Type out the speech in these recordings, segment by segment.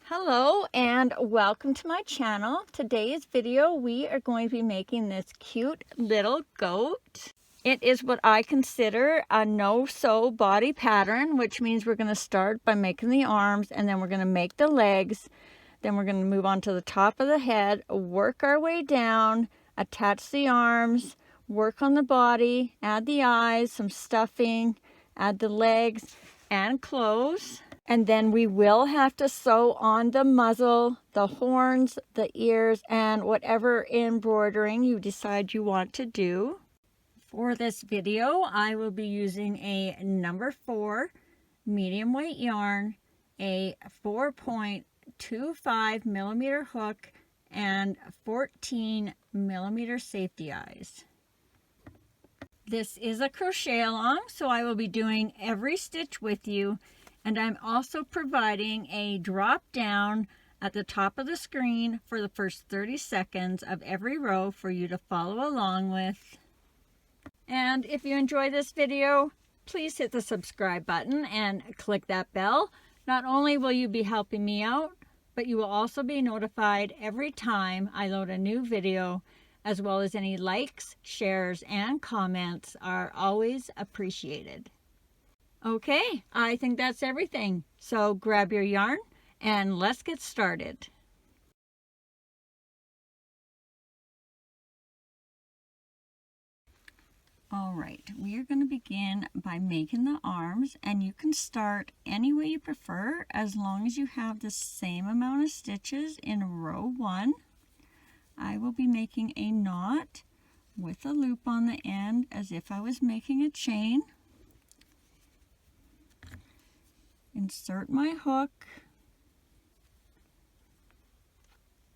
Hello and welcome to my channel. Today's video we are going to be making this cute little goat. It is what I consider a no-sew body pattern, which means we're going to start by making the arms, and then we're going to make the legs, then we're going to move on to the top of the head, work our way down, attach the arms, work on the body, add the eyes, some stuffing, add the legs and clothes. And then we will have to sew on the muzzle, the horns, the ears, and whatever embroidering you decide you want to do. For this video, I will be using a number 4 medium weight yarn, a 4.25 millimeter hook, and 14 millimeter safety eyes. This is a crochet along, so I will be doing every stitch with you. And I'm also providing a drop down at the top of the screen for the first 30 seconds of every row for you to follow along with. And if you enjoy this video, please hit the subscribe button and click that bell. Not only will you be helping me out, but you will also be notified every time I load a new video, as well as any likes, shares, and comments are always appreciated. Okay, I think that's everything. So grab your yarn and let's get started. All right, we are going to begin by making the arms, and you can start any way you prefer as long as you have the same amount of stitches in row 1. I will be making a knot with a loop on the end as if I was making a chain. Insert my hook,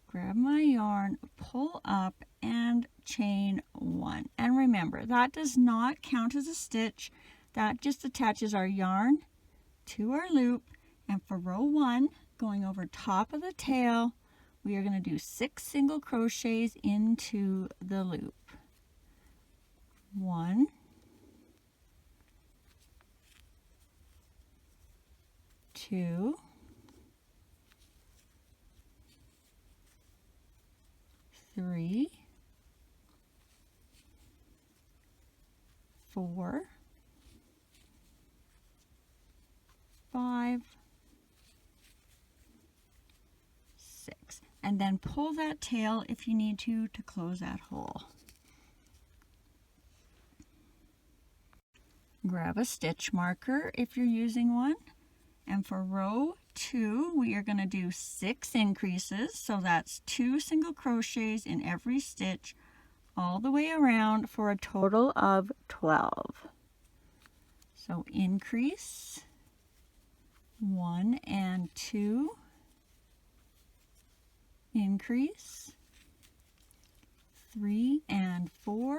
grab my yarn, pull up, and chain 1. And remember, that does not count as a stitch. That just attaches our yarn to our loop. And for row 1, going over top of the tail, we are going to do 6 single crochets into the loop. 1, 2, 3, 4, 5, 6, and then pull that tail if you need to close that hole. Grab a stitch marker if you're using one. And for row 2, we are going to do 6 increases. So that's 2 single crochets in every stitch all the way around for a total of 12. So increase 1 and 2, increase 3 and 4,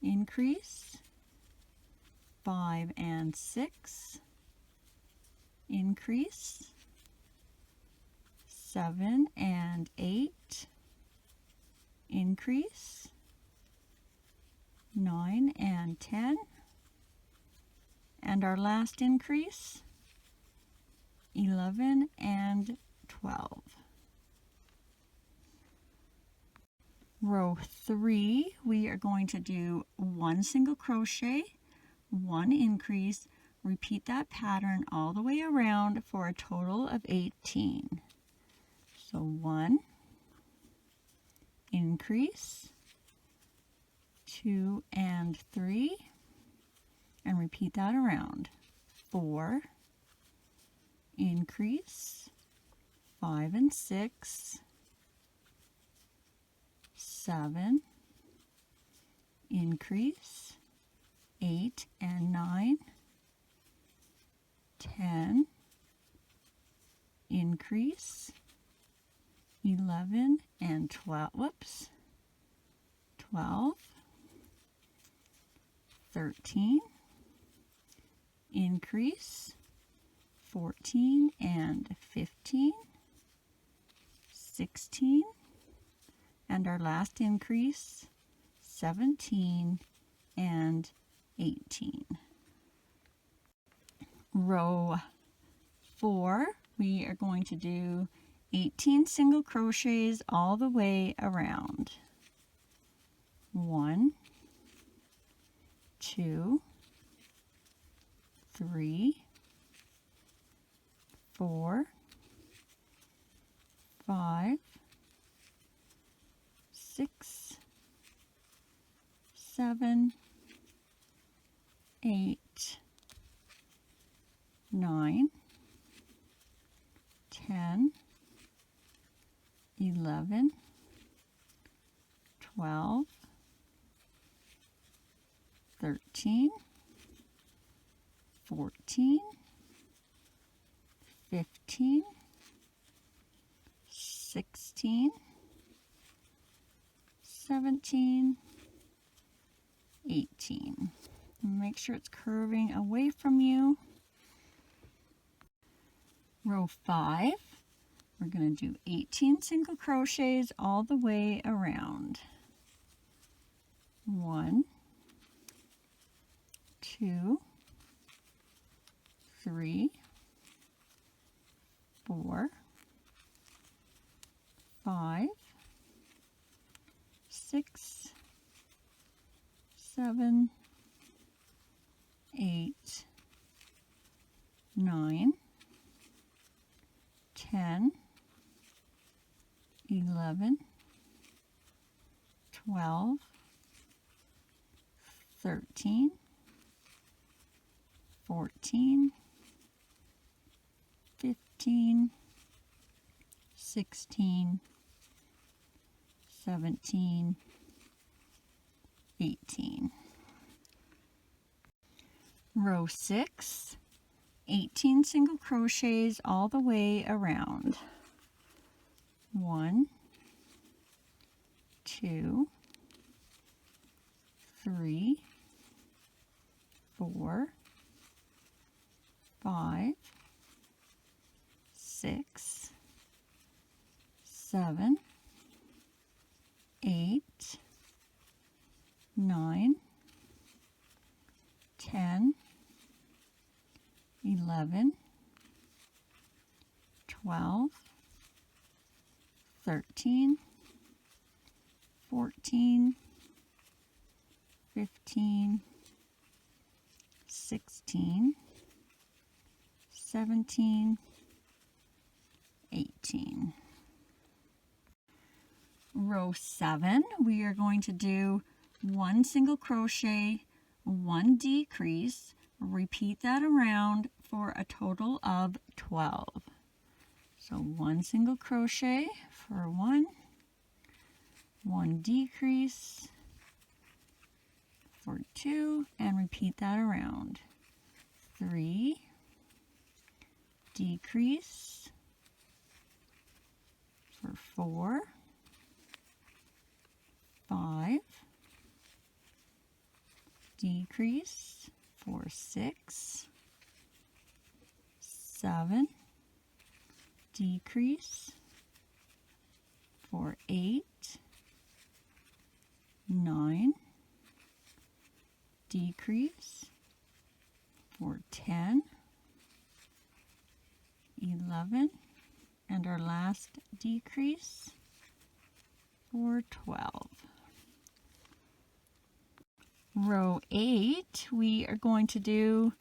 increase 5 and 6, increase 7 and 8, increase 9 and 10, and our last increase 11 and 12. Row 3, we are going to do 1 single crochet, 1 increase, repeat that pattern all the way around for a total of 18. So 1, increase, 2 and 3, and repeat that around. 4, increase, 5 and 6, 7, increase, 8 and 9, 10, increase, 11 and 12, 12, 13, increase, 14 and 15, 16, and our last increase, 17 and 18. Row 4, we are going to do 18 single crochets all the way around. 1, 2, 3, 4, 5, 6, 7, 8, 9, 10, 11, 12, 13, 14, 15, 16, 17, 18. Make sure it's curving away from you. Row 5, we're going to do 18 single crochets all the way around. 1, 2, 3, 4, 5, 6, 7, 8, 9, 10, 11, 12, 13, 14, 15, 16, 17, 18. Row 6, 18 single crochets all the way around. 1, 2, 3, 4, 5, 6, 7, 8, 9, 10, 11, 12, 13, 14, 15, 16, 17, 18. Row 7, we are going to do 1 single crochet, 1 decrease, repeat that around for a total of 12. So 1 single crochet for 1, 1 decrease for 2, and repeat that around. 3, decrease for 4, 5, decrease for 6, 7, decrease for 8, 9, decrease for 10, 11, and our last decrease for 12. Row 8, we are going to do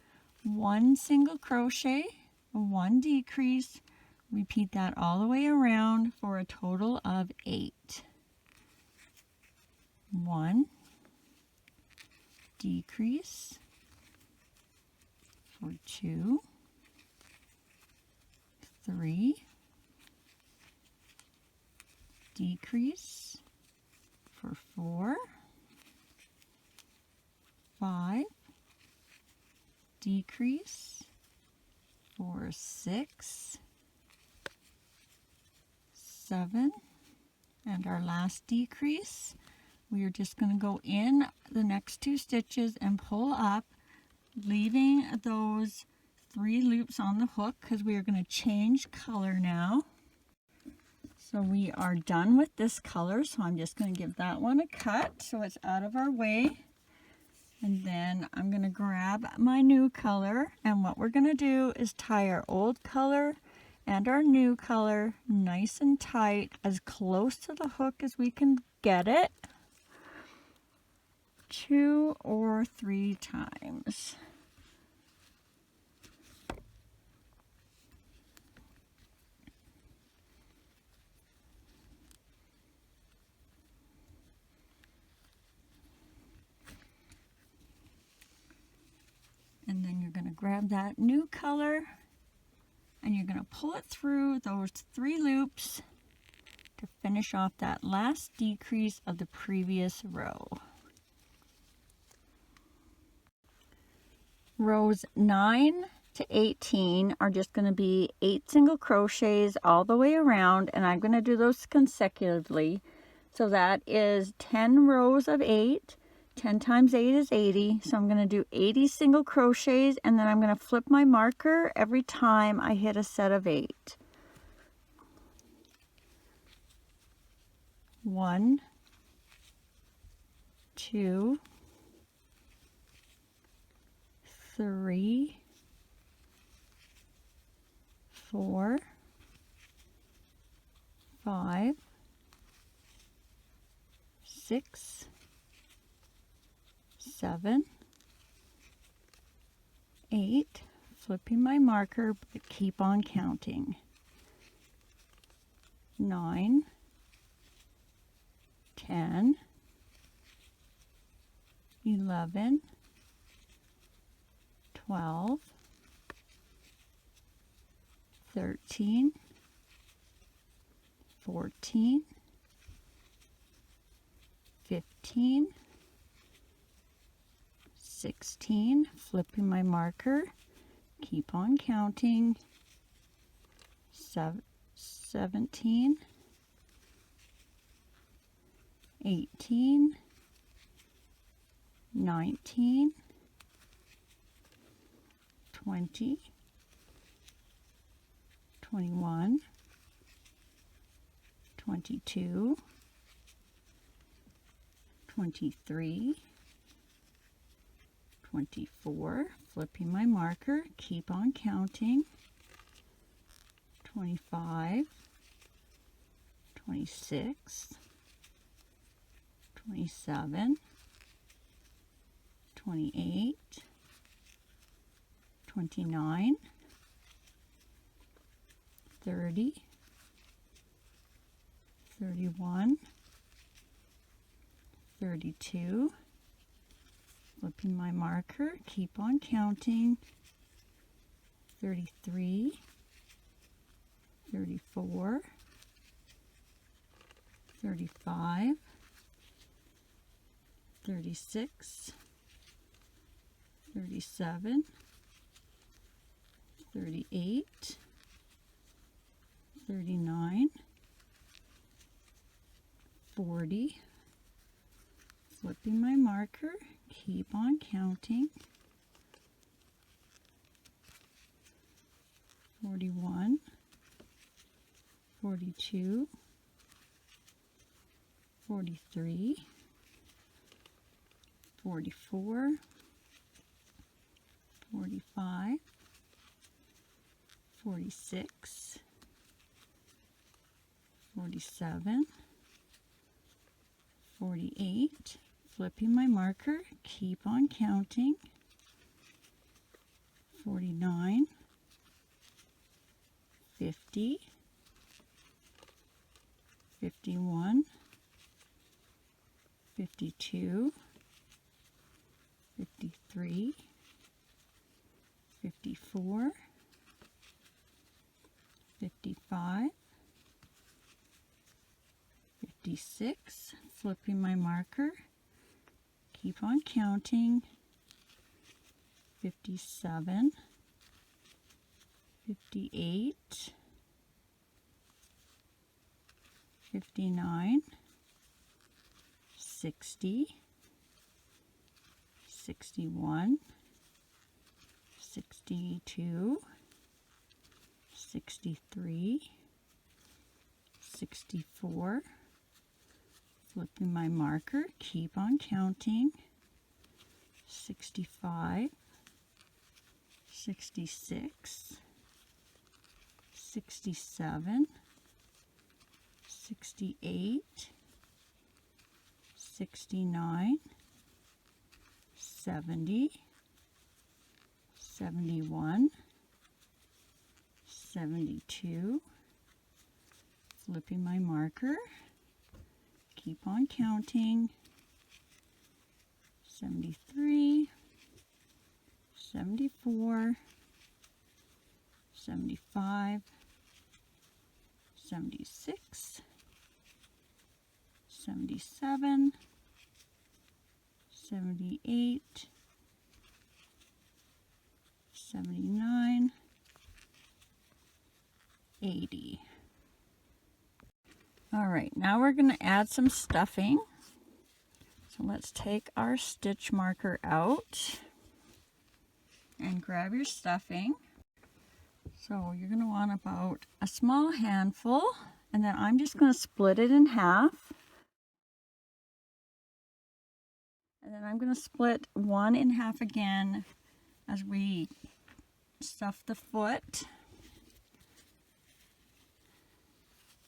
1 single crochet, 1 decrease, repeat that all the way around for a total of 8. 1, decrease for 2, 3, decrease for 4, 5, decrease for 6, 7, and our last decrease, we are just going to go in the next 2 stitches and pull up, leaving those 3 loops on the hook because we are going to change color now. So we are done with this color, so I'm just going to give that one a cut so it's out of our way. And then I'm going to grab my new color, and what we're going to do is tie our old color and our new color nice and tight, as close to the hook as we can get it, 2 or 3 times. And then you're going to grab that new color and you're going to pull it through those 3 loops to finish off that last decrease of the previous row. Rows 9 to 18 are just going to be 8 single crochets all the way around, and I'm going to do those consecutively. So that is 10 rows of 8. 10 times 8 is 80, so I'm going to do 80 single crochets, and then I'm going to flip my marker every time I hit a set of 8. 1, 2, 3, 4, 5, 6, 7, 8, flipping my marker, but keep on counting. 9, 10, 11, 12, 13, 14, 15, 16, flipping my marker, keep on counting, 17, 18, 19, 20, 21, 22, 23, 24, flipping my marker, keep on counting, 25, 26, 27, 28, 29, 30, 31, 32, flipping my marker, keep on counting, 33, 34, 35, 36, 37, 38, 39, 40, flipping my marker, keep on counting, 41, 42, 43, 44, 45, 46, 47, 48, flipping my marker, keep on counting, 49, 50, 51, 52, 53, 54, 55, 56, flipping my marker, keep on counting, 57, 58, 59, 60, 61, 62, 63, 64, flipping my marker, keep on counting, 65, 66, 67, 68, 69, 70, 71, 72, flipping my marker, keep on counting, 73, 74, 75, 76, 77, 78, 79, 80. All right, now we're going to add some stuffing. So let's take our stitch marker out and grab your stuffing. So you're going to want about a small handful, and then I'm just going to split it in half. And then I'm going to split one in half again as we stuff the foot.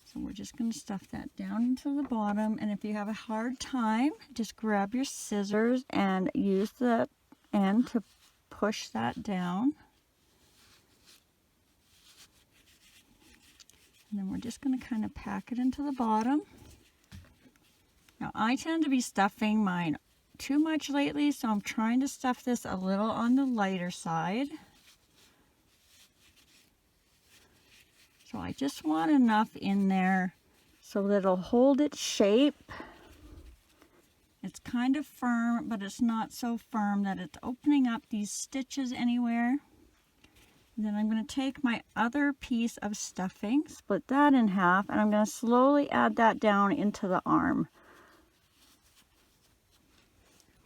So we're just going to stuff that down into the bottom, and if you have a hard time, just grab your scissors and use the end to push that down. And then we're just going to kind of pack it into the bottom. Now I tend to be stuffing mine too much lately, so I'm trying to stuff this a little on the lighter side. So I just want enough in there so that it'll hold its shape. It's kind of firm, but it's not so firm that it's opening up these stitches anywhere. And then I'm going to take my other piece of stuffing, split that in half, and I'm going to slowly add that down into the arm.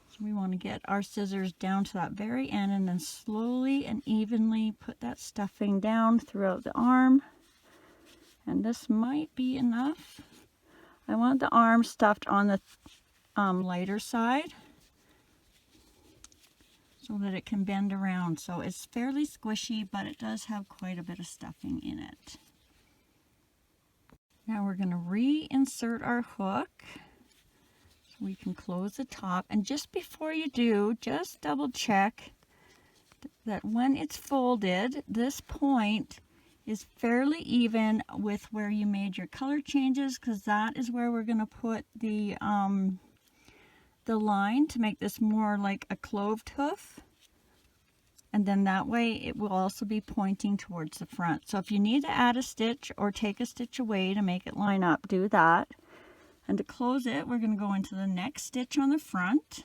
So we want to get our scissors down to that very end and then slowly and evenly put that stuffing down throughout the arm. And this might be enough. I want the arm stuffed on the lighter side so that it can bend around. So it's fairly squishy, but it does have quite a bit of stuffing in it. Now we're going to reinsert our hook so we can close the top. And just before you do, just double check that when it's folded, this point is fairly even with where you made your color changes, because that is where we're going to put the line to make this more like a cloved hoof. And then that way it will also be pointing towards the front. So if you need to add a stitch or take a stitch away to make it line up, do that. And to close it, we're going to go into the next stitch on the front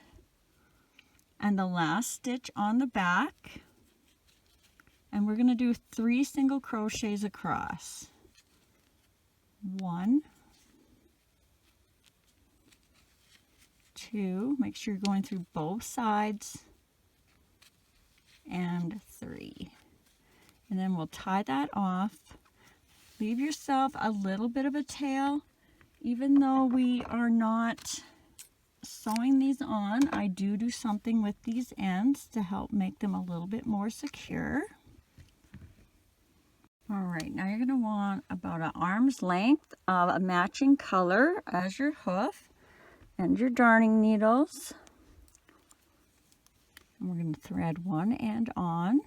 and the last stitch on the back. And we're going to do 3 single crochets across. 1, 2, make sure you're going through both sides, and 3. And then we'll tie that off. Leave yourself a little bit of a tail. Even though we are not sewing these on, I do something with these ends to help make them a little bit more secure. All right, now you're going to want about an arm's length of a matching color as your hoof and your darning needles. And we're going to thread one end on.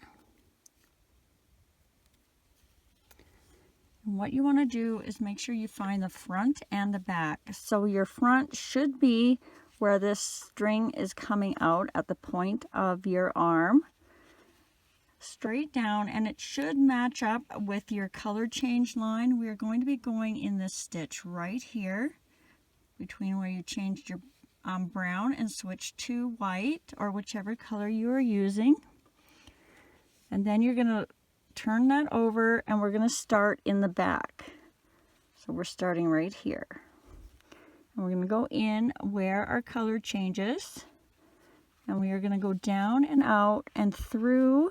And what you want to do is make sure you find the front and the back. So your front should be where this string is coming out at the point of your arm, straight down, and it should match up with your color change line. We are going to be going in this stitch right here between where you changed your brown and switched to white, or whichever color you are using. And then you're going to turn that over and we're going to start in the back. So we're starting right here. And we're going to go in where our color changes, and we are going to go down and out and through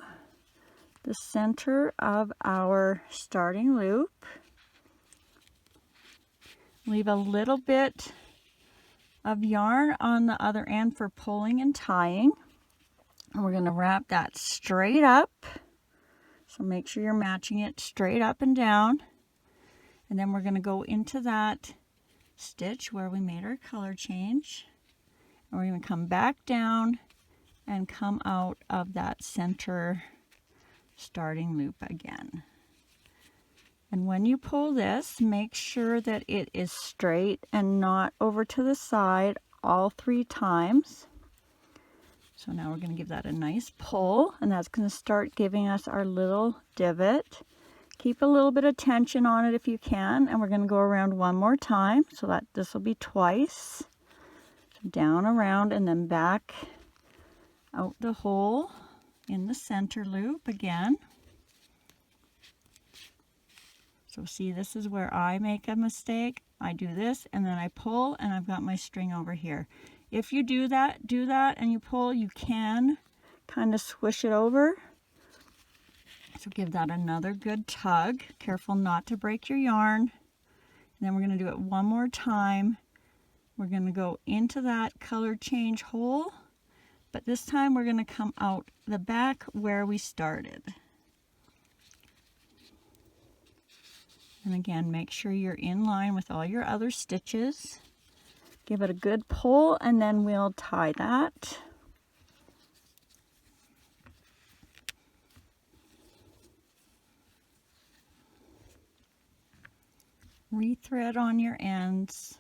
the center of our starting loop. Leave a little bit of yarn on the other end for pulling and tying. And we're going to wrap that straight up So make sure you're matching it straight up and down. And then we're going to go into that stitch where we made our color change. And we're going to come back down and come out of that center starting loop again. And when you pull this, make sure that it is straight and not over to the side all 3 times. So now we're going to give that a nice pull, and that's going to start giving us our little divot. Keep a little bit of tension on it if you can, and we're going to go around one more time, so that this will be twice. So down, around, and then back out the hole in the center loop again. So see, this is where I make a mistake. I do this, and then I pull, and I've got my string over here. If you do that, and you pull, you can kind of swish it over. So give that another good tug. Careful not to break your yarn. And then we're going to do it one more time. We're going to go into that color change hole, but this time we're going to come out the back where we started. And again, make sure you're in line with all your other stitches. Give it a good pull, and then we'll tie that. Rethread on your ends.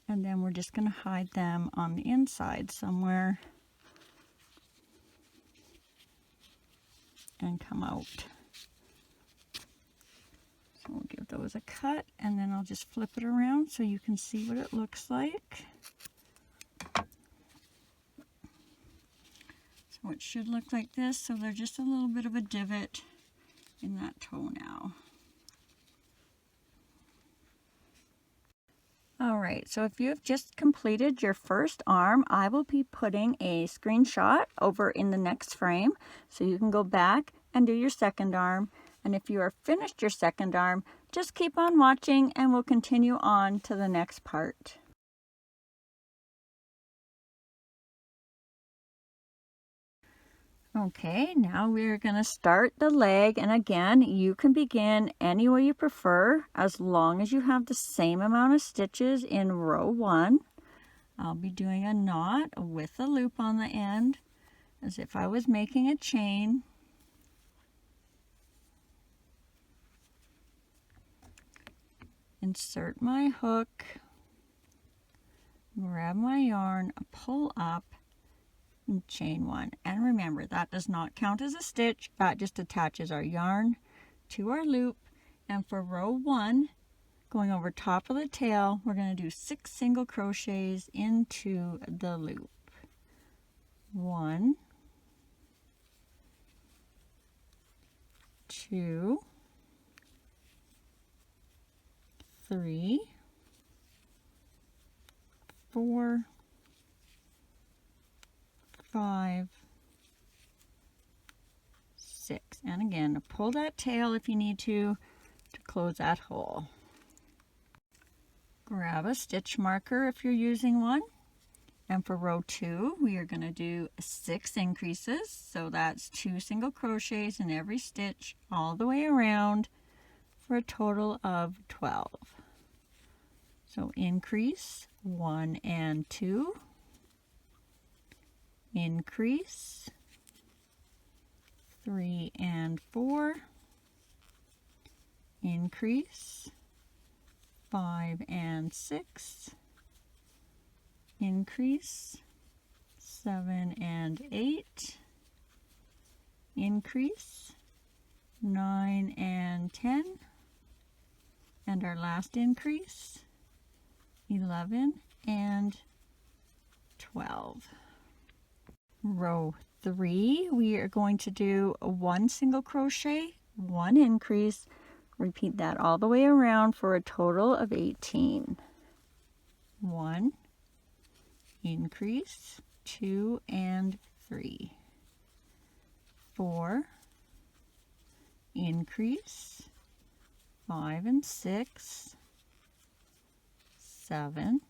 And then we're just going to hide them on the inside somewhere. And come out. So we'll give those a cut, and then I'll just flip it around so you can see what it looks like. So it should look like this. So there's just a little bit of a divot in that toe now. All right, so if you have just completed your first arm, I will be putting a screenshot over in the next frame, so you can go back and do your second arm. And if you are finished your second arm, just keep on watching and we'll continue on to the next part. Okay, now we're going to start the leg, and again, you can begin any way you prefer as long as you have the same amount of stitches in row 1. I'll be doing a knot with a loop on the end as if I was making a chain. Insert my hook, grab my yarn, pull up, and chain 1. And remember, that does not count as a stitch. That just attaches our yarn to our loop. And for row 1, going over top of the tail, we're going to do 6 single crochets into the loop. 1, 2, 3, 4, 5, 6, and again, pull that tail if you need to close that hole. Grab a stitch marker if you're using one, and for row 2 we are going to do 6 increases, so that's 2 single crochets in every stitch all the way around for a total of 12. So increase 1 and 2, increase 3 and 4, increase 5 and 6, increase 7 and 8, increase 9 and 10, and our last increase 11 and 12. Row 3, we are going to do 1 single crochet, 1 increase, repeat that all the way around for a total of 18. 1, increase, 2 and 3, 4, increase, 5 and 6, 7,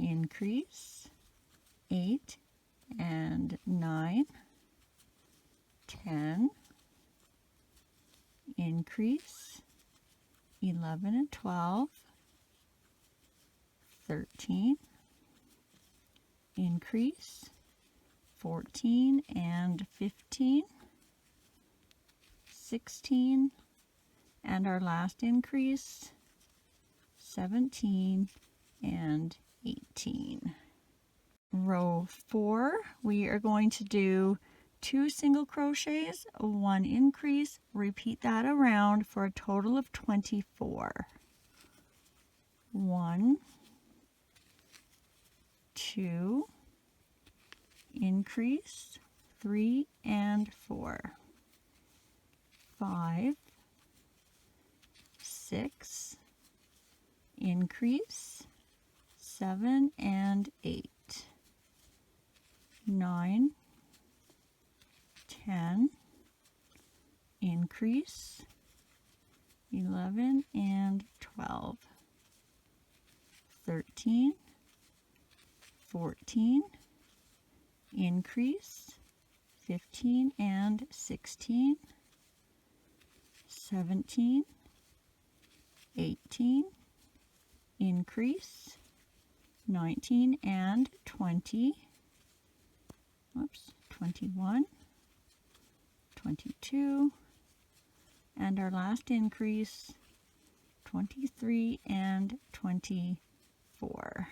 increase, 8 and 9, 10, increase, 11 and 12, 13, increase, 14 and 15, 16, and our last increase, 17 and 18. Row 4, we are going to do 2 single crochets, 1 increase, repeat that around for a total of 24. 1, 2, increase, 3 and 4, 5, 6, increase, 7 and 8, 9, 10, increase, 11 and 12, 13, 14, increase, 15 and 16, 17, 18, increase, 19 and 20, 21, 22, and our last increase, 23 and 24.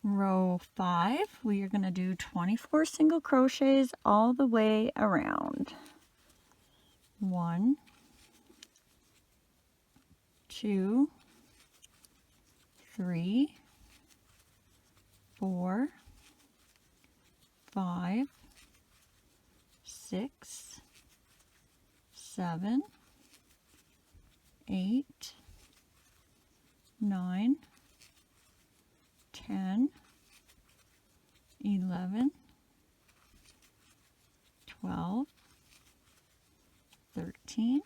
Row 5, we are going to do 24 single crochets all the way around. 1, 2, 3, 4, 5, 6, 7, 8, 9, 10, 11, 12, 13,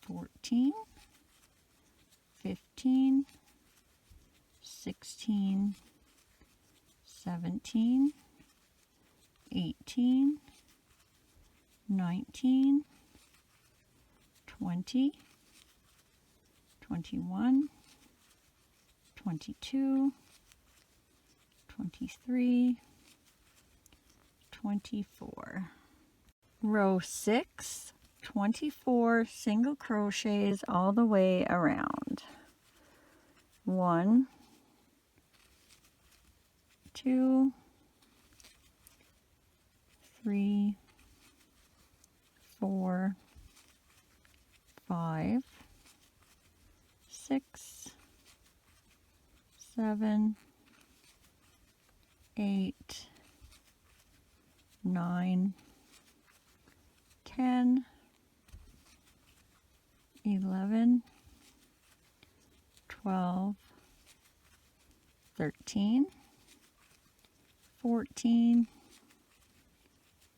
14, 15, 16, 17, 18, 19, 20, 21, 22, 23, 24. Row 6, 24 single crochets all the way around. 1, 2, 3, 4, 5, 6, 7, 8, 9, 10, 11, 12, 13, 14,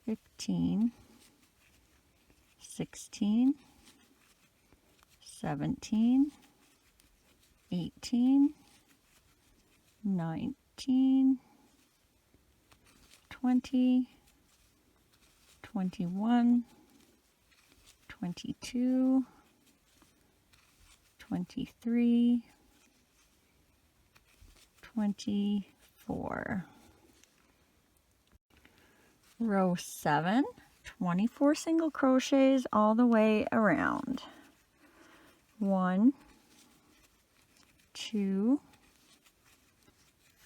15, 16, 17, 18, 19, 20, 21, 22, 23, 24. Row 7, 24 single crochets all the way around. 1, 2,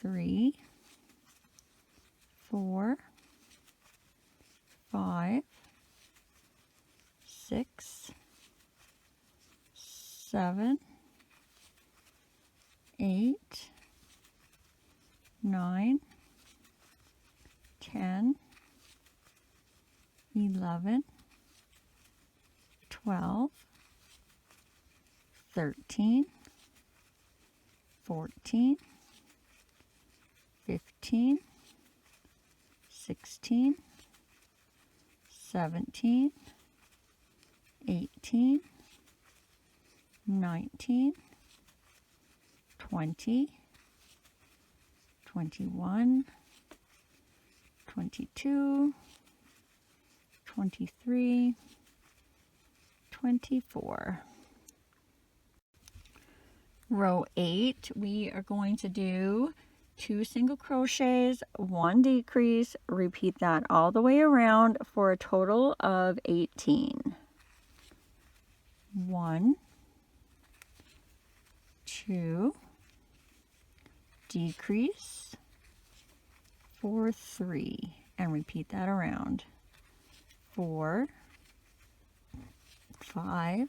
3, 4, 5, 6, 7, 8, 9, 10, 11, 12, 13, 14, 15, 16, 17, 18, 19, 20, 21, 22, 23, 24. Row 8, we are going to do 2 single crochets, 1 decrease, repeat that all the way around for a total of 18. 1, 2, decrease, 4, 3, and repeat that around. 4, 5,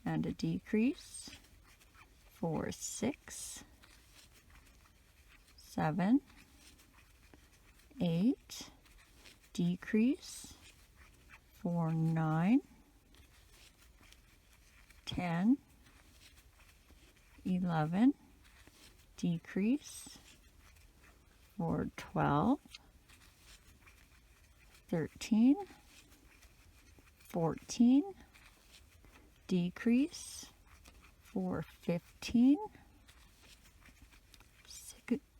and a decrease, 4, 6, 7, 8, decrease, 4, 9, 10, 11, decrease, 4, 12, 13, 14, decrease, 4, 15,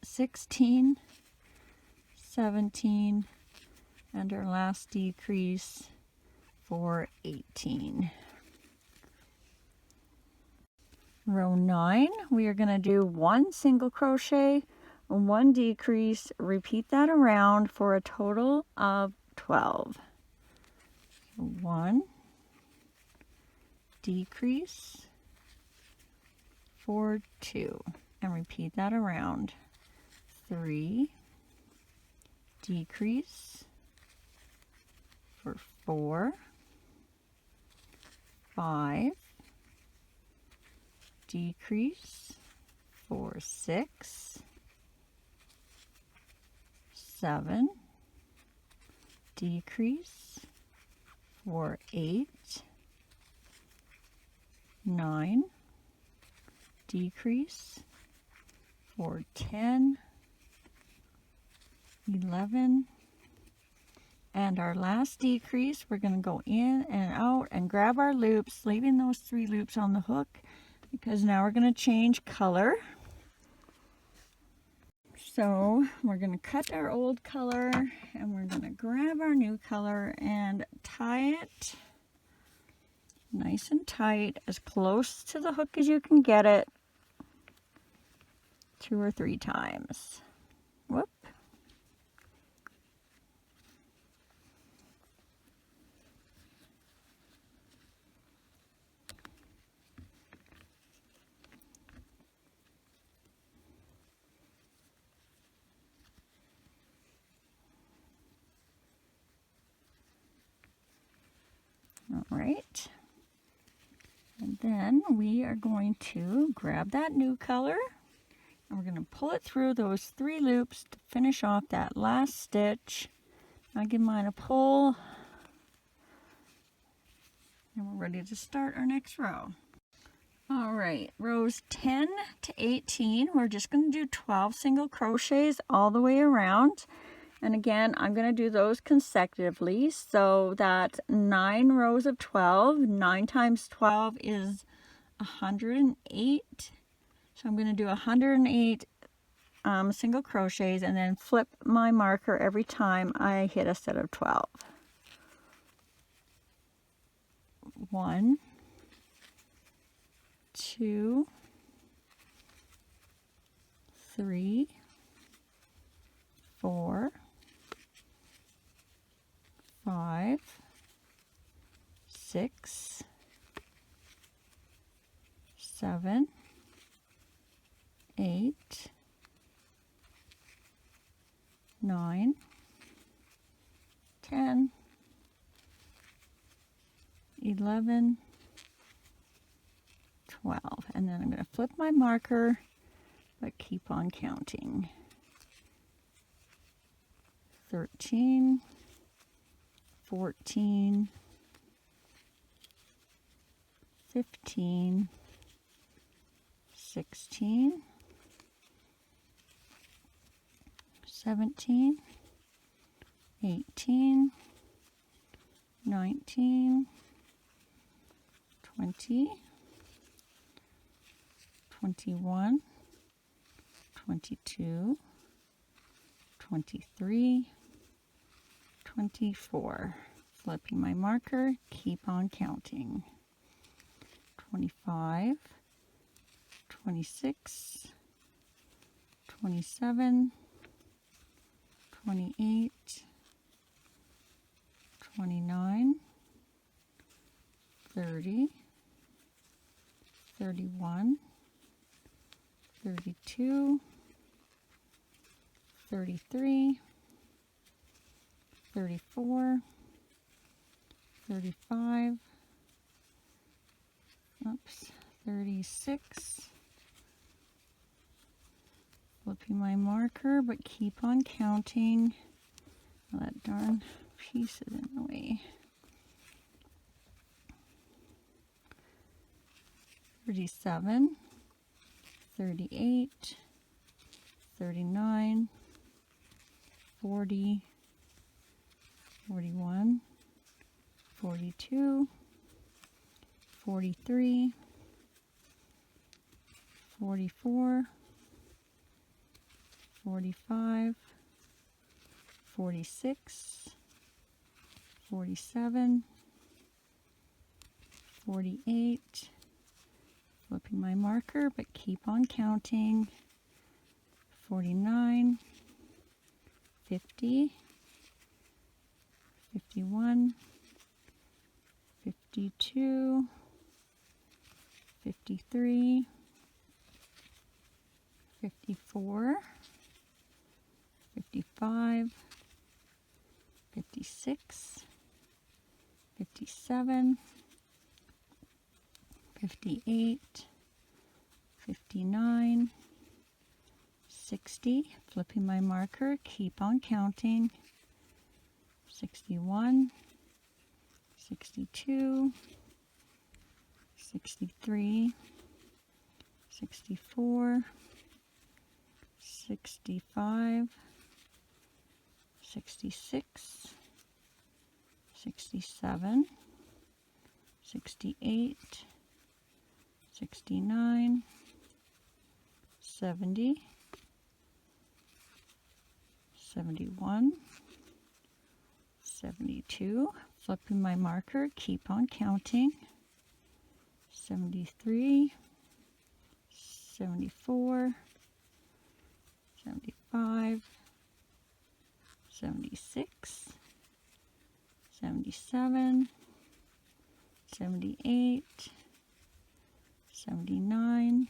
16, 17, and our last decrease for 18. Row 9, we are going to do 1 single crochet, 1 decrease, repeat that around for a total of 12. 1, decrease, 4, 2, and repeat that around. 3, decrease, for 4, 5, decrease, for 6, 7, decrease, for 8, 9, decrease, for 10, 11, and our last decrease, we're going to go in and out and grab our loops, leaving those 3 loops on the hook, because now we're going to change color. So we're going to cut our old color and we're going to grab our new color and tie it nice and tight, as close to the hook as you can get it, 2 or 3 times. Whoop. All right, and then we are going to grab that new color and we're going to pull it through those 3 loops to finish off that last stitch. I'll give mine a pull and we're ready to start our next row. All right, rows 10 to 18, we're just going to do 12 single crochets all the way around. And again, I'm going to do those consecutively, so that's 9 rows of 12. 9 times 12 is 108. So I'm going to do 108 single crochets and then flip my marker every time I hit a set of 12. 1, 2, 3, 4, 5, 6, 7, 8, 9, 10, 11, 12. And then I'm going to flip my marker, but keep on counting. 13, 14, 15, 16, 17, 18, 19, 20, 21, 22, 23, 24. Flipping my marker, keep on counting. 25, 26, 27, 28, 29, 30, 31, 32, 33, 34, 35, 36, flipping my marker, but keep on counting. Oh, that darn piece is in the way. 37, 38, 39, 40, 41, 42, 43, 44, 45, 46, 47, 48, flipping my marker, but keep on counting. 49, 50, 51, 52, 53, 54, 55, 56, 57, 58, 59, 60, flipping my marker, keep on counting. 61, 62, 63, 64, 65, 66, 67, 68, 69, 70, 71, 72, flipping my marker, keep on counting. 73, 74, 75, 76, 77, 78, 79,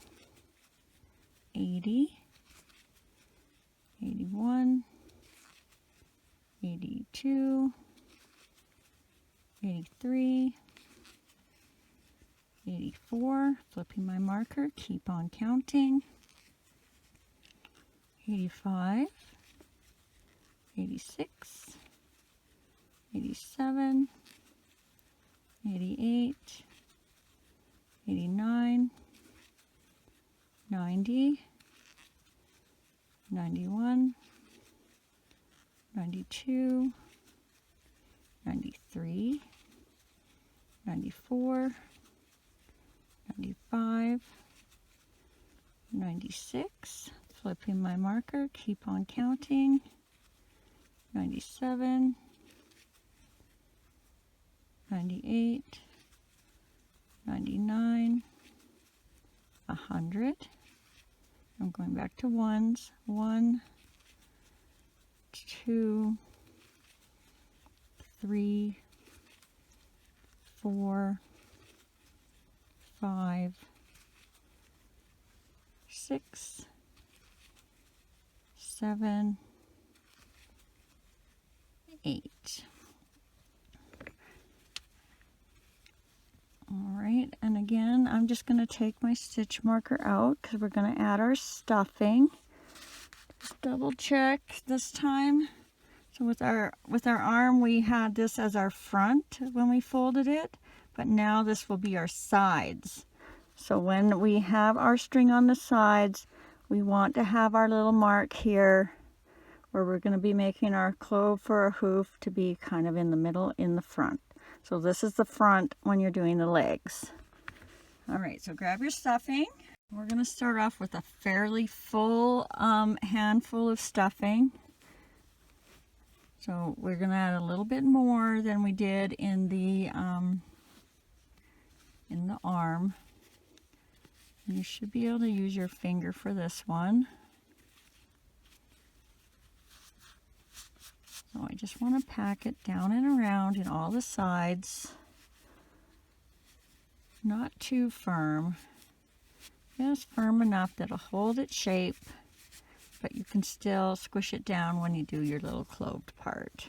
80, 81, 82, 83, 84, flipping my marker, keep on counting. 85, 86, 87, 88, 89, 90, 91, 92, 93, 94, 95, 96, flipping my marker, keep on counting. 97, 98, 99, 100. I'm going back to ones. 1, 2, 3, 4, 5, 6, 7, 8. Alright, and again, I'm just going to take my stitch marker out because we're going to add our stuffing. Just double check this time. So with our arm, we had this as our front when we folded it, but now this will be our sides. So when we have our string on the sides, we want to have our little mark here where we're going to be making our clove for a hoof to be kind of in the middle in the front. So this is the front when you're doing the legs. All right, so grab your stuffing. We're going to start off with a fairly full handful of stuffing. So we're going to add a little bit more than we did in the arm. You should be able to use your finger for this one. So I just want to pack it down and around in all the sides. Not too firm. Just firm enough that'll hold its shape, but you can still squish it down when you do your little cloved part.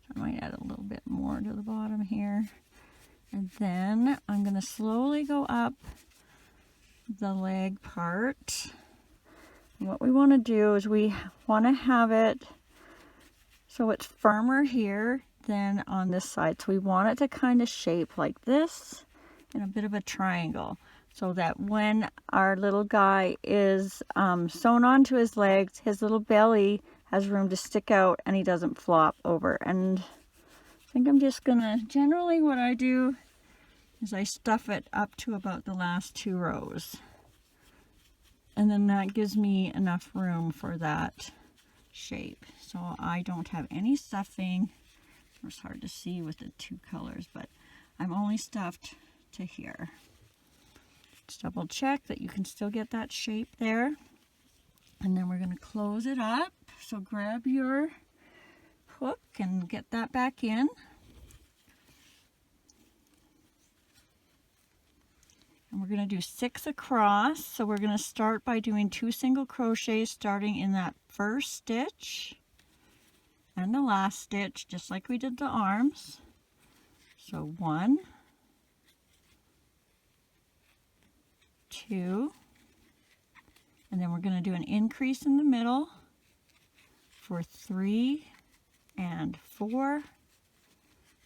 So I might add a little bit more to the bottom here. And then I'm going to slowly go up the leg part. And what we want to do is we want to have it so it's firmer here than on this side. So we want it to kind of shape like this in a bit of a triangle, so that when our little guy is sewn onto his legs, his little belly has room to stick out and he doesn't flop over. And I think I'm just gonna, generally what I do is I stuff it up to about the last 2 rows. And then that gives me enough room for that shape. So I don't have any stuffing. It's hard to see with the 2 colors, but I'm only stuffed to here. Just double check that you can still get that shape there. And then we're going to close it up. So grab your hook and get that back in. And we're going to do 6 across. So we're going to start by doing 2 single crochets starting in that first stitch and the last stitch, just like we did the arms. So 1, 2, and then we're going to do an increase in the middle for 3 and 4,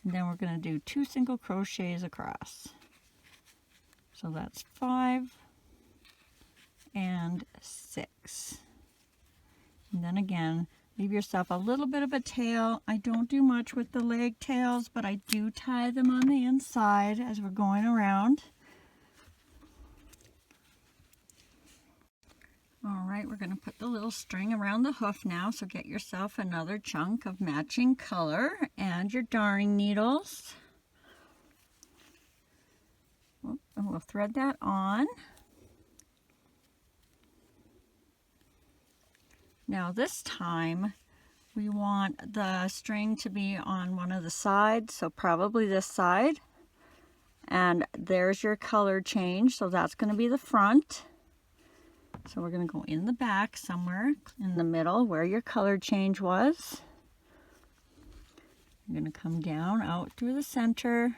and then we're going to do 2 single crochets across. So that's 5 and 6. And then again, leave yourself a little bit of a tail. I don't do much with the leg tails, but I do tie them on the inside as we're going around. All right, we're going to put the little string around the hoof now, so get yourself another chunk of matching color and your darning needles. And we'll thread that on. Now this time we want the string to be on one of the sides, so probably this side. And there's your color change, so that's going to be the front. So we're going to go in the back somewhere in the middle where your color change was. You're going to come down out through the center,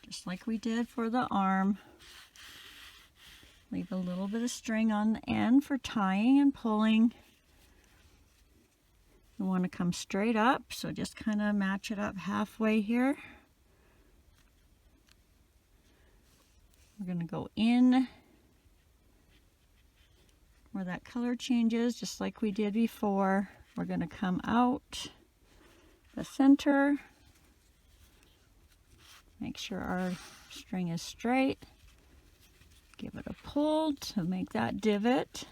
just like we did for the arm. Leave a little bit of string on the end for tying and pulling. You want to come straight up, so just kind of match it up halfway here. We're going to go in where that color changes, just like we did before. We're going to come out the center. Make sure our string is straight. Give it a pull to make that divot.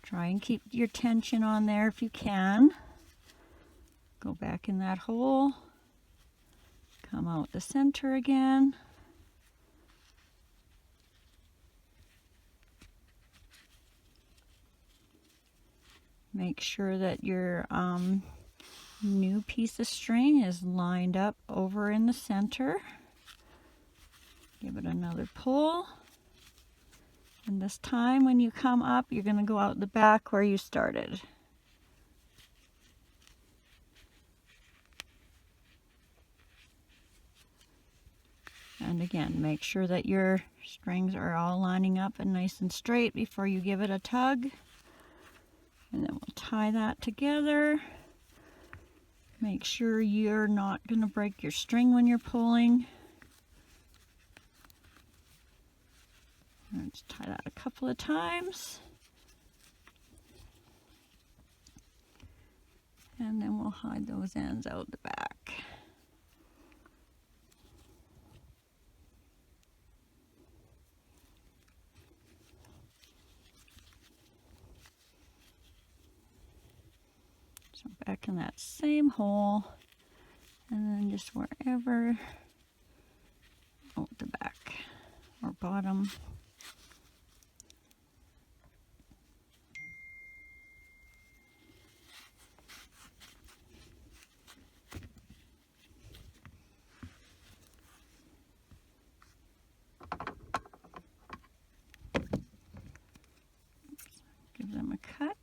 Try and keep your tension on there if you can. Go back in that hole. Come out the center again. Make sure that your new piece of string is lined up over in the center. Give it another pull. And this time when you come up, you're going to go out the back where you started. And again, make sure that your strings are all lining up and nice and straight before you give it a tug. And then we'll tie that together. Make sure you're not going to break your string when you're pulling. Let's tie that a couple of times. And then we'll hide those ends out the back. So back in that same hole, and then just wherever, the back or bottom. Give them a cut.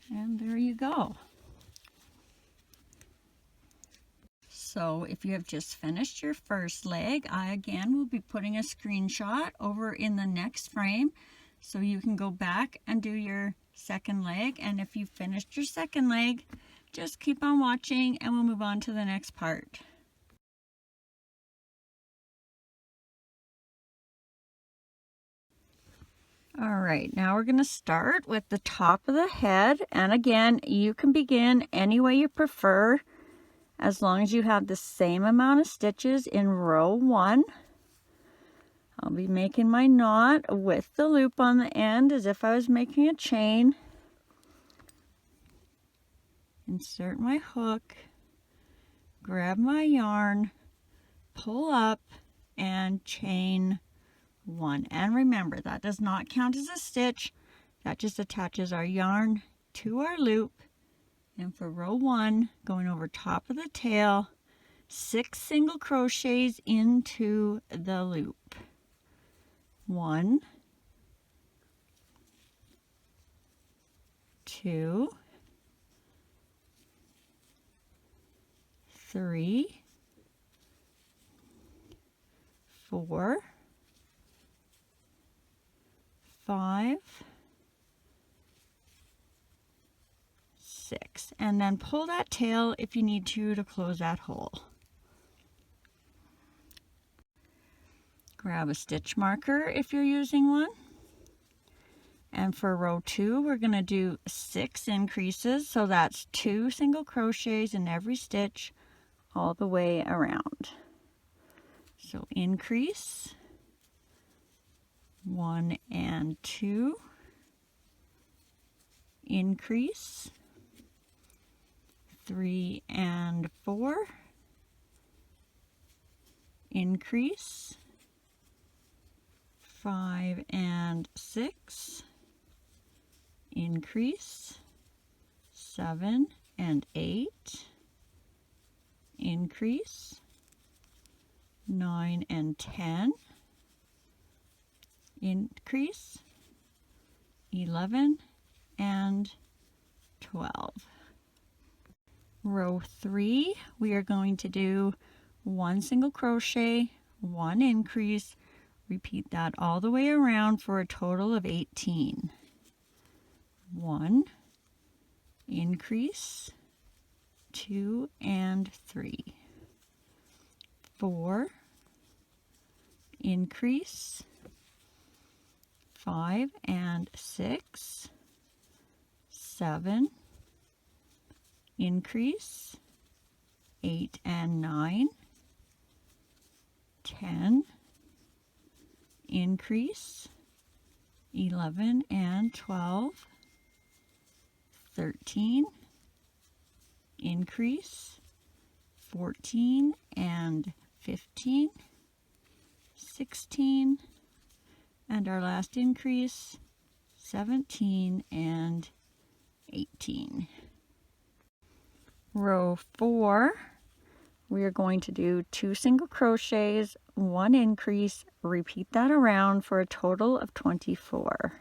And there you go. So if you have just finished your first leg, I again will be putting a screenshot over in the next frame so you can go back and do your second leg. And if you've finished your second leg, just keep on watching and we'll move on to the next part. All right, now we're going to start with the top of the head. And again, you can begin any way you prefer as long as you have the same amount of stitches in row 1. I'll be making my knot with the loop on the end as if I was making a chain. Insert my hook, grab my yarn, pull up, and chain 1. And remember, that does not count as a stitch. That just attaches our yarn to our loop. And for row 1, going over top of the tail, 6 single crochets into the loop. 1, 2, 3, 4, 5, 6, and then pull that tail if you need to close that hole. Grab a stitch marker if you're using one. And for row 2, we're going to do 6 increases, so that's 2 single crochets in every stitch all the way around. So increase 1 and 2, increase 3 and 4, increase 5 and 6, increase 7 and 8, increase 9 and 10, increase 11 and 12. Row 3, we are going to do 1 single crochet, 1 increase, repeat that all the way around for a total of 18. 1, increase, 2 and 3, 4, increase, 5 and 6, 7, increase, 8 and 9, 10, increase, 11 and 12, 13, increase, 14 and 15, 16, and our last increase, 17 and 18. Row 4, we are going to do 2 single crochets, 1 increase, repeat that around for a total of 24.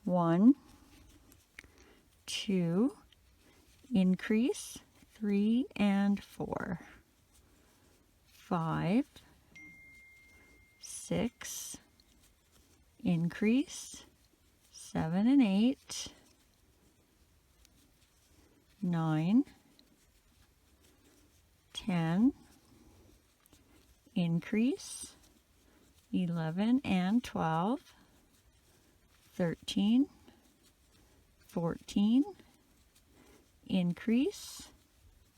1, 2, increase, 3 and 4, 5, 6, increase, 7 and 8, 9, 10, increase, 11 and 12, 13, 14, increase,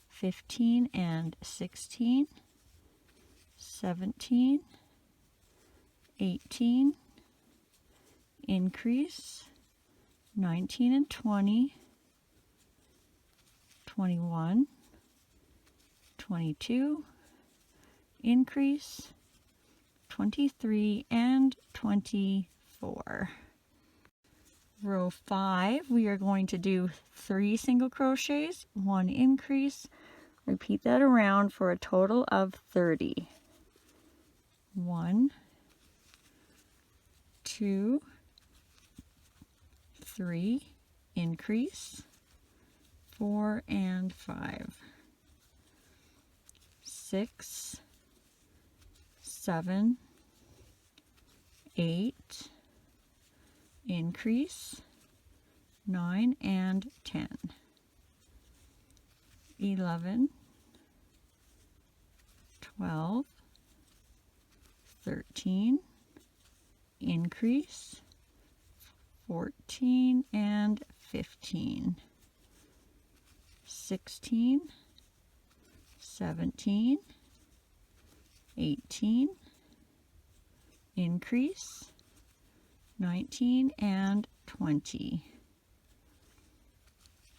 15 and 16, 17, 18, increase, 19 and 20, 21, 22, increase, 23 and 24. Row 5, we are going to do 3 single crochets, 1 increase. Repeat that around for a total of 30. 1, 2, 3, increase, 4 and 5, 6, 7, 8, increase, 9 and 10, 11, 12, 13, increase, 14 and 15, 16, 17, 18, increase, 19 and 20,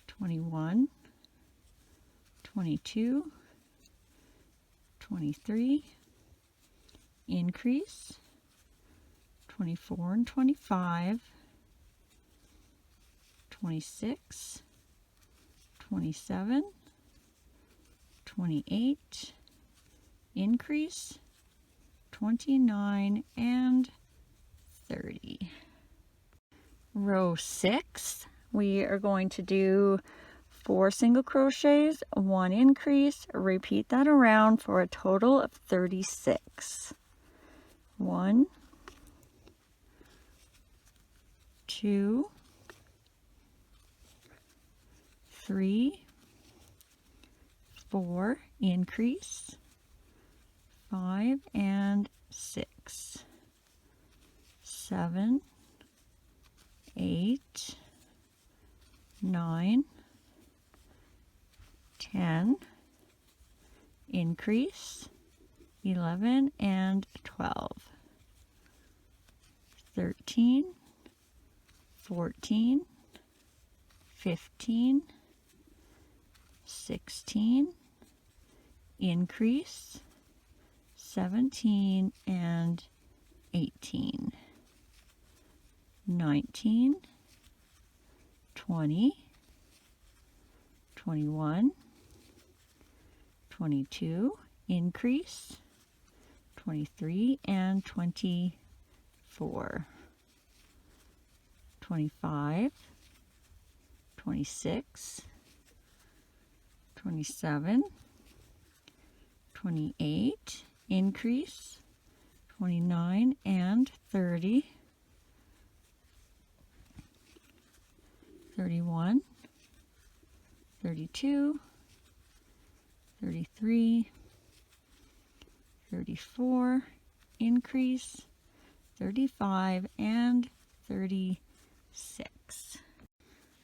21, 22, 23, increase, 24 and 25, 26, 27, 28, increase, 29 and 30. Row 6, we are going to do 4 single crochets, 1 increase. Repeat that around for a total of 36. 1, 2, 3, 4, increase, 5 and 6, 7, 8, 9, 10, increase, 11 and 12, 13, 14, 15, 16, increase, 17 and 18, 19, 20, 21, 22, increase, 23 and 24, 25, 26, 27, 28, increase, 29 and 30, 31, 32, 33, 34, increase, 35 and 36.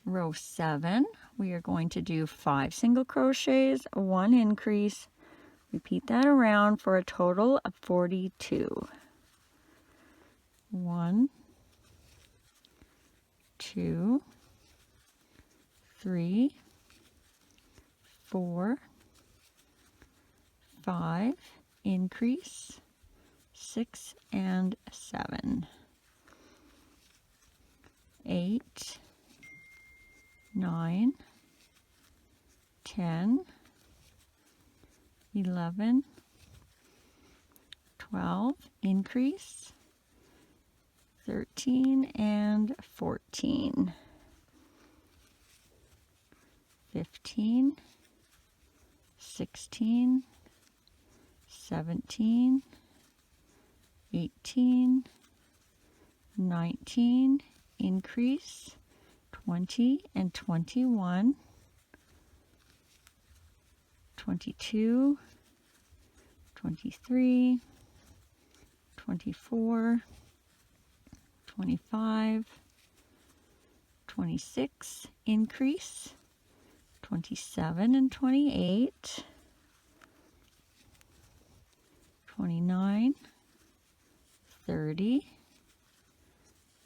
Row 7, we are going to do 5 single crochets, 1 increase. Repeat that around for a total of 42. 1, 2, 3, 4, 5, increase, 6 and 7, 8, 9, 10, 11, 12, increase, 13 and 14, 15, 16, 17, 18, 19, increase, 20 and 21, 22, 23, 24, 25, 26, increase, 27 and 28, 29, 30,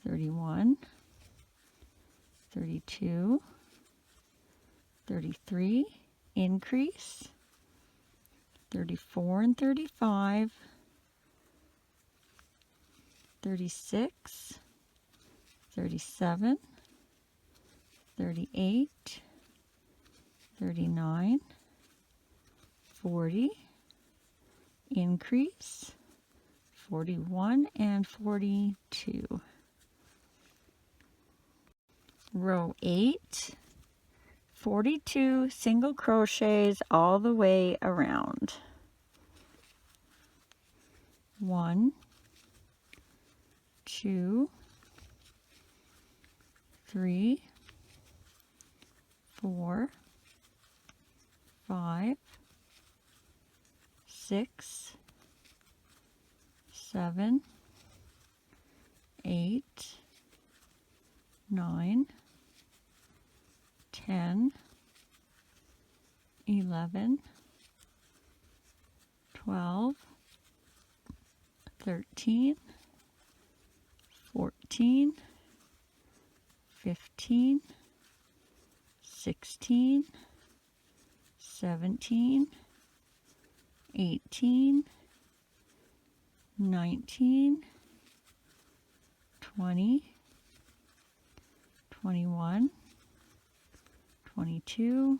31, 32, 33, increase, 34 and 35, 36, 37, 38, 39, 40, increase, 41 and 42. Row 8, 42 single crochets all the way around. 1, 2, 3, 4, 5, 6, 7, 8, 9, 10, 11, 12, 13, 14, 15, 16, 17, 18, 19, 20, 21, 22,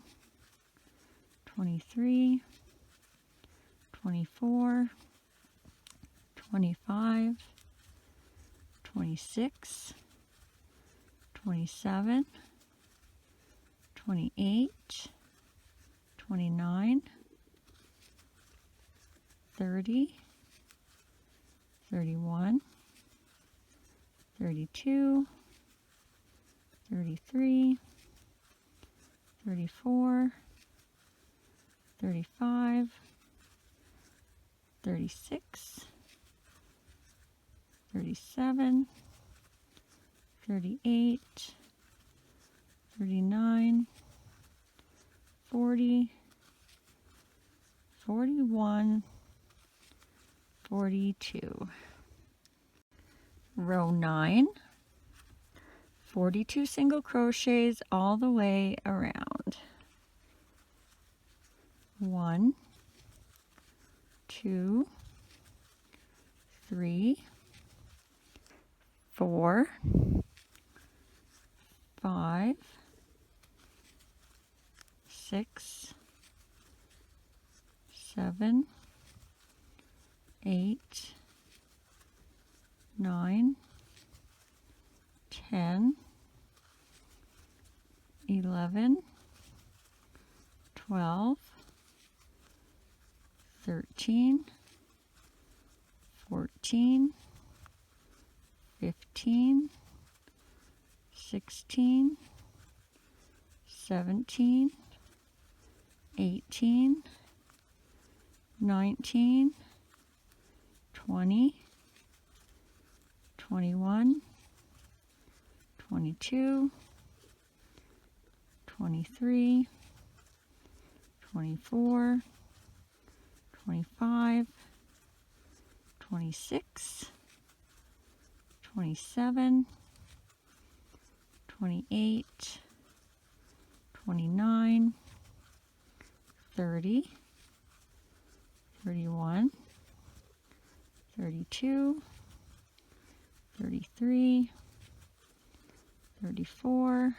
23, 24, 25, 26, 27, 28, 29, 30, 31, 32, 33, 34, 35, 36, 37, 38, 39, 40, 41, 42. Row 9, 42 single crochets all the way around. 1, 2, 3, 4, 5, 6, 7, 8, 9, 10, 11, 12, 13, 14, 15, 16, 17, 18, 19, 20, 21, 22, 23, 24, 25, 26, 27, 28, 29, 30, 31, 32, 33, 34,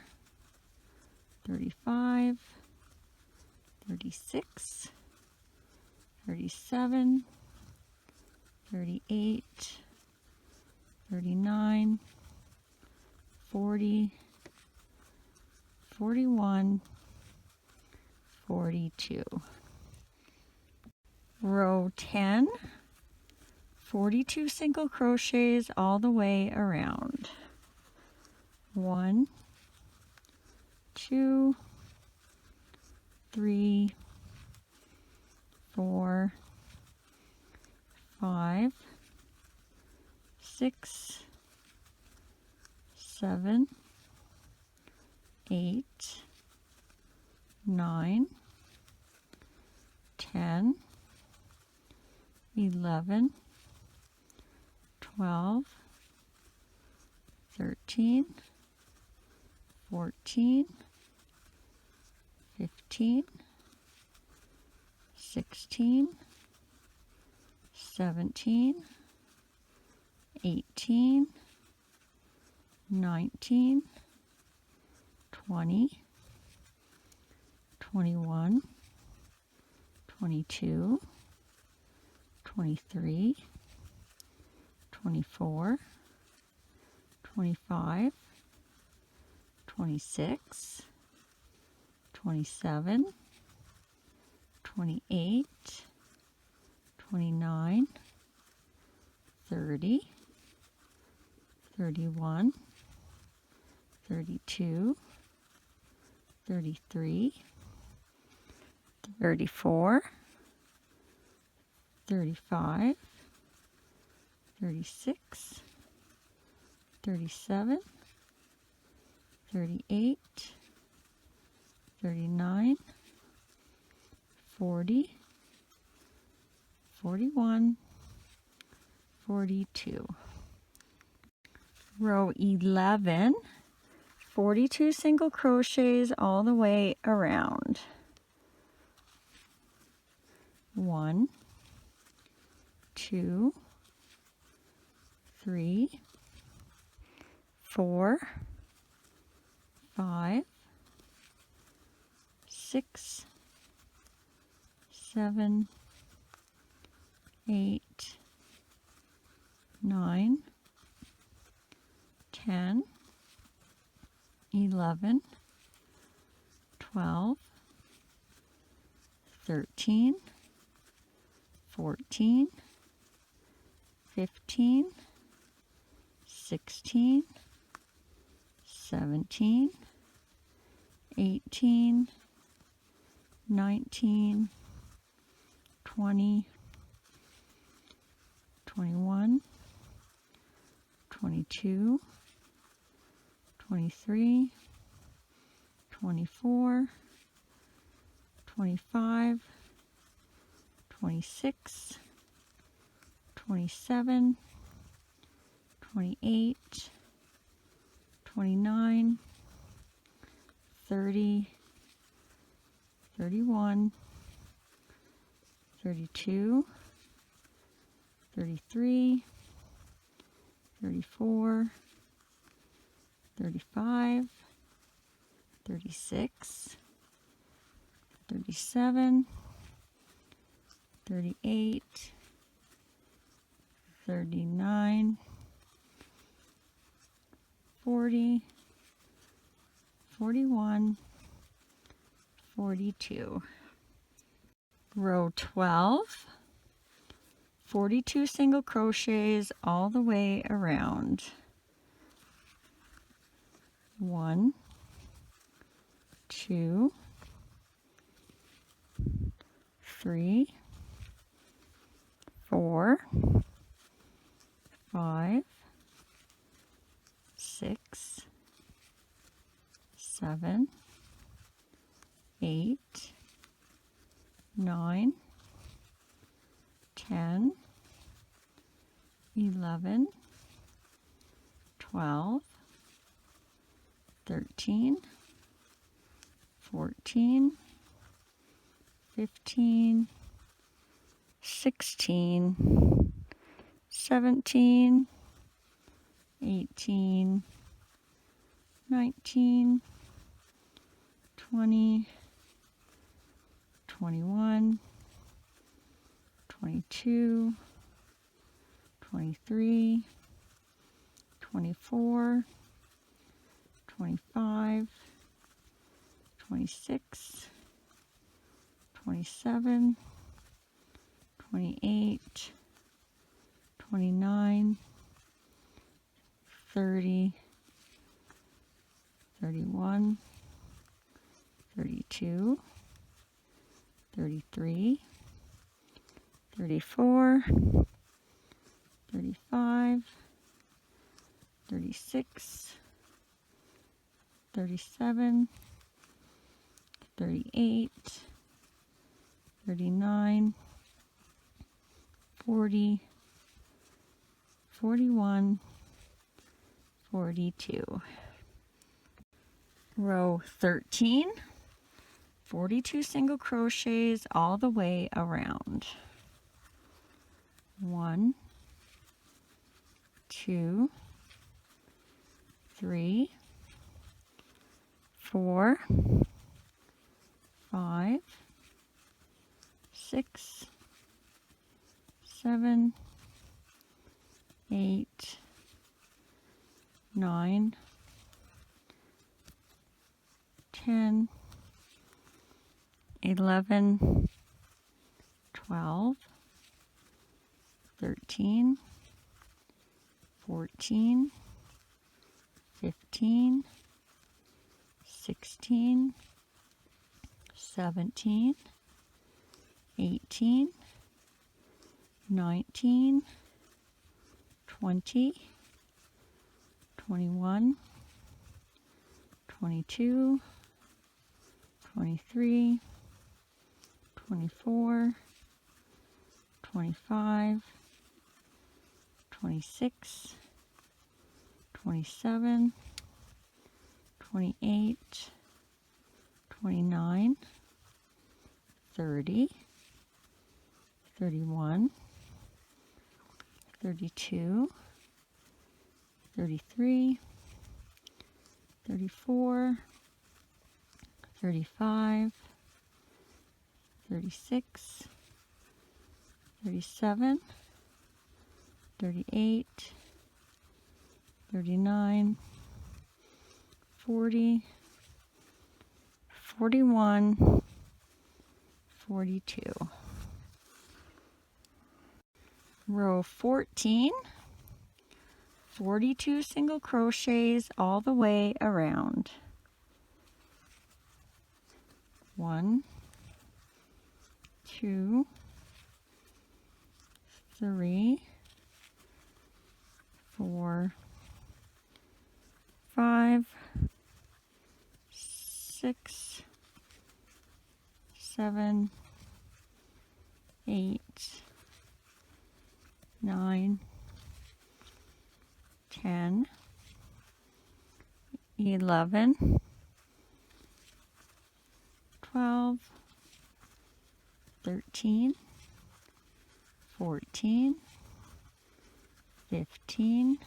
35, 36, 37, 38, 39, 40, 41, 42. Row 10, 42 single crochets all the way around. 1, 2, 3, 4, 5, 6, 7, 8, 9, 10, 11, 12, 13, 14, 15, 16, 17, 18, 19, 20, 21, 22, 23, 24, 25, 26, 27, 28, 29, 30, 31, 32, 33, 34, 35, 36, 37, 38, 39, 40, 41, 42. Row 11, 42 single crochets all the way around. 1, 2, 3, 4, 5, 6, 7, 8, 9, 10, 11, 12, 13, 14, 15, 16, 17, 18, 19, 20, 21, 22, 23, 24, 25, 26, 27, 28, 29, 30, 31, 32, 33, 34, 35, 36, 37, 38, 39, 40, 41, 42. Row 12, 42 single crochets all the way around. 1, 2, 3, 4, 5, 6, 7, 8, 9, 10, 11, 12, 13, 14, 15, 16, 17, 18, 19, 20, 21, 22, 23, 24, 25, 26, 27, 28, 29, 30, 31, 32, 33, 34, 35, 36, 37, 38, 39, 40, 41, 42. row 13, 42 single crochets all the way around. 1, 2, 3, 4, 5, 6, 7, 8, 9, 10, 11, 12, 13, 14, 15, 16, 17, 18, 19, 20, 21, 22, 23, 24, 25, 26, 27, 28, 29, 30, 31, 32, 33, 34, 35, 36, 37, 38, 39, 40, 41, 42. Row 14, 42 single crochets all the way around. 1, 2, 3, 4, 5, 6, 7, 8, 9, 10, 11, 12, 13, 14, 15,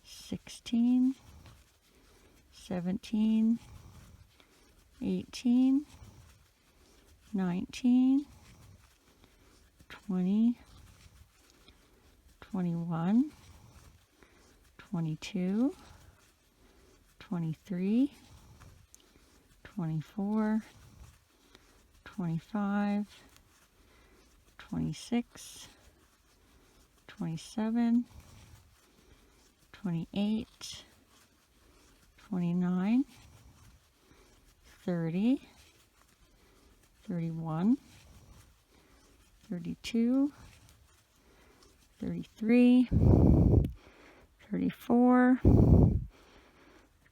16, 17, 18, 19, 20, 21, 22, 23, 24, 25, 26, 27, 28, 29, 30, 31, 32, 33, 34,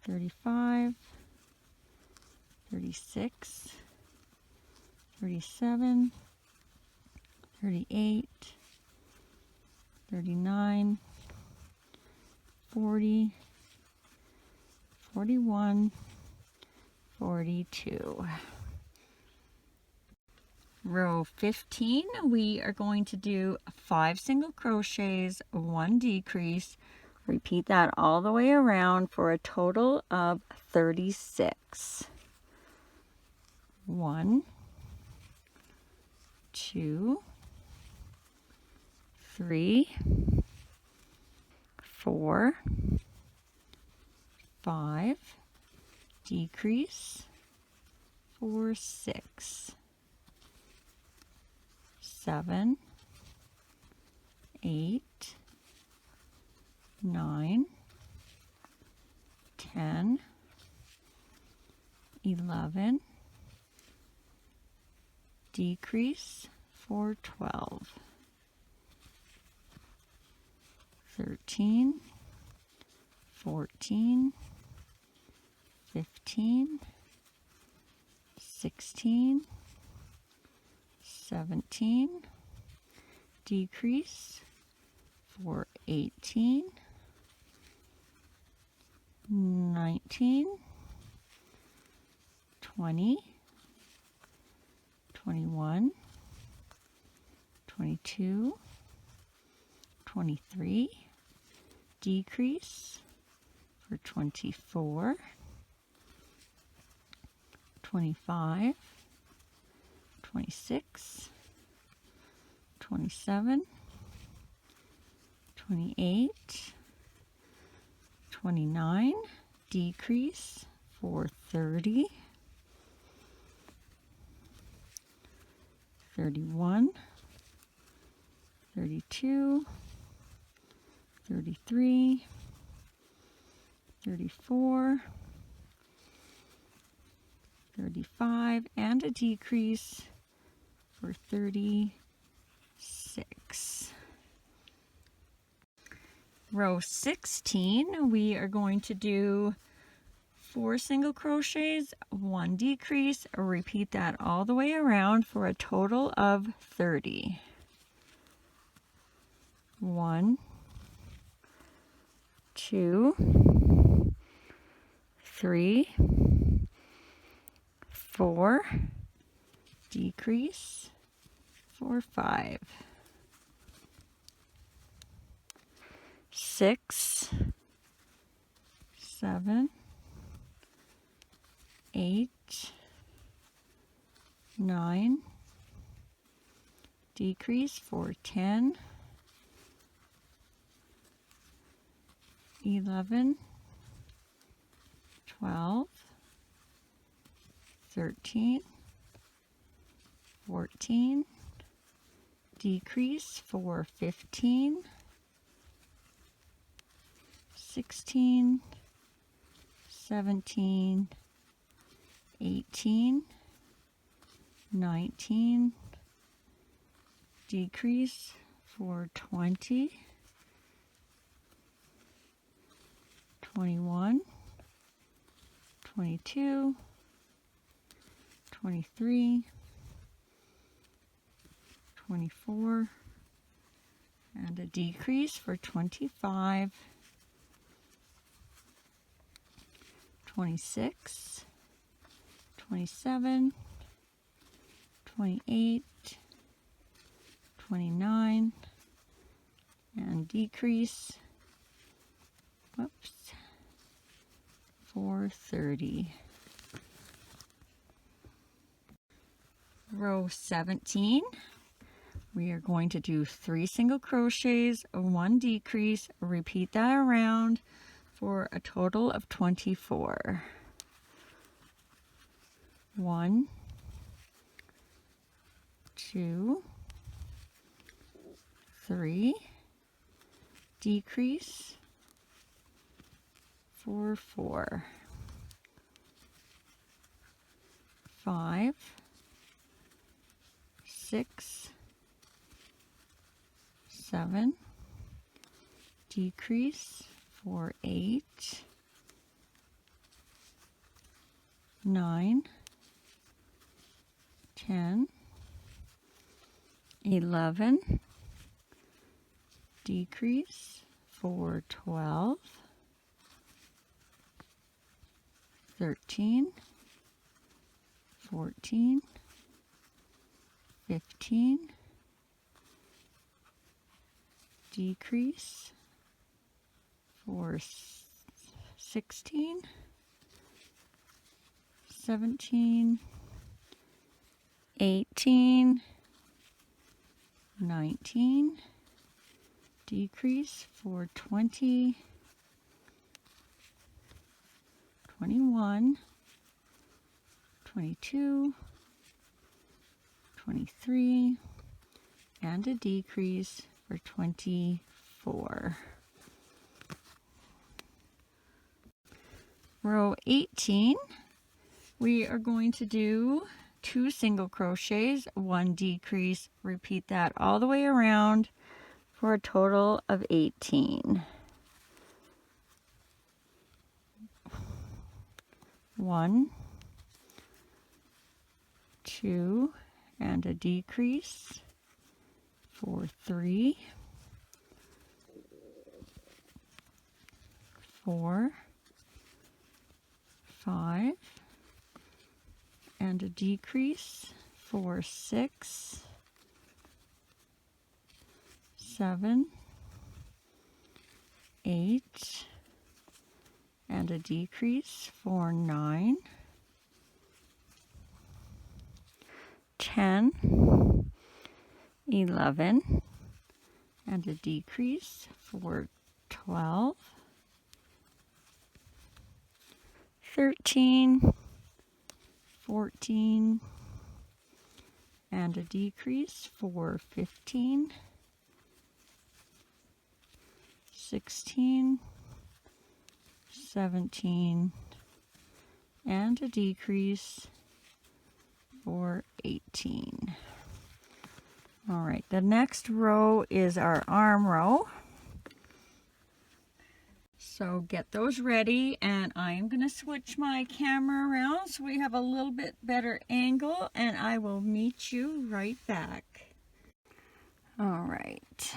35, 36, 37, 38, 39, 40, 41, 42. Row 15, we are going to do 5 single crochets, 1 decrease. Repeat that all the way around for a total of 36. 1, 2, 3, 4, 5, decrease, 4, 6, 7, 8, 9, 10, 11, decrease, 4, 12, 13, 14, 15, 16, 17, decrease, 4, 18, 19, 20, 21, 22, 23, decrease for 24, 25, 26, 27, 28, 29, decrease for 30, 31, 32, 33, 34, 35, and a decrease for 36. Row 16, we are going to do 4 single crochets, 1 decrease. Repeat that all the way around for a total of 30. 1, 2, 3, 4, decrease for 5, 6, 7, 8, 9, decrease for 10, 11, 12, 13, 14, decrease for 15, 16, 17, 18, 19, decrease for 20, 21, 22, 23, 24, and a decrease for 25, 26, 27, 28, 29, and decrease, for 30. Row 17, we are going to do 3 single crochets, 1 decrease. Repeat that around for a total of 24. 1, 2, 3, decrease for 4, 5, 6, 7, decrease for 8, 9, 10, 11, decrease for 12, 13, 14, 15, decrease for 16, 17, 18, 19, decrease for 20, 21, 22, 23, and a decrease for 24. Row 18, we are going to do 2 single crochets, 1 decrease. Repeat that all the way around for a total of 18. 1, 2, and a decrease for 3, 4, 5, and a decrease for 6, 7, 8, and a decrease for 9, 10, 11, and a decrease for 12, 13, 14, and a decrease for 15, 16, 17, and a decrease for 18. All right, the next row is our arm row. So get those ready, and I'm going to switch my camera around so we have a little bit better angle, and I will meet you right back. All right.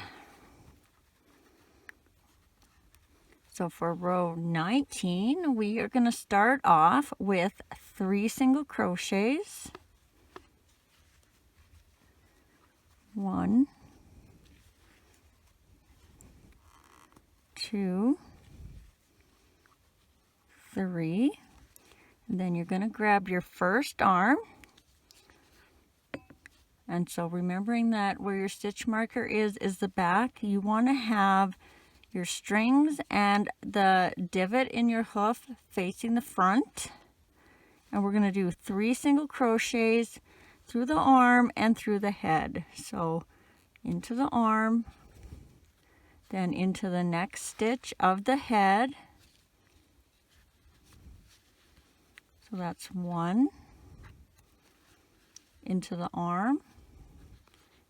So for row 19, we are going to start off with 3 single crochets. 1, 2, 3, and then you're going to grab your first arm, and so remembering that where your stitch marker is the back, you want to have your strings and the divot in your hoof facing the front, and we're going to do 3 single crochets through the arm and through the head. So into the arm, then into the next stitch of the head. So that's 1, into the arm,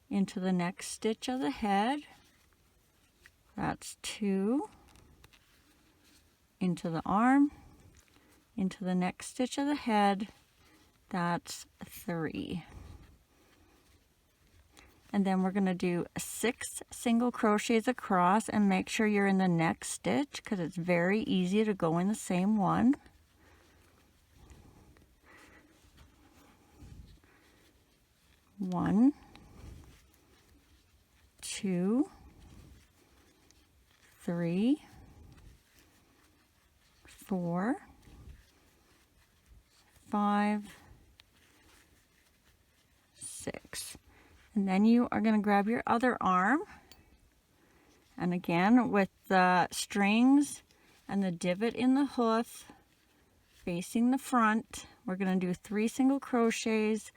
into the next stitch of the head. That's 2, into the arm, into the next stitch of the head. That's 3. And then we're going to do 6 single crochets across, and make sure you're in the next stitch because it's very easy to go in the same one. 1, 2, 3, 4, 5, 6. And then you are going to grab your other arm, and again with the strings and the divot in the hoof facing the front, we're going to do 3 single crochets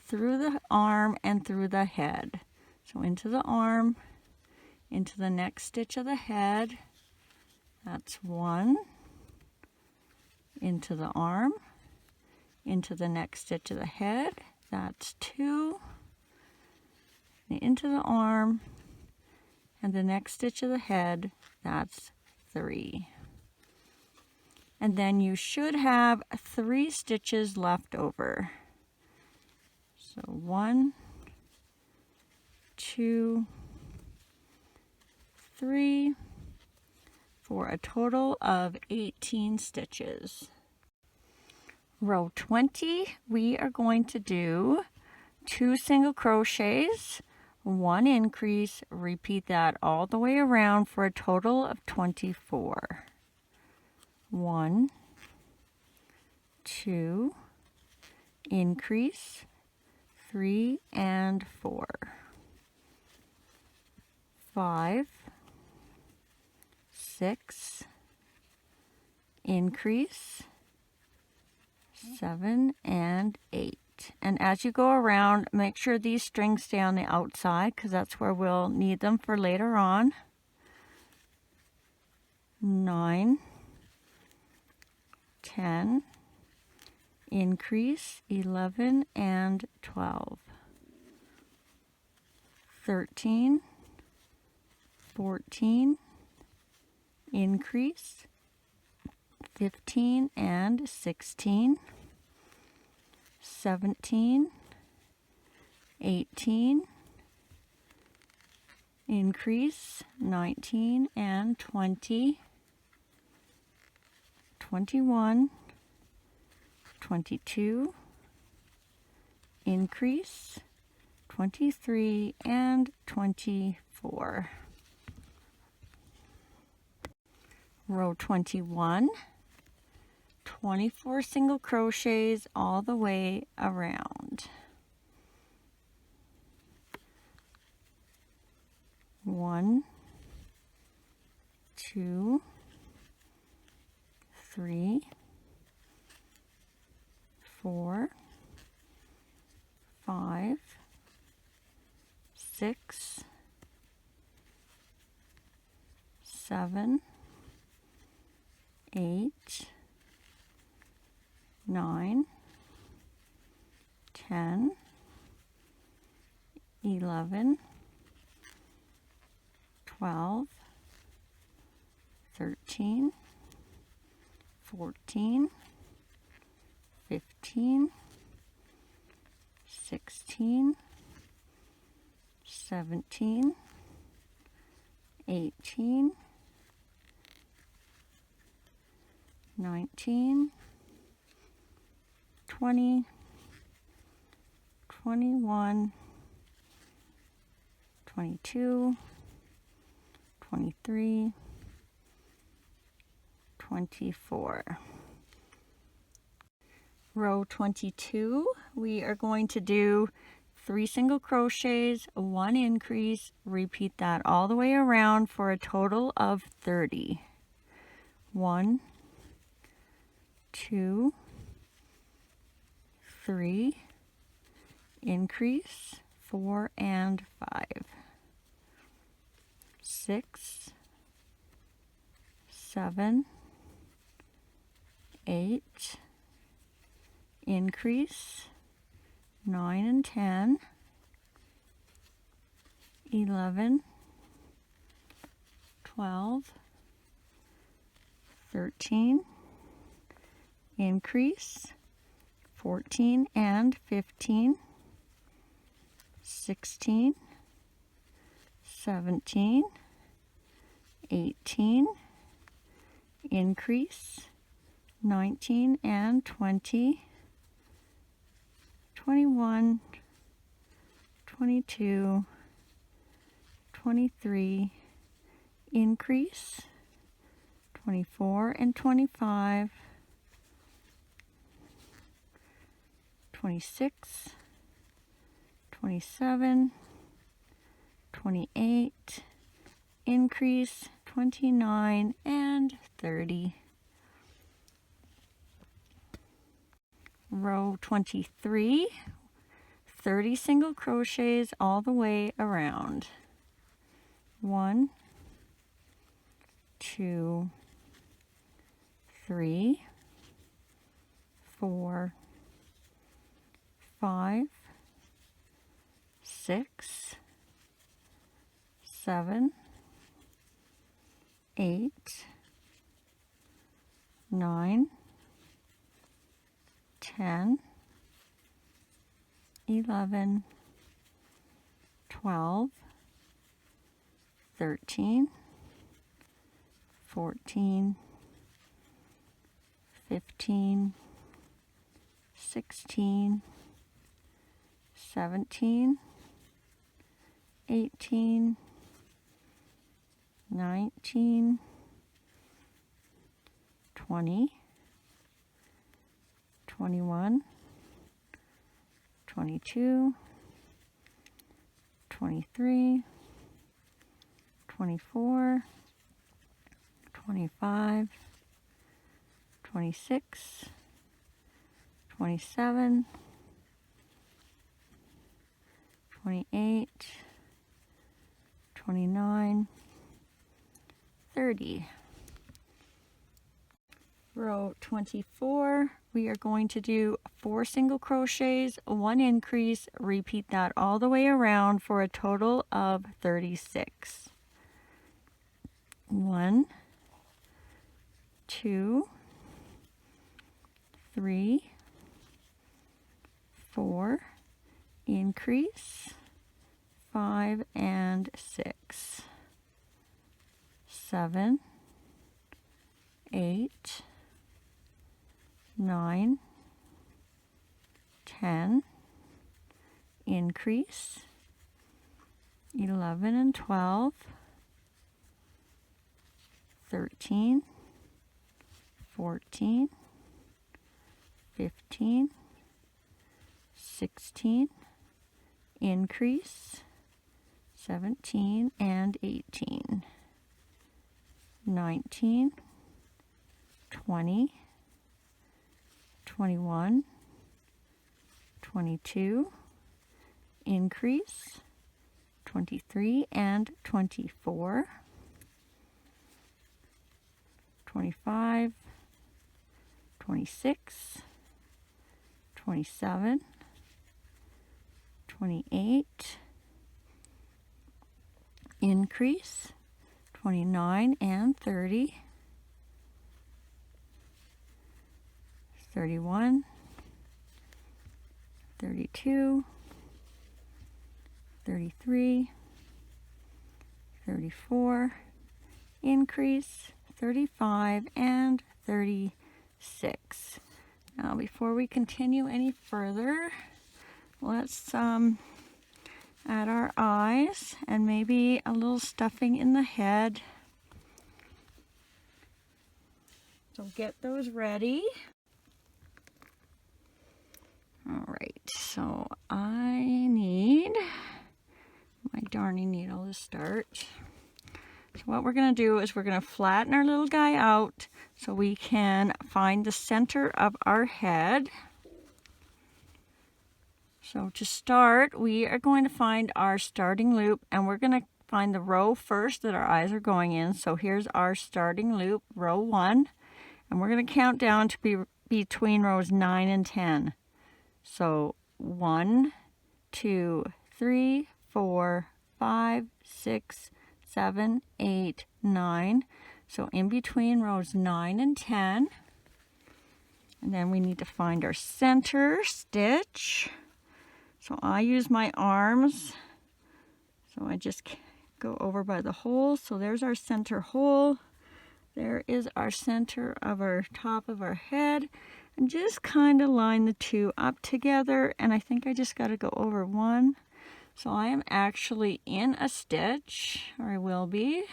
through the arm and through the head. So into the arm, into the next stitch of the head. That's 1, into the arm, into the next stitch of the head. That's 2, into the arm, and the next stitch of the head. That's 3. And then you should have 3 stitches left over. So 1, 2, 3, for a total of 18 stitches. Row 20, we are going to do 2 single crochets, 1 increase, repeat that all the way around for a total of 24. 1, 2, increase, 3 and 4, 5, 6, increase, 7 and 8. And as you go around, make sure these strings stay on the outside because that's where we'll need them for later on. 9, 10, increase, 11 and 12, 13, 14, increase, 15 and 16, 17, 18, increase, 19 and 20, 21, 22, increase, 23 and 24. Row 21, 24 single crochets all the way around. 1, 2, 3, 4, 5, 6, 7, 8, 9, 10, 11, 12, 13, 14, 15, 16, 17, 18, 19, 20, 21, 22, 23, 24. Row 22, we are going to do 3 single crochets, 1 increase, repeat that all the way around for a total of 30. 1, 2, 3, increase, 4 and 5, 6, 7, 8, increase, 9 and 10, 11, 12, 13, increase, 14 and 15, 16, 17, 18, increase, 19 and 20, 21, 22, 23, increase, 24 and 25, 26, 27, 28, increase, 29 and 30. Row 23, 30 single crochets all the way around. 1, 2, 3, 4, 5, 6, 7, 8, 9, 10, 11, 12, 13, 14, 15, 16, 17, 18, 19, 20, 21, 22, 23, 24, 25, 26, 27, 28, 29, 30. Row 24, we are going to do 4 single crochets, 1 increase, repeat that all the way around for a total of 36. 1, 2, 3, 4, increase, 5 and 6, 7, 8, 9, 10, increase, 11 and 12, 13, 14, 15, 16, increase, 17 and 18, 19, 20, 21, 22, increase, 23 and 24, 25, 26, 27, 28, increase, 29 and 30, 31, 32, 33, 34, increase, 35 and 36. Now before we continue any further, let's add our eyes and maybe a little stuffing in the head. So get those ready. All right, so I need my darning needle to start. So what we're going to do is we're going to flatten our little guy out so we can find the center of our head. So to start, we are going to find our starting loop, and we're going to find the row first that our eyes are going in. So here's our starting loop, row 1, and we're going to count down to be between rows 9 and 10. So 1, 2, 3, 4, 5, 6, 7, 8, 9. So in between rows 9 and 10. And then we need to find our center stitch. So I use my arms. So I just go over by the hole. So there's our center hole. There is our center of our top of our head. And just kind of line the two up together. And I think I just got to go over one. So I am actually in a stitch, or I will be.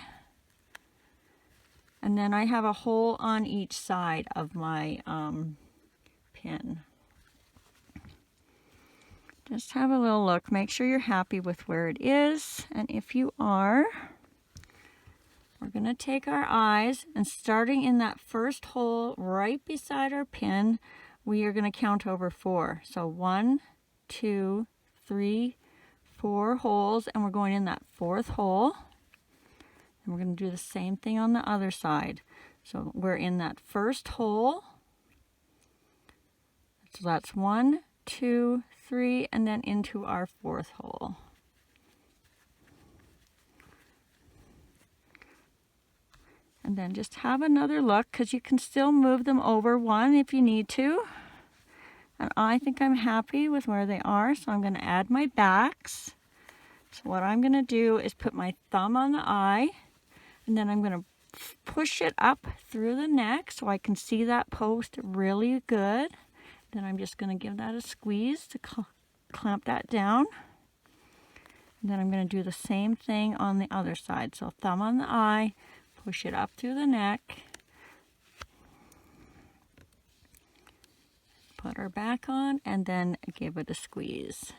And then I have a hole on each side of my pin. Just have a little look. Make sure you're happy with where it is. And if you are, we're going to take our eyes and starting in that first hole right beside our pin, we are going to count over 4. So 1, 2, 3, 4 holes, and we're going in that 4th hole. And we're going to do the same thing on the other side. So we're in that first hole. So that's 1, 2, 3, and then into our 4th hole. And then just have another look, because you can still move them over one if you need to. And I think I'm happy with where they are, so I'm going to add my backs. So what I'm going to do is put my thumb on the eye, and then I'm going to push it up through the neck so I can see that post really good. Then I'm just going to give that a squeeze to clamp that down. And then I'm going to do the same thing on the other side. So thumb on the eye, push it up through the neck. Put our back on and then give it a squeeze.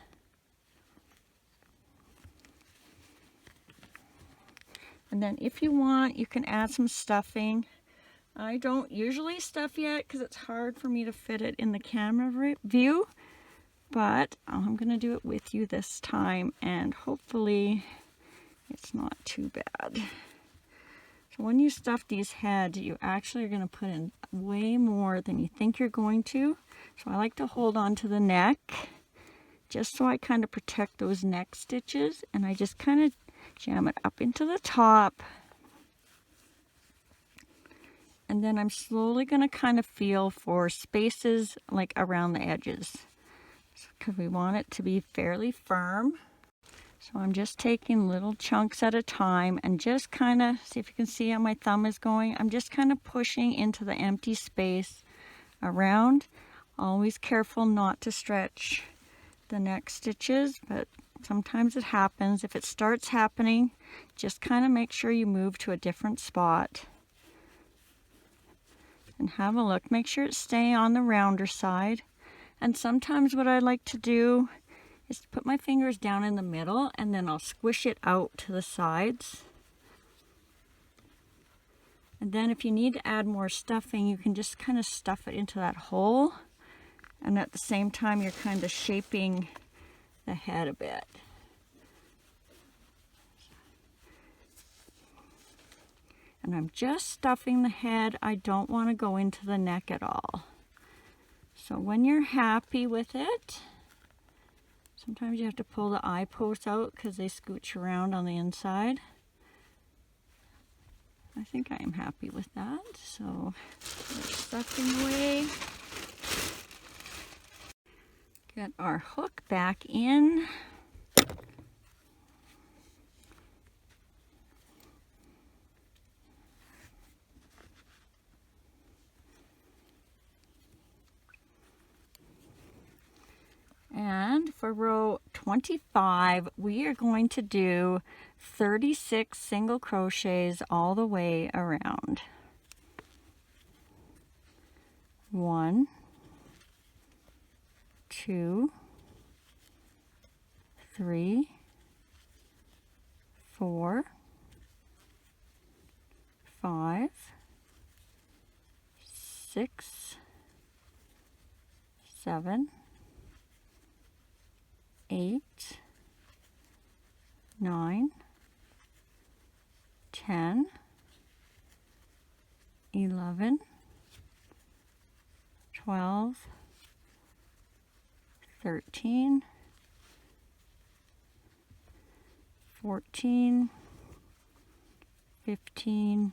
And then if you want, you can add some stuffing. I don't usually stuff yet because it's hard for me to fit it in the camera view, but I'm going to do it with you this time, and hopefully it's not too bad. So when you stuff these heads, you actually are going to put in way more than you think you're going to. So I like to hold on to the neck just so I kind of protect those neck stitches, and I just kind of jam it up into the top. And then I'm slowly going to kind of feel for spaces like around the edges, because we want it to be fairly firm. So I'm just taking little chunks at a time and just kind of, see if you can see how my thumb is going. I'm just kind of pushing into the empty space around. Always careful not to stretch the neck stitches, but sometimes it happens. If it starts happening, just kind of make sure you move to a different spot and have a look. Make sure it's staying on the rounder side. And sometimes what I like to do is to put my fingers down in the middle and then I'll squish it out to the sides. And then if you need to add more stuffing, you can just kind of stuff it into that hole. And at the same time, you're kind of shaping the head a bit. And I'm just stuffing the head. I don't want to go into the neck at all. So when you're happy with it, sometimes you have to pull the eye posts out because they scooch around on the inside. I think I am happy with that. So we're stuffing away. Get our hook back in. And for row 25, we are going to do 36 single crochets all the way around. 1, 2, 3, 4, 5, 6, 7, 8, 9, 10, 11, 12, 13, 14, 15,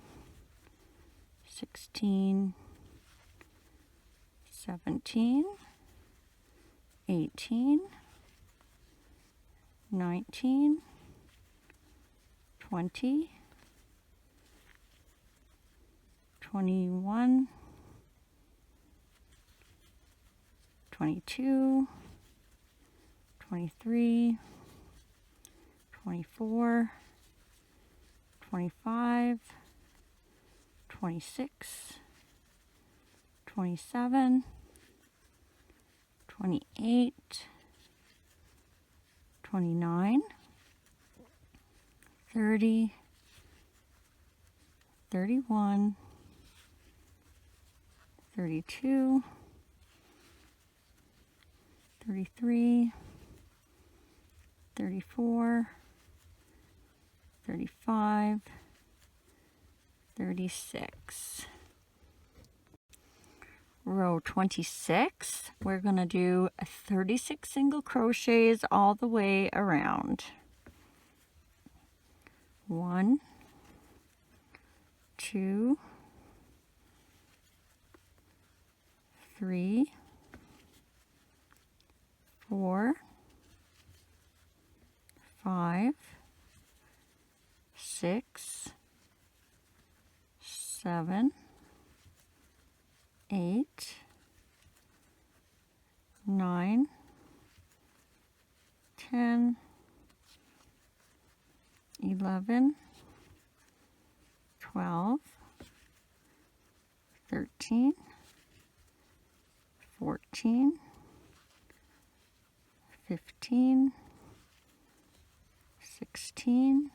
16, 17, 18, 19, 20, 21, 22, 23, 24, 25, 26, 27, 28, 29, 30, 31, 32, 33, 34, 35, 36. Row 26, we're going to do 36 single crochets all the way around. 1, 2, 3, 4, 5, 6, 7, 8, 9, 10, 11, 12, 13, 14, 15, 16,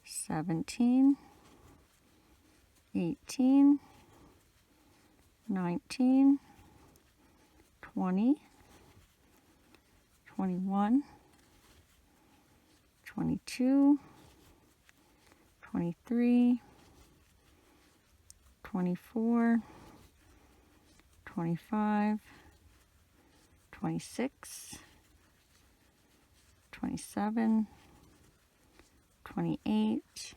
17, 18, 19, 20, 21, 22, 23, 24, 25, 26, 27, 28,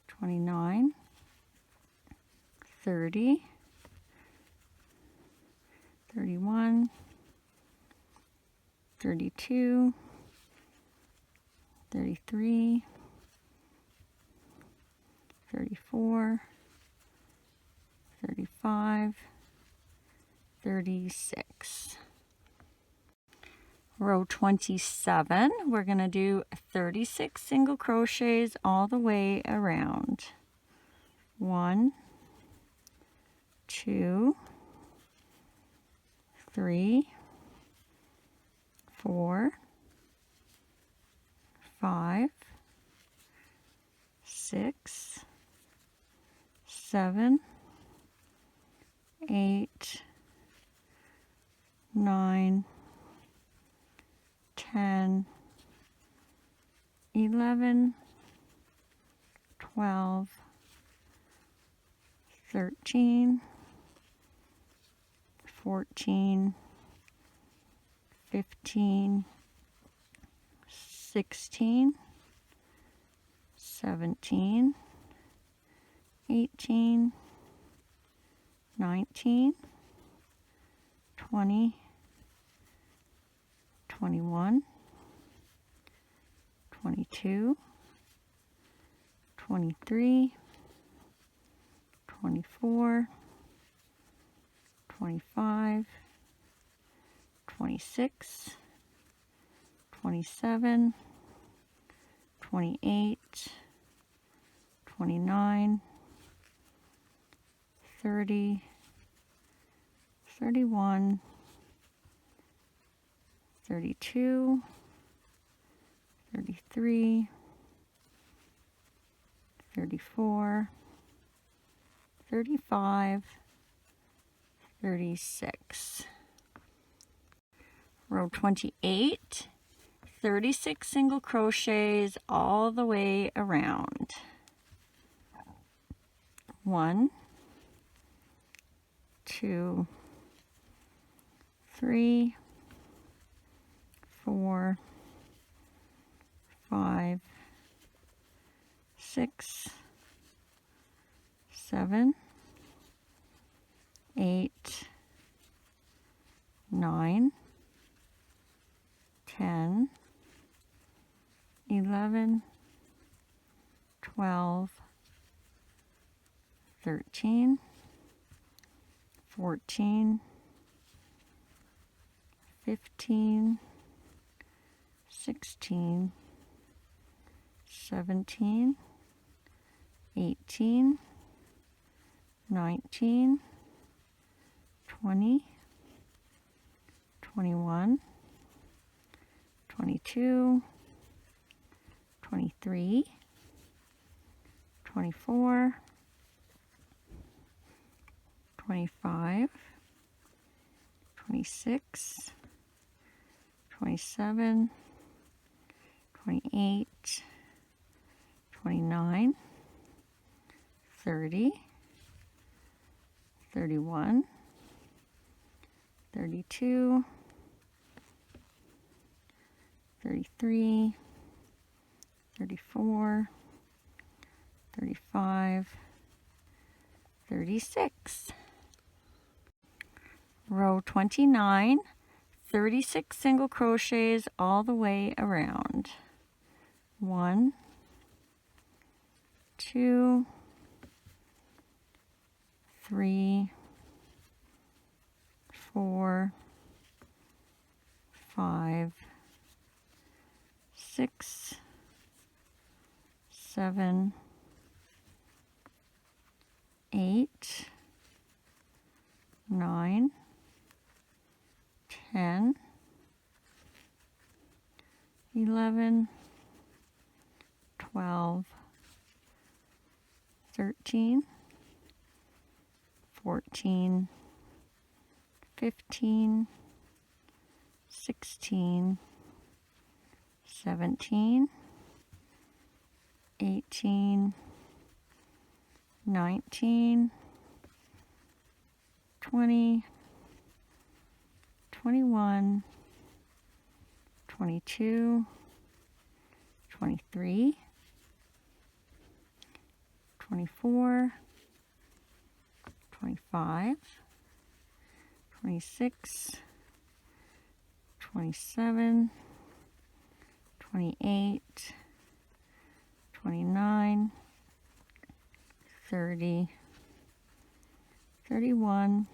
29, 30, 31, 32, 33, 34, 35, 36. Row 27, we're going to do 36 single crochets all the way around. 1, 2, 3, 4, 5, 6, 7, 8, 9, 10, 11, 12, 13, 14, 15, 16, 17, 18, 19, 20, 21, 22, 23, 24, 25, 26, 27, 28, 29, 30, 31, 32, 33, 34, 35, 36. Row 28, 36 single crochets all the way around. 1, 2, 3, 4, 5, 6, 7, 8, 9, 10, 11, 12, 13, 14, 15, 16, 17, 18, 19, 20, 21, 22, 23, 24, 25, 26, 27, 28, 29, 30, 31, 32, 33, 34, 35, 36. Row 29, 36 single crochets all the way around. 1, 2, 3, 4, 5, 6, 7, 8, 9, 10, 11, 12, 13, 14, 15, 16, 17, 18, 19, 20, 21, 22, 23, 24, 25, 26, 27, 28, 29, 30, 31,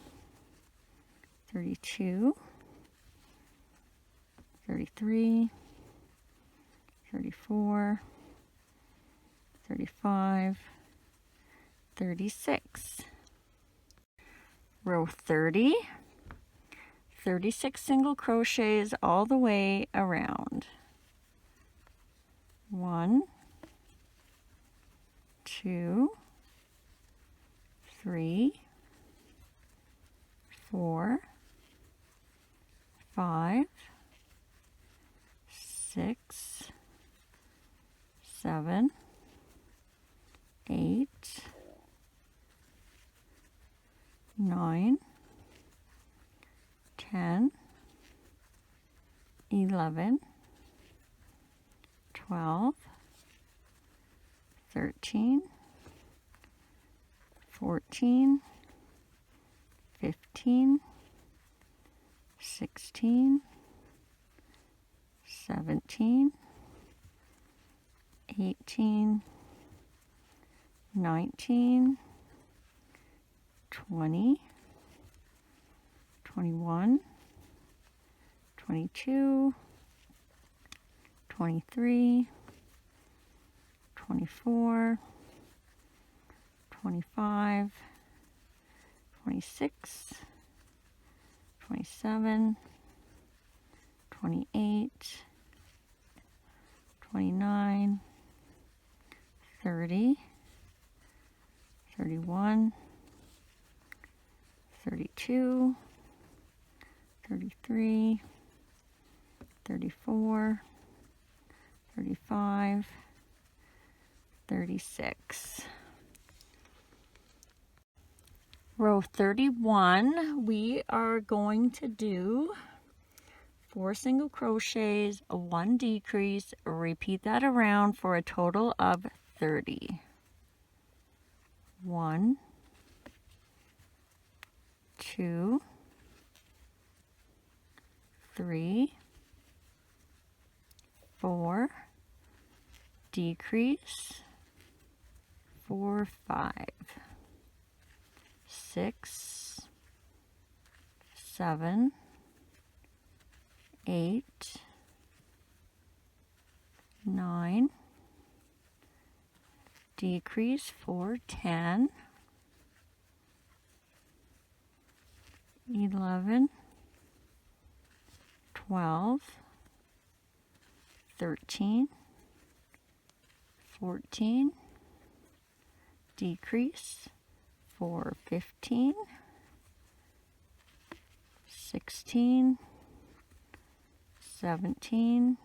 32, 33, 34, 35, 36. Row 30, 36 single crochets all the way around. 1, 2, 3, 4, 5, 6, 7, 8, 9, 10, 11, 12, 13, 14, 15, 16, 17, 18, 19, 20, 21, 22, 23, 24, 25, 26, 27, 28, 29, 30, 31, 32, 33, 34, 35, 36. Row 31, we are going to do 4 single crochets, 1 decrease, repeat that around for a total of 30. 1, 2, 3, 4, decrease, 4, 5, 6, 7, 8, 9, decrease, 4, 10, 11, 12, 13, 14, decrease, 4, 15, 16, 17,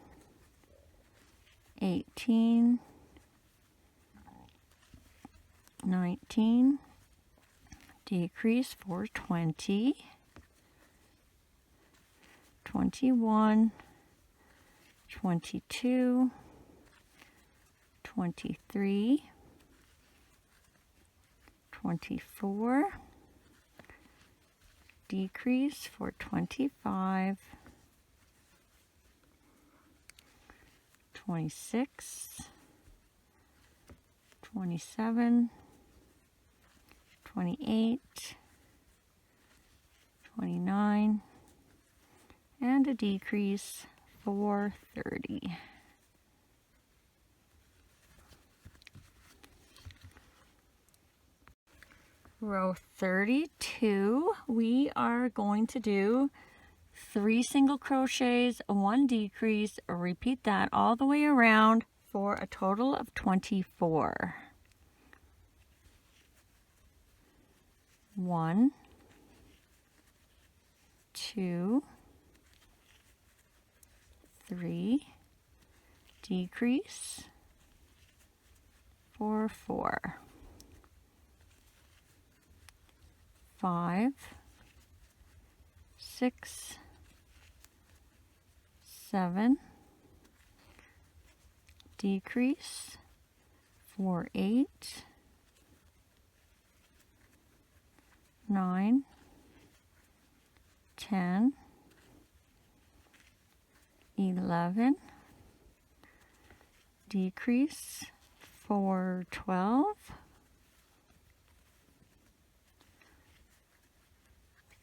18, 19, decrease, 4, 20, 21, 22, 23, 24, decrease for 25, 26, 27, 28, 29, and a decrease for 30. Row 32, we are going to do 3 single crochets, 1 decrease, repeat that all the way around for a total of 24. 1, 2, 3, decrease, 4, 4. 5, 6, 7, decrease, 4, 8, 9, 10, 11, decrease, 4, 12,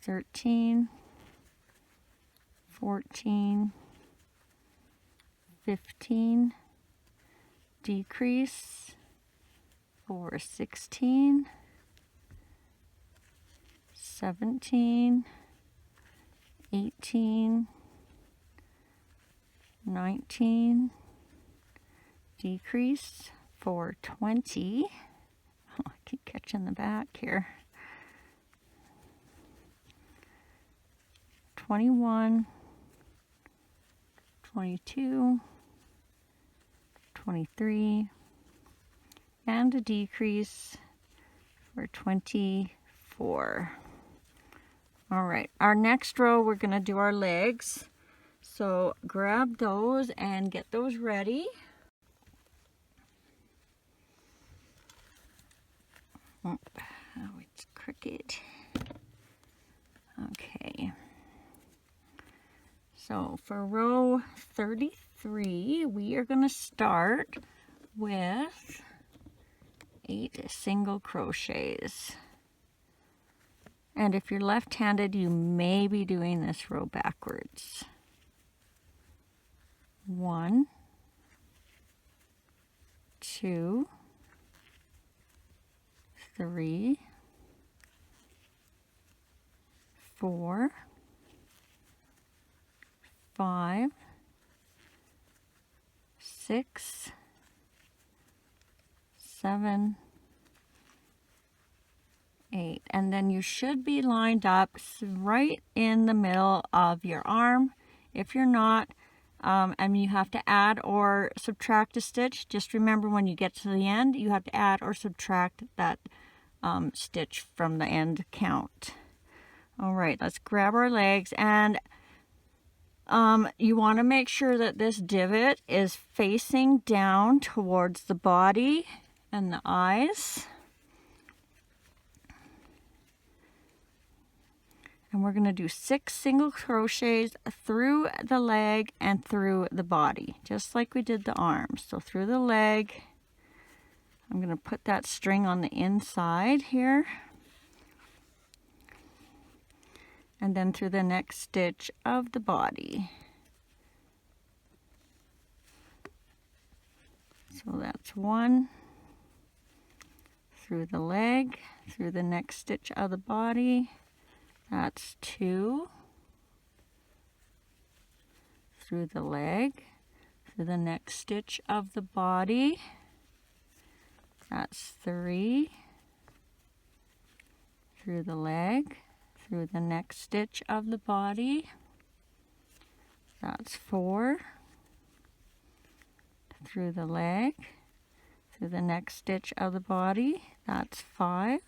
13, 14, 15, decrease for 16, 17, 18, 19, decrease for 20. Oh, I keep catching the back here. 21, 22, 23, and a decrease for 24. All right, our next row, we're going to do our legs. So grab those and get those ready. Oh, it's crooked. Okay. So for row 33, we are going to start with 8 single crochets. And if you're left-handed, you may be doing this row backwards. 1, 2, 3, 4, 5, 6, 7, 8. And then you should be lined up right in the middle of your arm. If you're not, and you have to add or subtract a stitch, just remember when you get to the end, you have to add or subtract that stitch from the end count. All right, let's grab our legs, and you want to make sure that this divot is facing down towards the body and the eyes. And we're going to do 6 single crochets through the leg and through the body, just like we did the arms. So through the leg, I'm going to put that string on the inside here. And then through the next stitch of the body. So that's 1. Through the leg, through the next stitch of the body. That's 2. Through the leg, through the next stitch of the body. That's 3. Through the leg, through the next stitch of the body. That's 4. Through the leg, through the next stitch of the body. That's 5.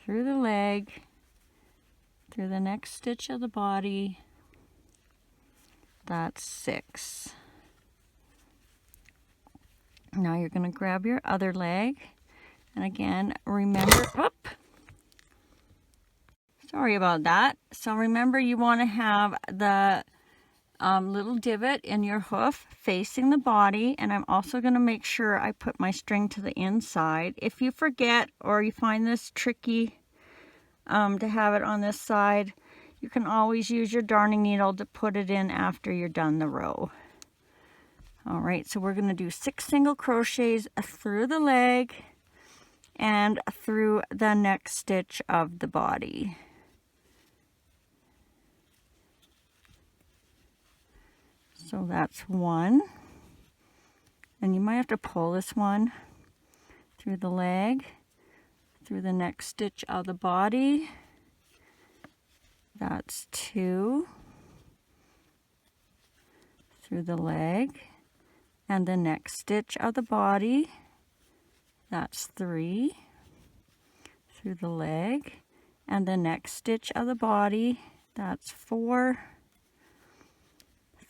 Through the leg, through the next stitch of the body. That's 6. Now you're going to grab your other leg, and again, remember, whoop, sorry about that. So remember, you want to have the little divot in your hoof facing the body, and I'm also going to make sure I put my string to the inside. If you forget or you find this tricky to have it on this side, you can always use your darning needle to put it in after you're done the row. All right, so we're going to do 6 single crochets through the leg and through the next stitch of the body. So that's 1, and you might have to pull this one through the leg, through the next stitch of the body. That's 2, through the leg, and the next stitch of the body. That's 3, through the leg, and the next stitch of the body. That's 4,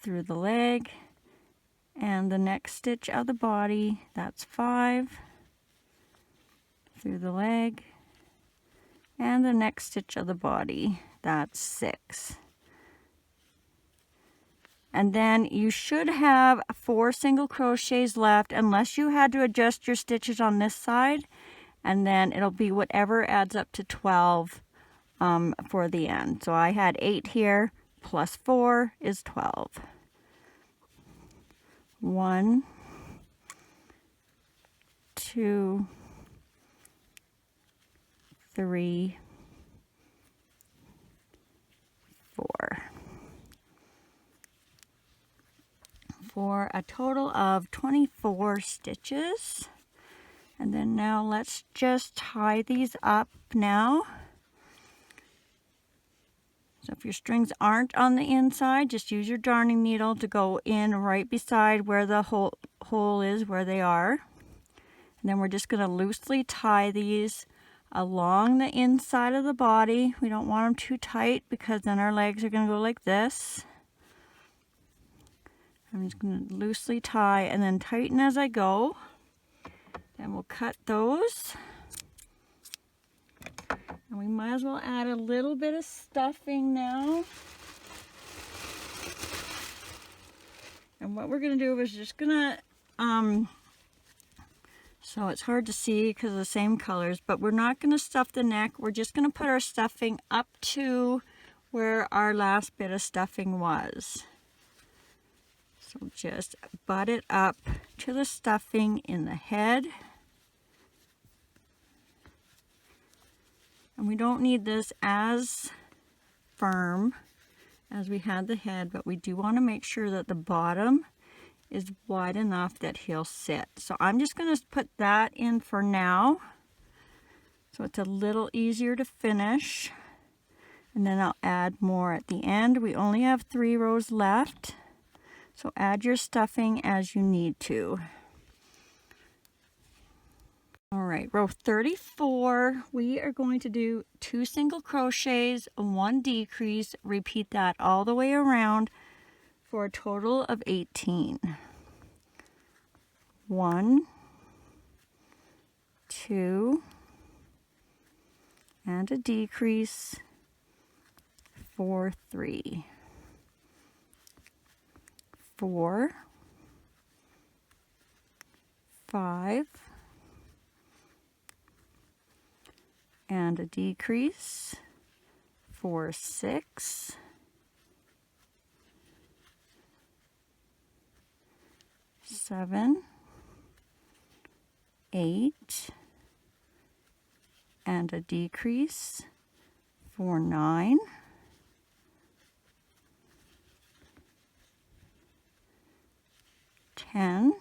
through the leg, and the next stitch of the body. That's 5, through the leg, and the next stitch of the body. That's 6. And then you should have 4 single crochets left, unless you had to adjust your stitches on this side, and then it'll be whatever adds up to 12 for the end. So I had 8 here, plus 4 is 12. 1, 2, 3, 4. For a total of 24 stitches. And then now let's just tie these up now. So if your strings aren't on the inside, just use your darning needle to go in right beside where the hole is, where they are. And then we're just going to loosely tie these along the inside of the body. We don't want them too tight because then our legs are going to go like this. I'm just going to loosely tie and then tighten as I go. Then we'll cut those. And we might as well add a little bit of stuffing now. And what we're going to do is just going to, so it's hard to see because of the same colors, but we're not going to stuff the neck. We're just going to put our stuffing up to where our last bit of stuffing was. So just butt it up to the stuffing in the head. And we don't need this as firm as we had the head, but we do want to make sure that the bottom is wide enough that he'll sit. So I'm just going to put that in for now, so it's a little easier to finish. And then I'll add more at the end. We only have 3 rows left, so add your stuffing as you need to. All right, row 34, we are going to do 2 single crochets, 1 decrease, repeat that all the way around for a total of 18. 1, 2, and a decrease for 3, 4, 5, and a decrease for 6, 7, 8, and a decrease for 9, 10,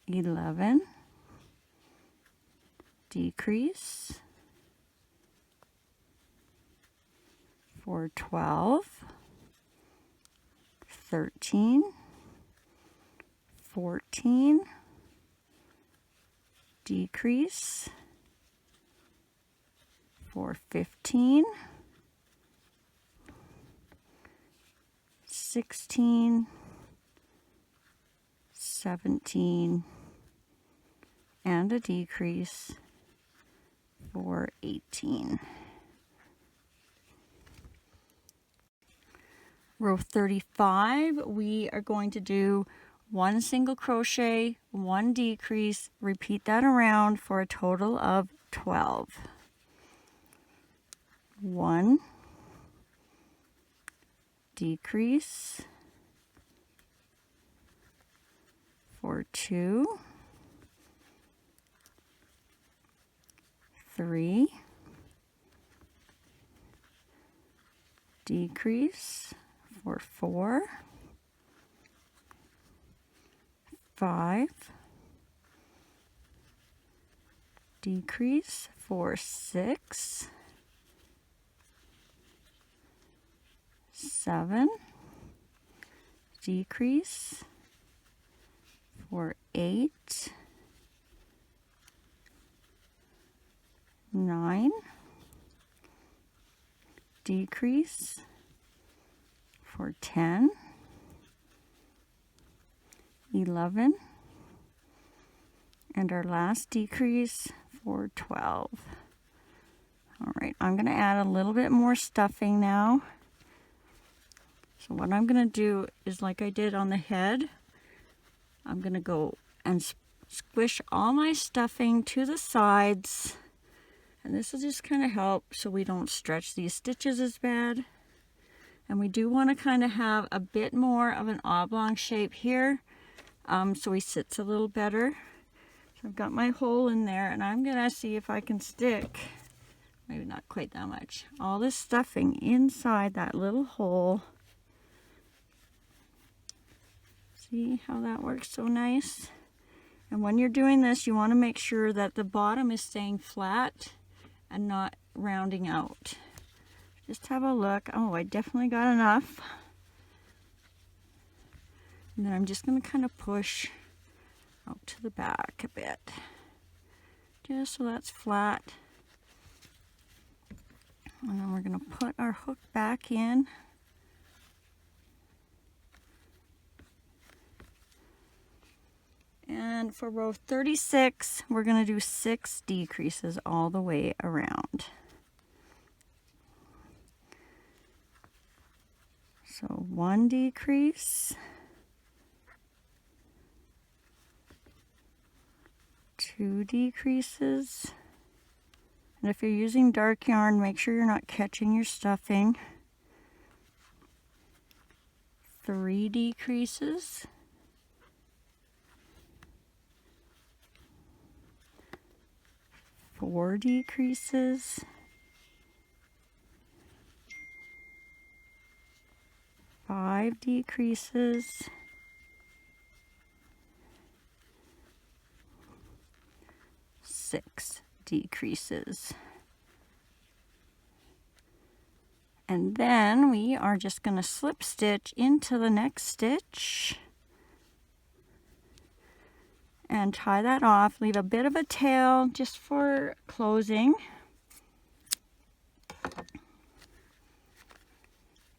11, decrease for 12, 13, 14, decrease for 15, 16, 17, and a decrease for 18. Row 35, we are going to do 1 single crochet, 1 decrease, repeat that around for a total of 12. 1, decrease for 2, 3, decrease for 4, 5, decrease for 6, 7, decrease for 8, 9, decrease for 10, 11, and our last decrease for 12. All right, I'm going to add a little bit more stuffing now. So what I'm going to do is, like I did on the head, I'm going to go and squish all my stuffing to the sides, and this will just kind of help so we don't stretch these stitches as bad. And we do want to kind of have a bit more of an oblong shape here, so he sits a little better. So I've got my hole in there, and I'm going to see if I can stick, maybe not quite that much, all this stuffing inside that little hole. See how that works so nice? And when you're doing this, you want to make sure that the bottom is staying flat and not rounding out. Just have a look. Oh, I definitely got enough. And then I'm just going to kind of push out to the back a bit, just so that's flat. And then we're going to put our hook back in. And for row 36, we're going to do 6 decreases all the way around. So 1 decrease, 2 decreases, and if you're using dark yarn, make sure you're not catching your stuffing. 3 decreases, 4 decreases, 5 decreases, 6 decreases. And then we are just going to slip stitch into the next stitch and tie that off. Leave a bit of a tail just for closing.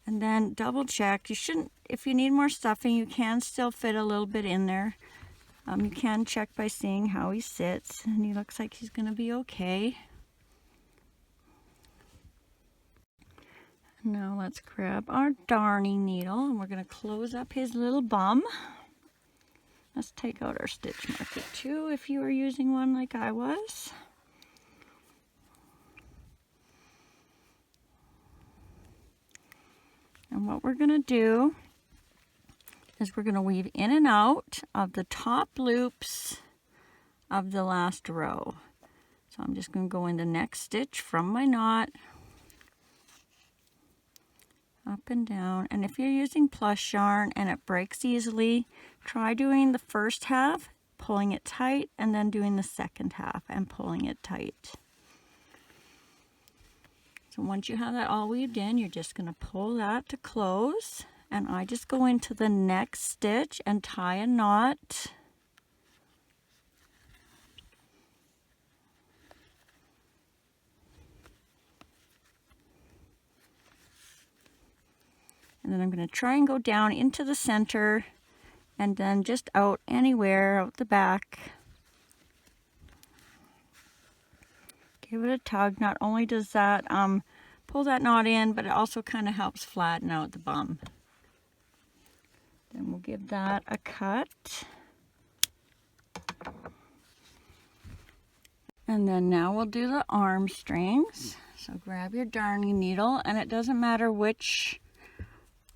And then double check. You shouldn't, if you need more stuffing, you can still fit a little bit in there. You can check by seeing how he sits, and he looks like he's going to be okay. Now let's grab our darning needle, and we're going to close up his little bum. Let's take out our stitch marker too, if you were using one like I was. And what we're going to do is we're going to weave in and out of the top loops of the last row. So I'm just going to go in the next stitch from my knot, up and down. And if you're using plush yarn and it breaks easily, try doing the first half, pulling it tight, and then doing the second half and pulling it tight. So once you have that all weaved in, you're just going to pull that to close, and I just go into the next stitch and tie a knot. And then I'm going to try and go down into the center and then just out anywhere out the back. Give it a tug. Not only does that pull that knot in, but it also kind of helps flatten out the bum. Then we'll give that a cut. And then now we'll do the arm strings. So grab your darning needle, and it doesn't matter which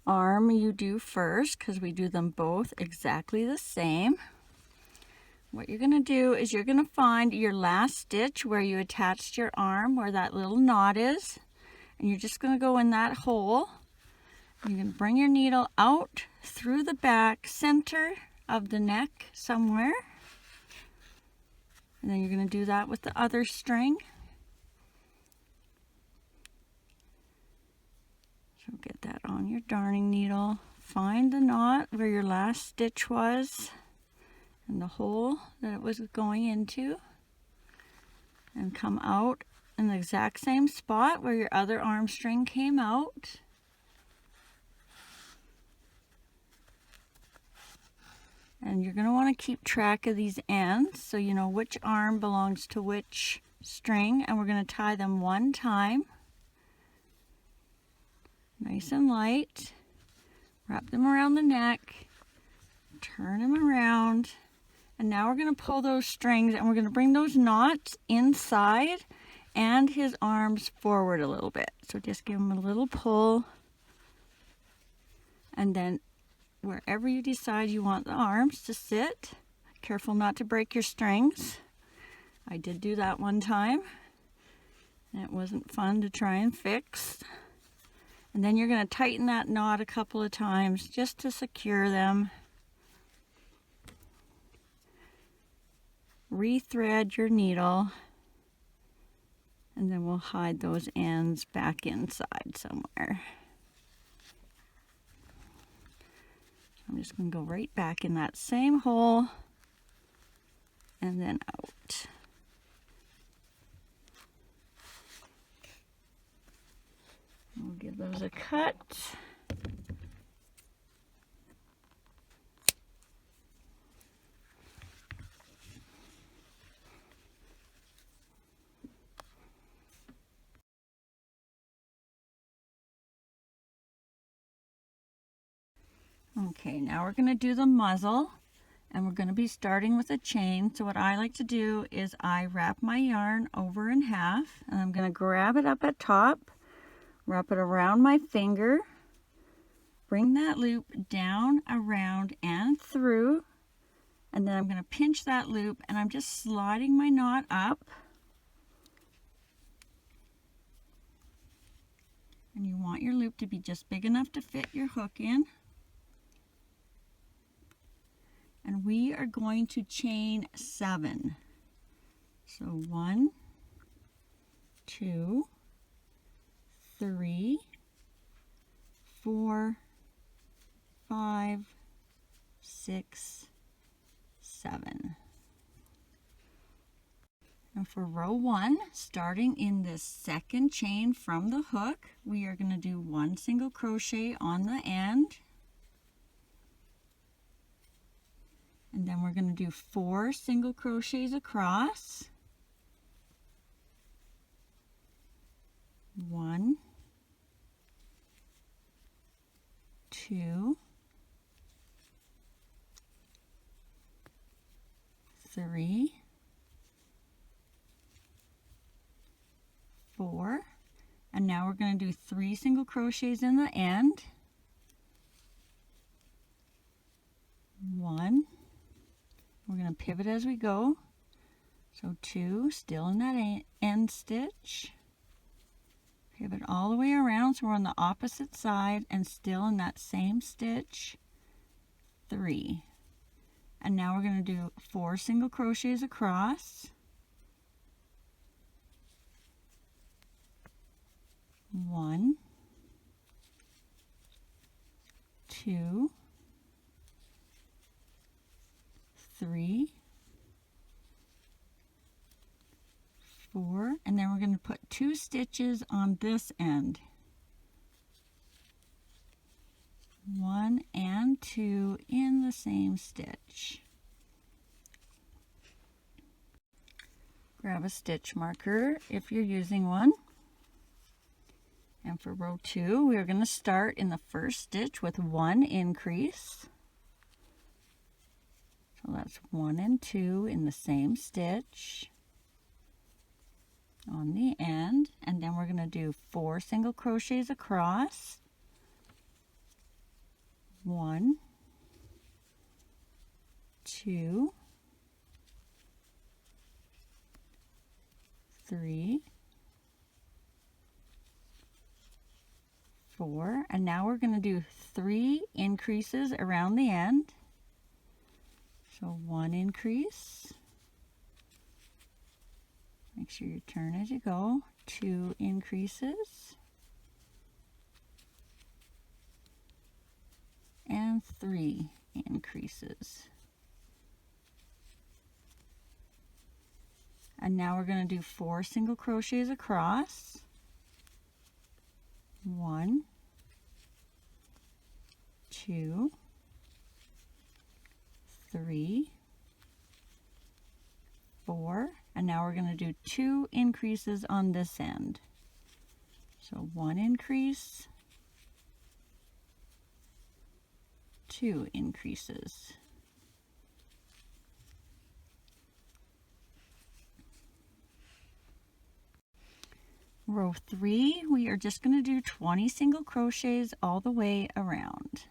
arm you do first because we do them both exactly the same. What you're going to do is you're going to find your last stitch where you attached your arm, where that little knot is, and you're just going to go in that hole. You're going to bring your needle out through the back center of the neck somewhere, and then you're going to do that with the other string. So get that on your darning needle, find the knot where your last stitch was and the hole that it was going into, and come out in the exact same spot where your other arm string came out. And you're going to want to keep track of these ends so you know which arm belongs to which string, and we're going to tie them one time. Nice and light. Wrap them around the neck, turn them around, and now we're going to pull those strings and we're going to bring those knots inside and his arms forward a little bit. So just give him a little pull And then wherever you decide you want the arms to sit, careful not to break your strings. I did do that one time. It wasn't fun to try and fix. And then you're going to tighten that knot a couple of times just to secure them. Rethread your needle, and then we'll hide those ends back inside somewhere. I'm just going to go right back in that same hole and then out. We'll give those a cut. Okay, now we're going to do the muzzle, and we're going to be starting with a chain. So what I like to do is I wrap my yarn over in half, and I'm going to grab it up at top, wrap it around my finger, bring that loop down, around, and through, and then I'm going to pinch that loop, and I'm just sliding my knot up. And you want your loop to be just big enough to fit your hook in. And we are going to chain 7. So 1, 2, 3, 4, 5, 6, 7. And for row 1, starting in this second chain from the hook, we are going to do 1 single crochet on the end. And then we're going to do 4 single crochets across. 1, 2, 3, 4, and now we're going to do 3 single crochets in the end. 1, we're going to pivot as we go, so 2, still in that end stitch, pivot all the way around so we're on the opposite side and still in that same stitch, 3, and now we're going to do 4 single crochets across. 1, 2, 3, 4, and then we're going to put 2 stitches on this end. 1 and 2 in the same stitch. Grab a stitch marker if you're using one. And for row 2, we are going to start in the first stitch with 1 increase. So that's 1 and 2 in the same stitch on the end, and then we're going to do 4 single crochets across. 1, 2, 3, 4, and now we're going to do 3 increases around the end. So 1 increase, make sure you turn as you go, 2 increases, and 3 increases. And now we're going to do 4 single crochets across. 1, 2, 3, 4, and now we're going to do 2 increases on this end. So 1 increase, 2 increases. Row 3, we are just going to do 20 single crochets all the way around.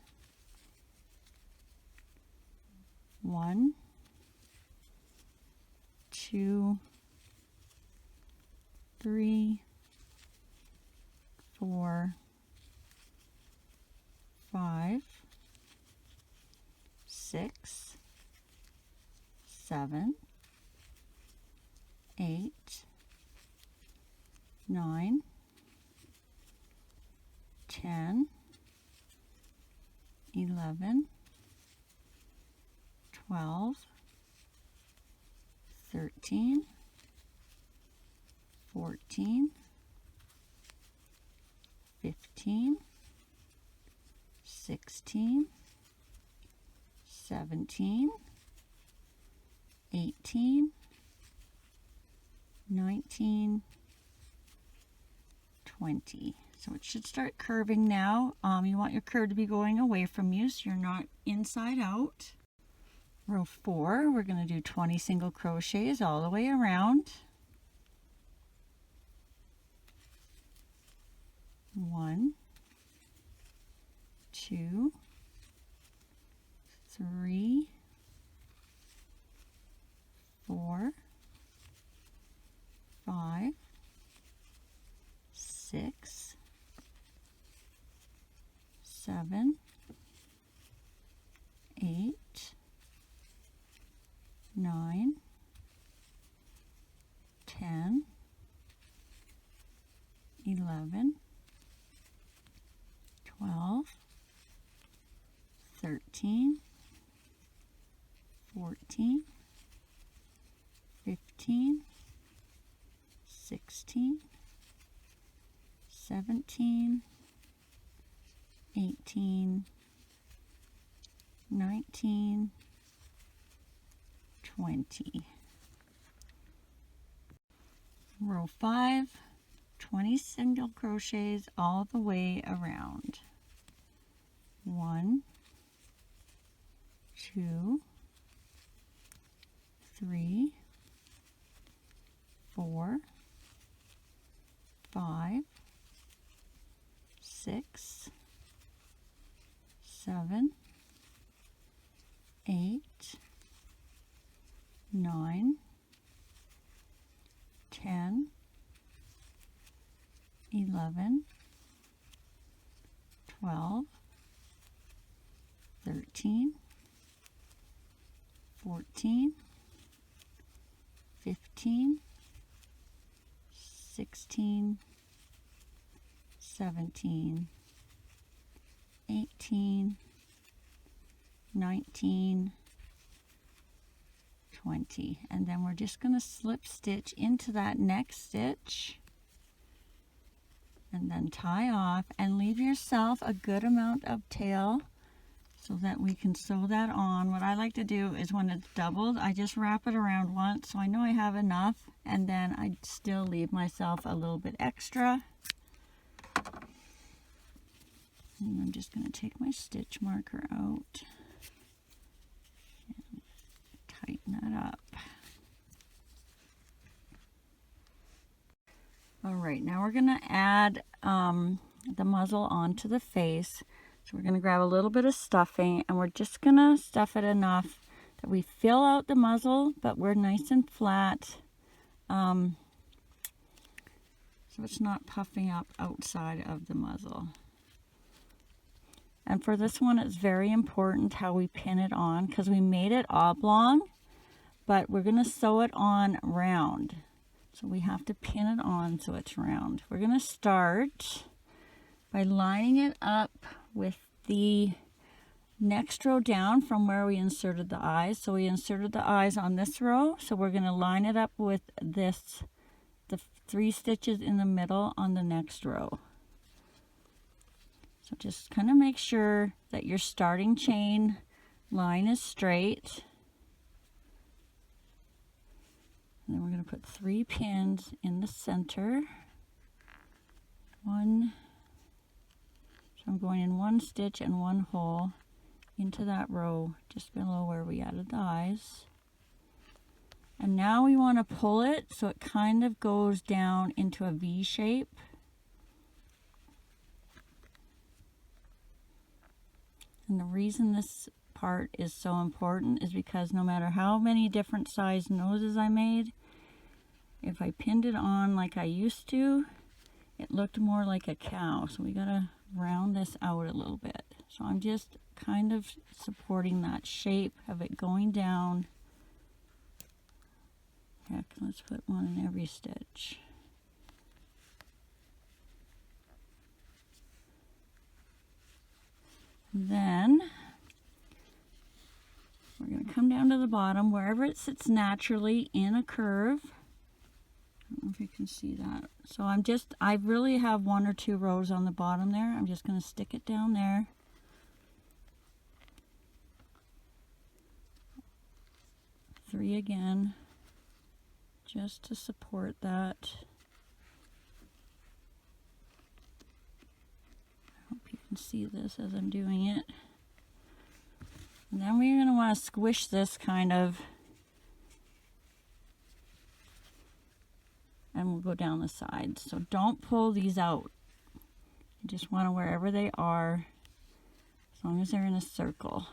1, 2, 3, 4, 5, 6, 7, 8, 9, 10, 11, 12, 13, 14, 15, 16, 17, 18, 19, 20. So it should start curving now. You want your curve to be going away from you so you're not inside out. Row 4, we're going to do 20 single crochets all the way around. 1, 2, 3, 4, 5, 6, 7, 8, 9, 10, 11, 12, 13, 14, 15, 16, 17, 18, 19, 20. Row 5, 20 single crochets all the way around. 1, 2, 3, 4, 5, 6, 7, 8, 9, 10, 11, 12, 13, 14, 15, 16, 17, 18, 19, 20. And then we're just going to slip stitch into that next stitch and then tie off and leave yourself a good amount of tail so that we can sew that on. What I like to do is when it's doubled, I just wrap it around once so I know I have enough, and then I still leave myself a little bit extra. And I'm just going to take my stitch marker out and tighten that up. All right, now we're going to add the muzzle onto the face. So we're going to grab a little bit of stuffing and we're just going to stuff it enough that we fill out the muzzle, but we're nice and flat. So it's not puffing up outside of the muzzle. And for this one, it's very important how we pin it on because we made it oblong, but we're going to sew it on round. So we have to pin it on so it's round. We're going to start by lining it up with the next row down from where we inserted the eyes. So we inserted the eyes on this row. So we're going to line it up with this, the 3 stitches in the middle on the next row. So just kind of make sure that your starting chain line is straight. And then we're going to put 3 pins in the center. 1. So I'm going in 1 stitch and 1 hole into that row just below where we added the eyes. And now we want to pull it so it kind of goes down into a V shape. And the reason this part is so important is because no matter how many different size noses I made, if I pinned it on like I used to, it looked more like a cow. So we gotta round this out a little bit. So I'm just kind of supporting that shape of it going down. Heck, let's put one in every stitch. And then we're going to come down to the bottom wherever it sits naturally in a curve. I don't know if you can see that. So I really have 1 or 2 rows on the bottom there. I'm just going to stick it down there. Three again, just to support that. I hope you can see this as I'm doing it. And then we're going to want to squish this kind of, and we'll go down the sides. So don't pull these out. You just want to wherever they are, as long as they're in a circle.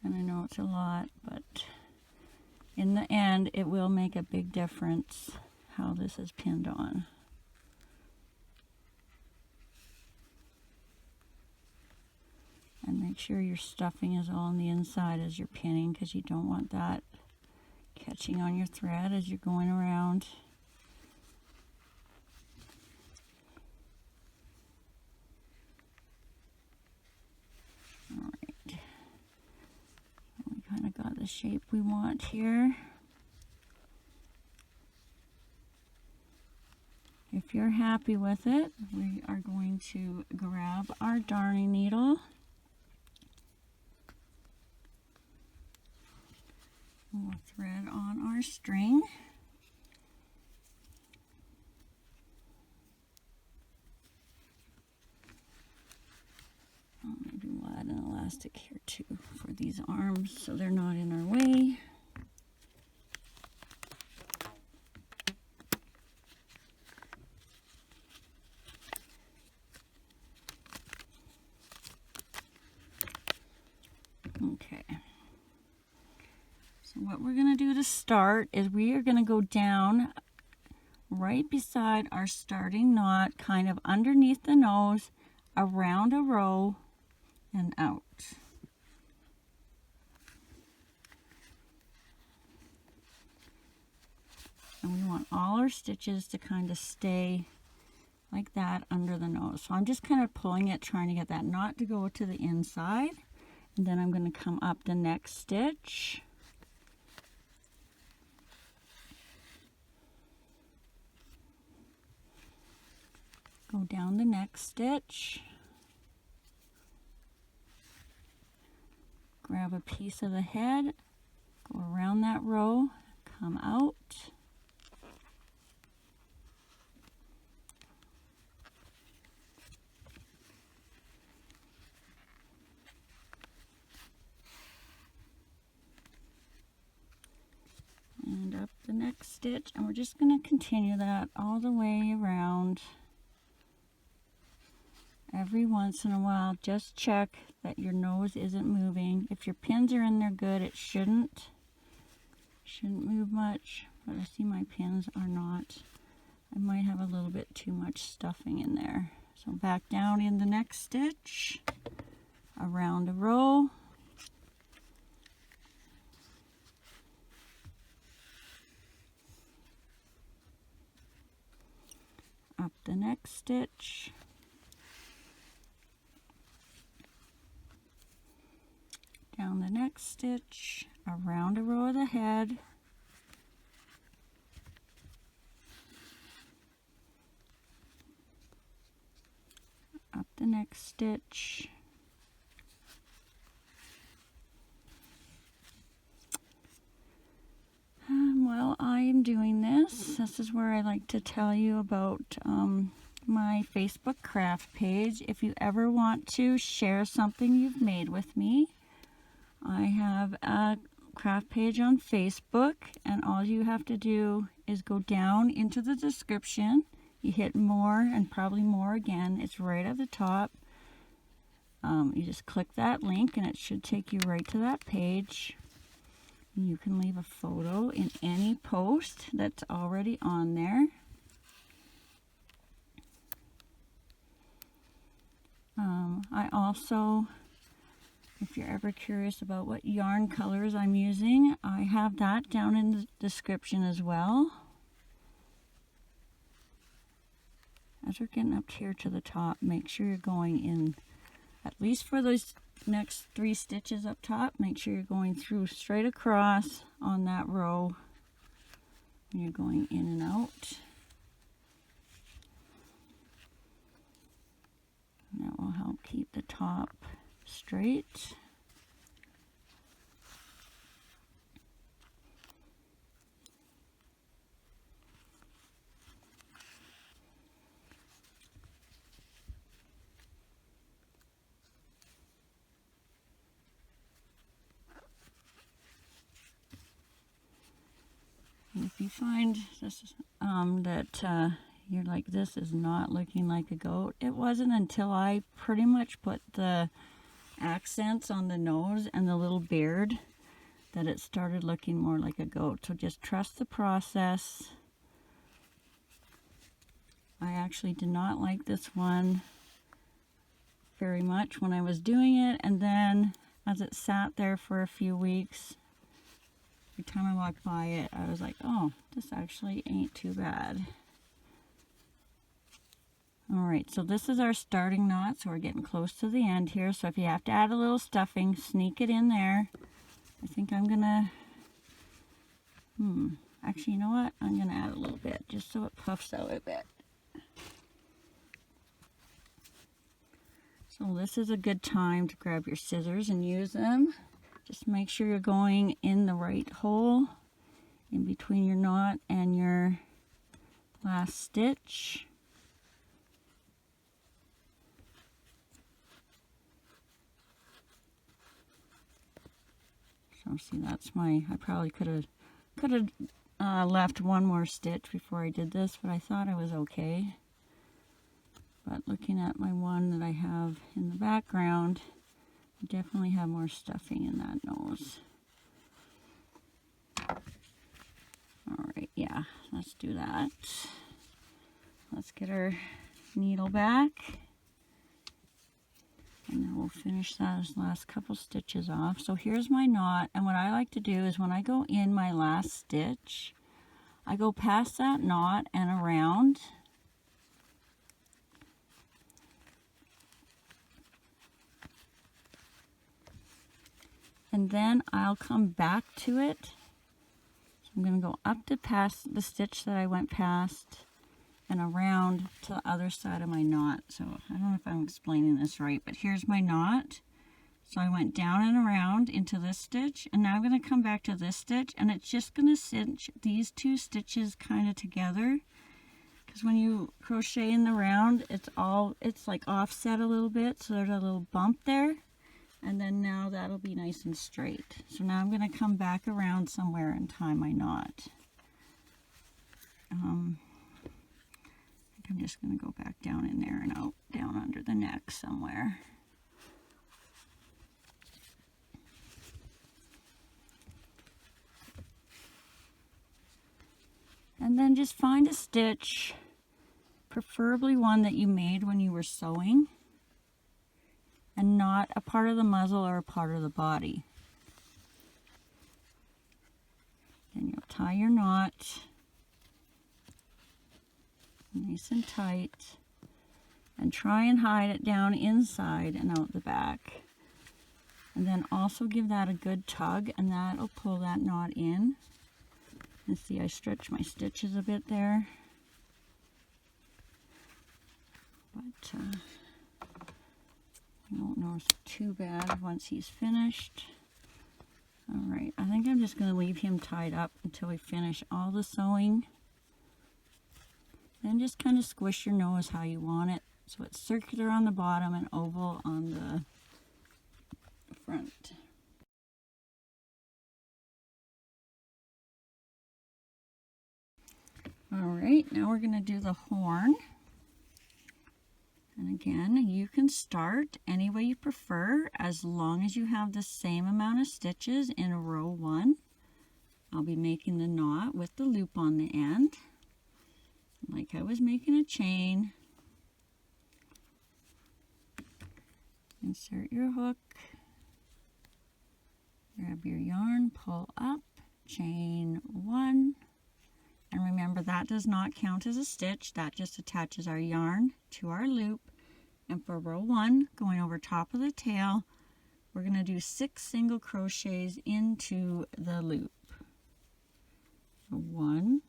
And I know it's a lot, but in the end, it will make a big difference how this is pinned on. And make sure your stuffing is all on the inside as you're pinning, because you don't want that catching on your thread as you're going around. All right. We kind of got the shape we want here. If you're happy with it, we are going to grab our darning needle. We'll thread on our string. Maybe we'll add an elastic here too for these arms so they're not in our way. Okay. So what we're going to do to start is we are going to go down right beside our starting knot, kind of underneath the nose, around a row, and out. And we want all our stitches to kind of stay like that under the nose. So I'm just kind of pulling it, trying to get that knot to go to the inside. And then I'm going to come up the next stitch. Go down the next stitch. Grab a piece of the head, go around that row, come out. And up the next stitch, and we're just going to continue that all the way around. Every once in a while, just check that your nose isn't moving. If your pins are in there good, it shouldn't move much, but I see my pins are not. I might have a little bit too much stuffing in there. So back down in the next stitch, around a row. Up the next stitch. Down the next stitch, around a row of the head, up the next stitch, while I am doing this, this is where I like to tell you about my Facebook craft page. If you ever want to share something you've made with me, I have a craft page on Facebook, and all you have to do is go down into the description You hit more and probably more again. It's right at the top. You just click that link and it should take you right to that page. You can leave a photo in any post that's already on there. I also, if you're ever curious about what yarn colors I'm using, I have that down in the description as well. As we're getting up here to the top, make sure you're going in, at least for those next 3 stitches up top, make sure you're going through straight across on that row. And you're going in and out. And that will help keep the top straight. And if you find this that you're like, this is not looking like a goat, it wasn't until I pretty much put the accents on the nose and the little beard that it started looking more like a goat. So just trust the process. I actually did not like this one very much when I was doing it, and then as it sat there for a few weeks, every time I walked by it, I was like, oh, this actually ain't too bad. Alright, so this is our starting knot, so we're getting close to the end here. So if you have to add a little stuffing, sneak it in there. I think I'm gonna, actually, you know what? I'm gonna add a little bit, just so it puffs out a bit. So this is a good time to grab your scissors and use them. Just make sure you're going in the right hole in between your knot and your last stitch. So see, that's my, I probably could have left one more stitch before I did this, but I thought I was okay. But looking at my one that I have in the background, I definitely have more stuffing in that nose. Alright, yeah, let's do that. Let's get our needle back. And then we'll finish those last couple stitches off. So here's my knot, and what I like to do is when I go in my last stitch, I go past that knot and around. And then I'll come back to it. So I'm going to go up to past the stitch that I went past and around to the other side of my knot. So I don't know if I'm explaining this right, but here's my knot. So I went down and around into this stitch, and now I'm going to come back to this stitch, and it's just going to cinch these 2 stitches kind of together. Because when you crochet in the round, it's like offset a little bit, so there's a little bump there. And then now that'll be nice and straight. So now I'm going to come back around somewhere and tie my knot. I think I'm just going to go back down in there and out, down under the neck somewhere. And then just find a stitch, preferably one that you made when you were sewing, and not a part of the muzzle or a part of the body. Then you'll tie your knot nice and tight, and try and hide it down inside and out the back. And then also give that a good tug, and that'll pull that knot in. And see, I stretch my stitches a bit there, but you won't notice too bad once he's finished. Alright, I think I'm just going to leave him tied up until we finish all the sewing. Then just kind of squish your nose how you want it. So it's circular on the bottom and oval on the front. All right, now we're going to do the horn. And again, you can start any way you prefer as long as you have the same amount of stitches in row 1. I'll be making the knot with the loop on the end, like I was making a chain. Insert your hook, grab your yarn, pull up, chain 1. And remember, that does not count as a stitch. That just attaches our yarn to our loop. And for row 1, going over top of the tail, we're going to do 6 single crochets into the loop. So 1,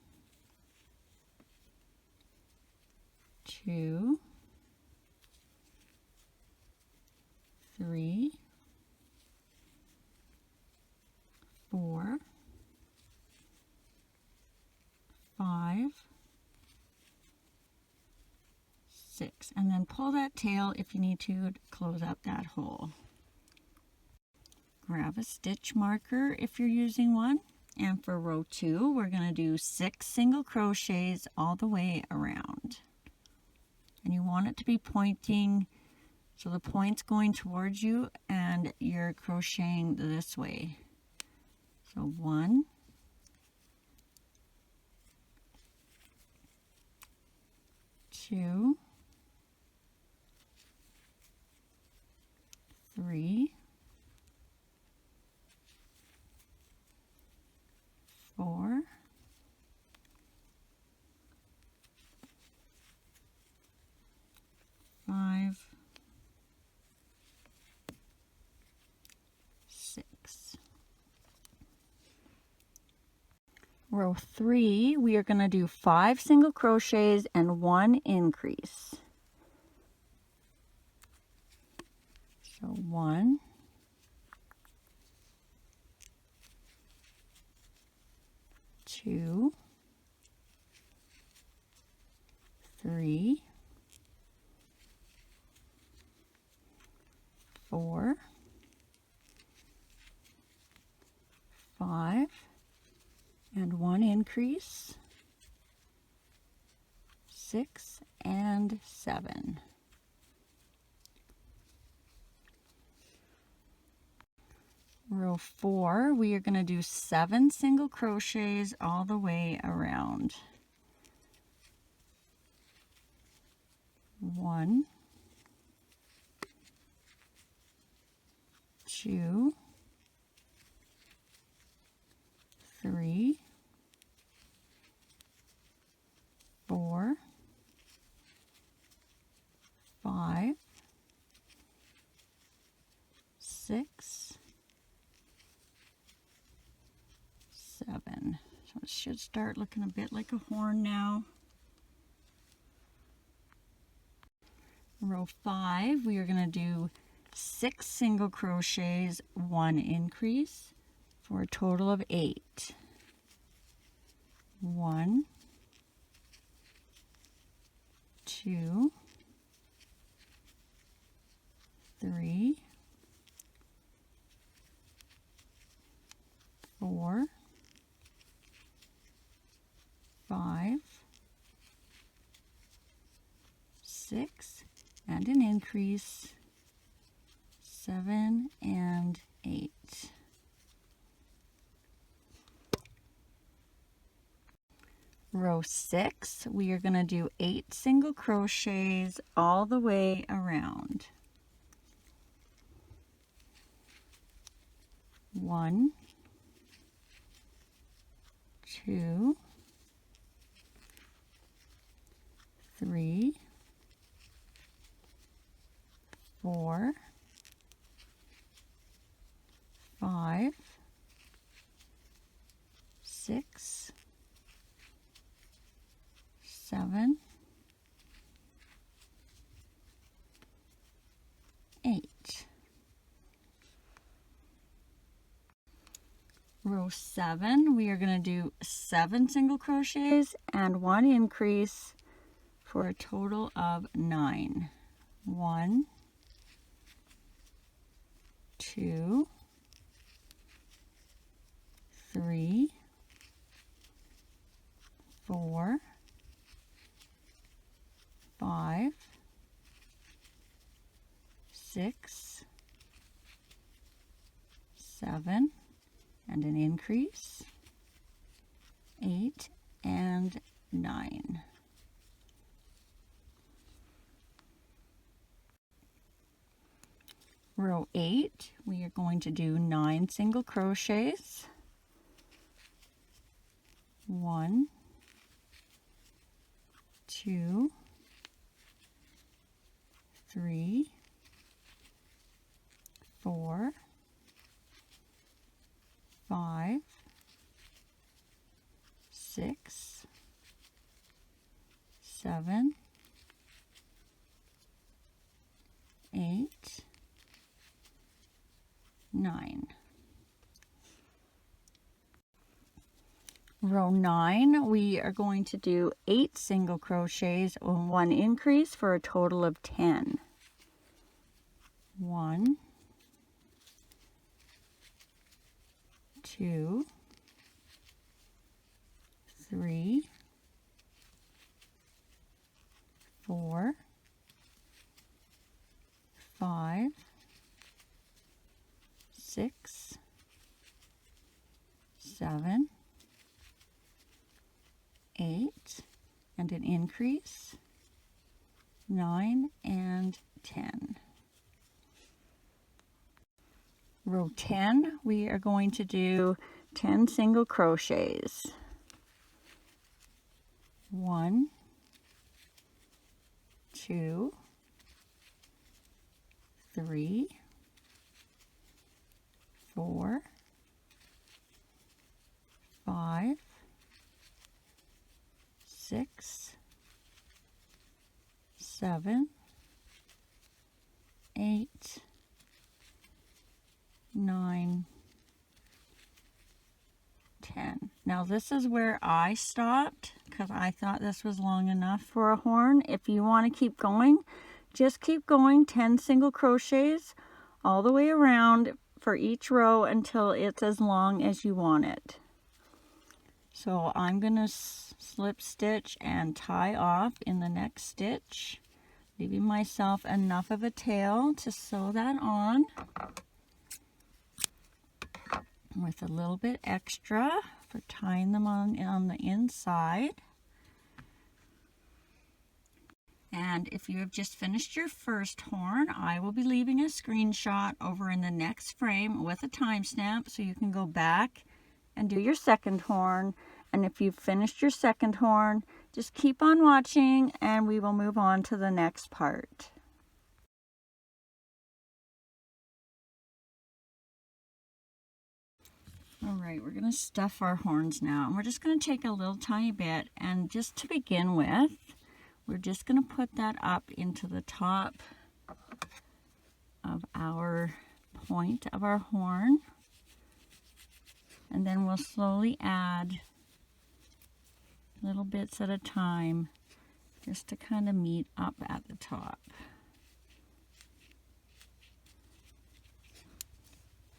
2, 3, 4, 5, 6, and then pull that tail if you need to close up that hole. Grab a stitch marker if you're using one, and for row 2 we're going to do 6 single crochets all the way around. And you want it to be pointing, so the point's going towards you and you're crocheting this way. So 1, 2, 3, 4, 5, 6. Row 3, we are going to do 5 single crochets and 1 increase. So 1, 2, 3, 4, 5, and 1 increase, 6 and 7. Row 4, we are going to do 7 single crochets all the way around. 1, 2, 3, 4, 5, 6, 7. So it should start looking a bit like a horn now. Row 5, we are going to do 6 single crochets, 1 increase, for a total of 8. 1, 2, 3, 4, 5, 6, and an increase, 7 and 8. Row 6, we are going to do 8 single crochets all the way around. 1, 2, 3, 4, 5, 6, 7, 8. Row 7, we are going to do 7 single crochets and 1 increase for a total of 9. 1, 2, 3, 4, 5, 6, 7, and an increase, 8 and 9. Row 8, we are going to do 9 single crochets. 1, 2, 3, 4, 5, 6, 7, 8, 9. Row 9, we are going to do 8 single crochets and 1 increase for a total of 10. 1, 2, 3, 4, 5, 6, 7, 8, and an increase, 9 and 10. Row 10, we are going to do 10 single crochets. 1, 2, 3, 4, 5, 6, 7, 8, 9, 10. Now this is where I stopped because I thought this was long enough for a horn. If you want to keep going, just keep going 10 single crochets all the way around for each row until it's as long as you want it. So I'm going to slip stitch and tie off in the next stitch, leaving myself enough of a tail to sew that on with a little bit extra for tying them on the inside. And if you have just finished your first horn, I will be leaving a screenshot over in the next frame with a timestamp so you can go back and do your second horn. And if you've finished your second horn, just keep on watching and we will move on to the next part. All right, we're going to stuff our horns now. And we're just going to take a little tiny bit, and just to begin with, we're just going to put that up into the top of our point of our horn. And then we'll slowly add little bits at a time just to kind of meet up at the top.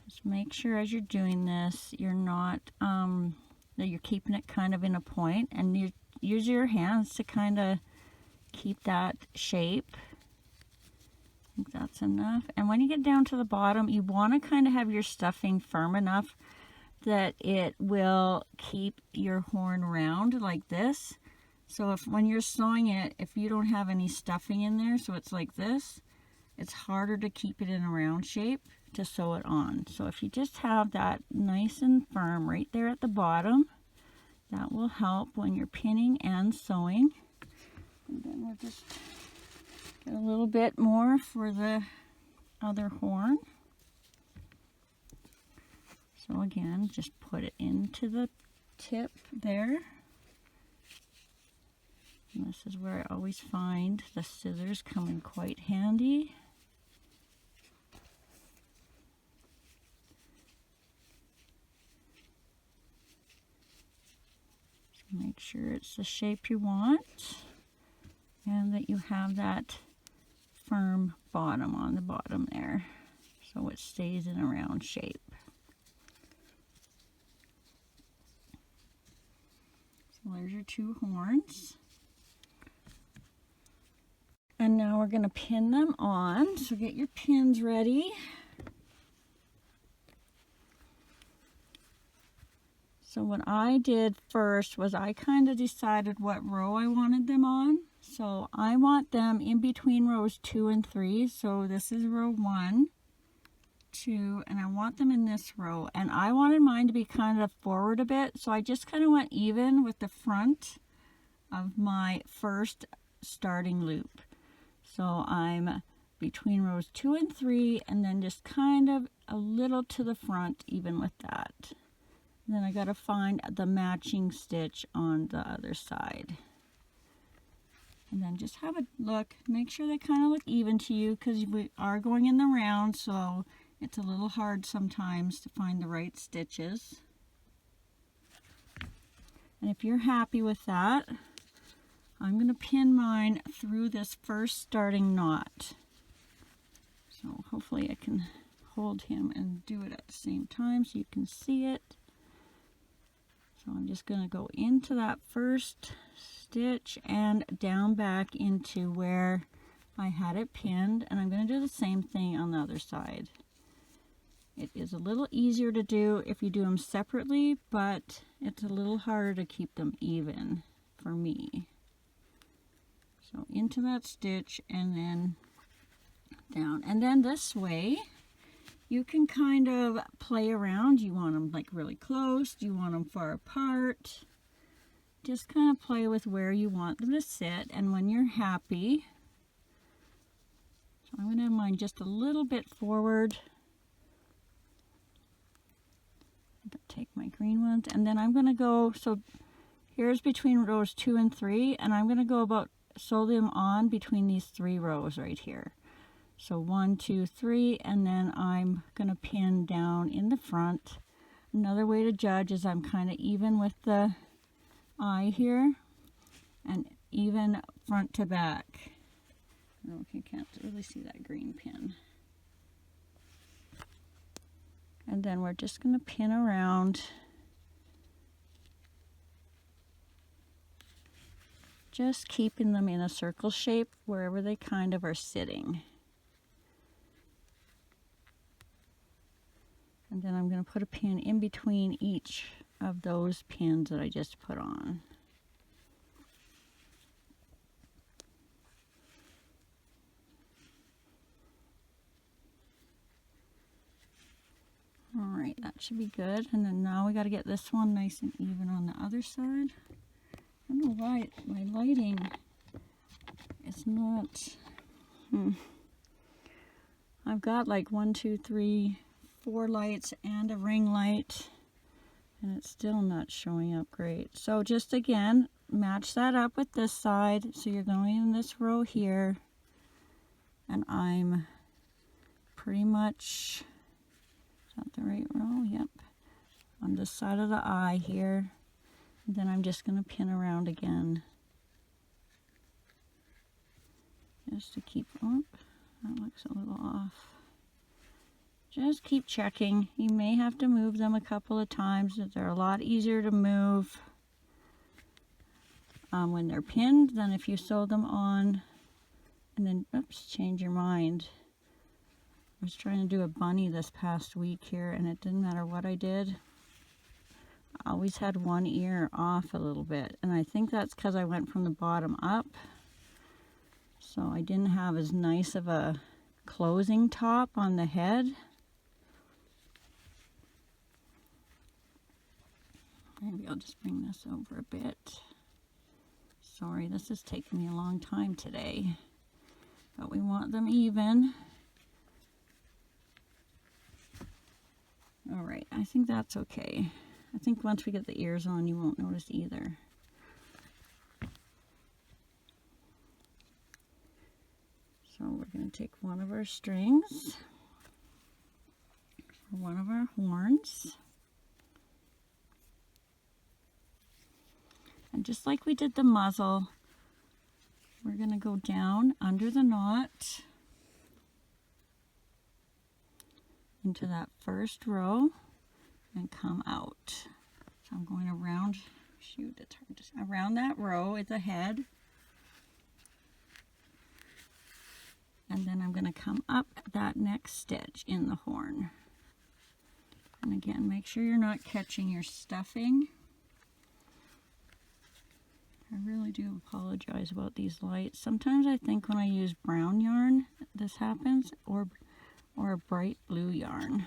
Just make sure as you're doing this, you're not, that you're keeping it kind of in a point, and you use your hands to kind of keep that shape. I think that's enough. And when you get down to the bottom, you want to kind of have your stuffing firm enough that it will keep your horn round like this. So if when you're sewing it, if you don't have any stuffing in there, so it's like this, it's harder to keep it in a round shape to sew it on. So if you just have that nice and firm right there at the bottom, that will help when you're pinning and sewing. And then we'll just get a little bit more for the other horn. So again, just put it into the tip there. And this is where I always find the scissors come in quite handy. So make sure it's the shape you want and that you have that firm bottom on the bottom there so it stays in a round shape. So there's your two horns. And now we're going to pin them on. So get your pins ready. So what I did first was I kind of decided what row I wanted them on. So I want them in between rows 2 and 3. So this is row 1, 2, and I want them in this row. And I wanted mine to be kind of forward a bit. So I just kind of went even with the front of my first starting loop. So I'm between rows 2 and 3, and then just kind of a little to the front even with that. And then I got to find the matching stitch on the other side. And then just have a look, make sure they kind of look even to you, because we are going in the round, so it's a little hard sometimes to find the right stitches. And if you're happy with that, I'm going to pin mine through this first starting knot. So hopefully I can hold him and do it at the same time so you can see it. So I'm just going to go into that first stitch and down back into where I had it pinned, and I'm going to do the same thing on the other side. It is a little easier to do if you do them separately, but it's a little harder to keep them even for me. So into that stitch and then down. And then this way, you can kind of play around. You want them like really close? Do you want them far apart? Just kind of play with where you want them to sit. And when you're happy, so I'm going to have mine just a little bit forward. I'm going to take my green ones, and then I'm going to go, so here's between rows 2 and 3, and I'm going to go about sew them on between these 3 rows right here. So 1, 2, 3, and then I'm going to pin down in the front. Another way to judge is I'm kind of even with the eye here, and even front to back. I don't know if you can't really see that green pin. And then we're just going to pin around. Just keeping them in a circle shape wherever they kind of are sitting. And then I'm going to put a pin in between each of those pins that I just put on. All right, that should be good. And then now we got to get this one nice and even on the other side. I don't know why my lighting is not, I've got like 1, 2, 3, 4 lights and a ring light, and it's still not showing up great. So just again, match that up with this side. So you're going in this row here, and I'm pretty much, is that the right row? Yep. On this side of the eye here. And then I'm just going to pin around again. Just to keep, oh, that looks a little off. Just keep checking. You may have to move them a couple of times. They're a lot easier to move when they're pinned than if you sew them on. And then, oops, change your mind. I was trying to do a bunny this past week here, and it didn't matter what I did. I always had one ear off a little bit, and I think that's because I went from the bottom up, so I didn't have as nice of a closing top on the head. Maybe I'll just bring this over a bit. Sorry, this is taking me a long time today, but we want them even. All right, I think that's okay. I think once we get the ears on, you won't notice either. So we're going to take one of our strings for one of our horns. And just like we did the muzzle, we're going to go down under the knot into that first row and come out. So I'm going around, shoot, it's hard to, around that row at the head. going to come up that next stitch in the horn. And again, make sure you're not catching your stuffing. I really do apologize about these lights. Sometimes I think when I use brown yarn this happens, or a bright blue yarn.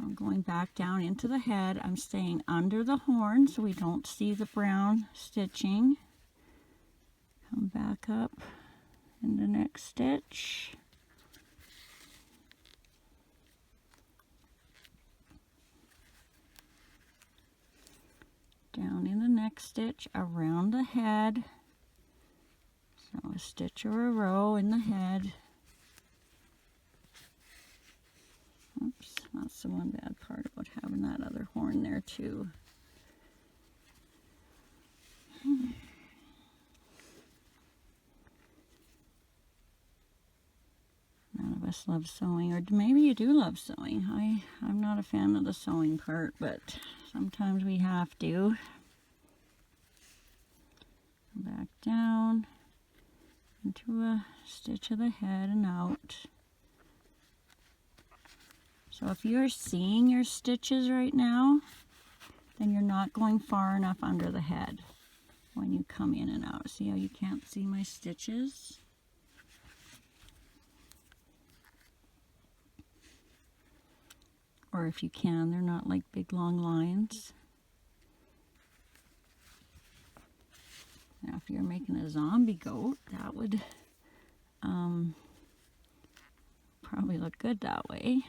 I'm going back down into the head. I'm staying under the horn so we don't see the brown stitching. Come back up in the next stitch. Down in the next stitch around the head. So a stitch or a row in the head. Oops, that's the one bad part about having that other horn there too. None of us love sewing, or maybe you do love sewing. I'm not a fan of the sewing part, but sometimes we have to. Back down into a stitch of the head and out. So if you're seeing your stitches right now, then you're not going far enough under the head when you come in and out. See how you can't see my stitches? Or if you can, they're not like big long lines. Now if you're making a zombie goat, that would probably look good that way.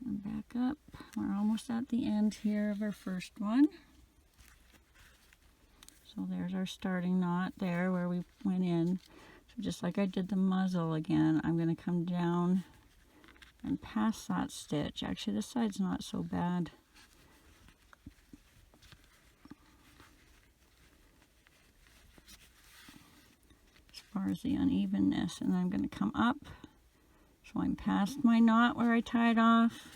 And back up. We're almost at the end here of our first one. So there's our starting knot there where we went in. So just like I did the muzzle again, I'm going to come down and pass that stitch. Actually, this side's not so bad. As far as the unevenness, and then I'm going to come up. So I'm past my knot where I tied off.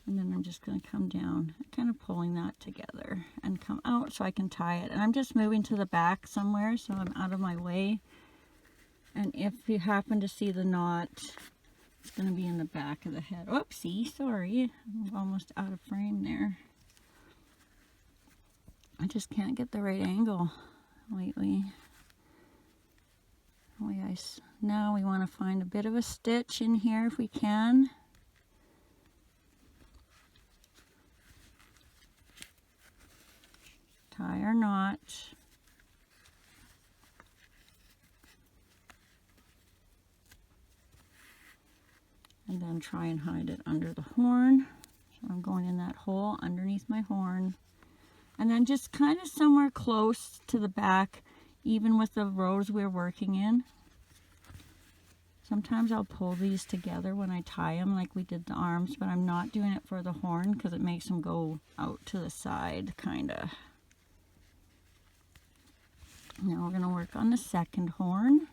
And then I'm just going to come down, kind of pulling that together and come out so I can tie it. And I'm just moving to the back somewhere so I'm out of my way. And if you happen to see the knot, it's going to be in the back of the head. Oopsie, sorry. I'm almost out of frame there. I just can't get the right angle lately. Now we want to find a bit of a stitch in here if we can. Tie our knot. And then try and hide it under the horn. So I'm going in that hole underneath my horn. And then just kind of somewhere close to the back, even with the rows we're working in. Sometimes I'll pull these together when I tie them like we did the arms, but I'm not doing it for the horn because it makes them go out to the side, kind of. Now we're going to work on the second horn.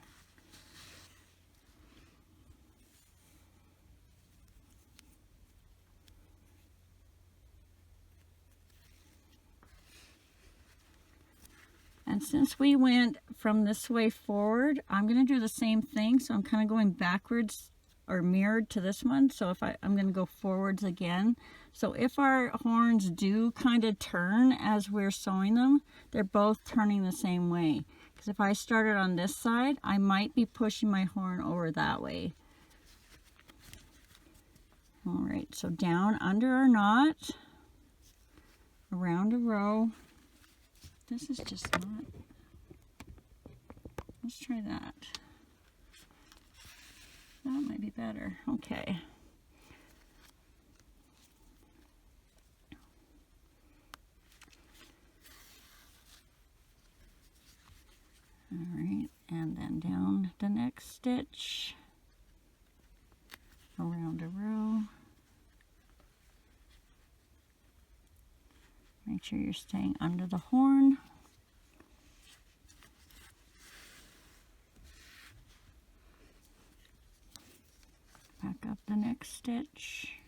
And since we went from this way forward, I'm going to do the same thing. So I'm kind of going backwards or mirrored to this one. So if I'm going to go forwards again. So if our horns do kind of turn as we're sewing them, they're both turning the same way. Because if I started on this side, I might be pushing my horn over that way. All right, so down under our knot, around a row. This is just not. Let's try that. That might be better. Okay. All right, and then down the next stitch, around a row. Make sure you're staying under the horn. Back up the next stitch.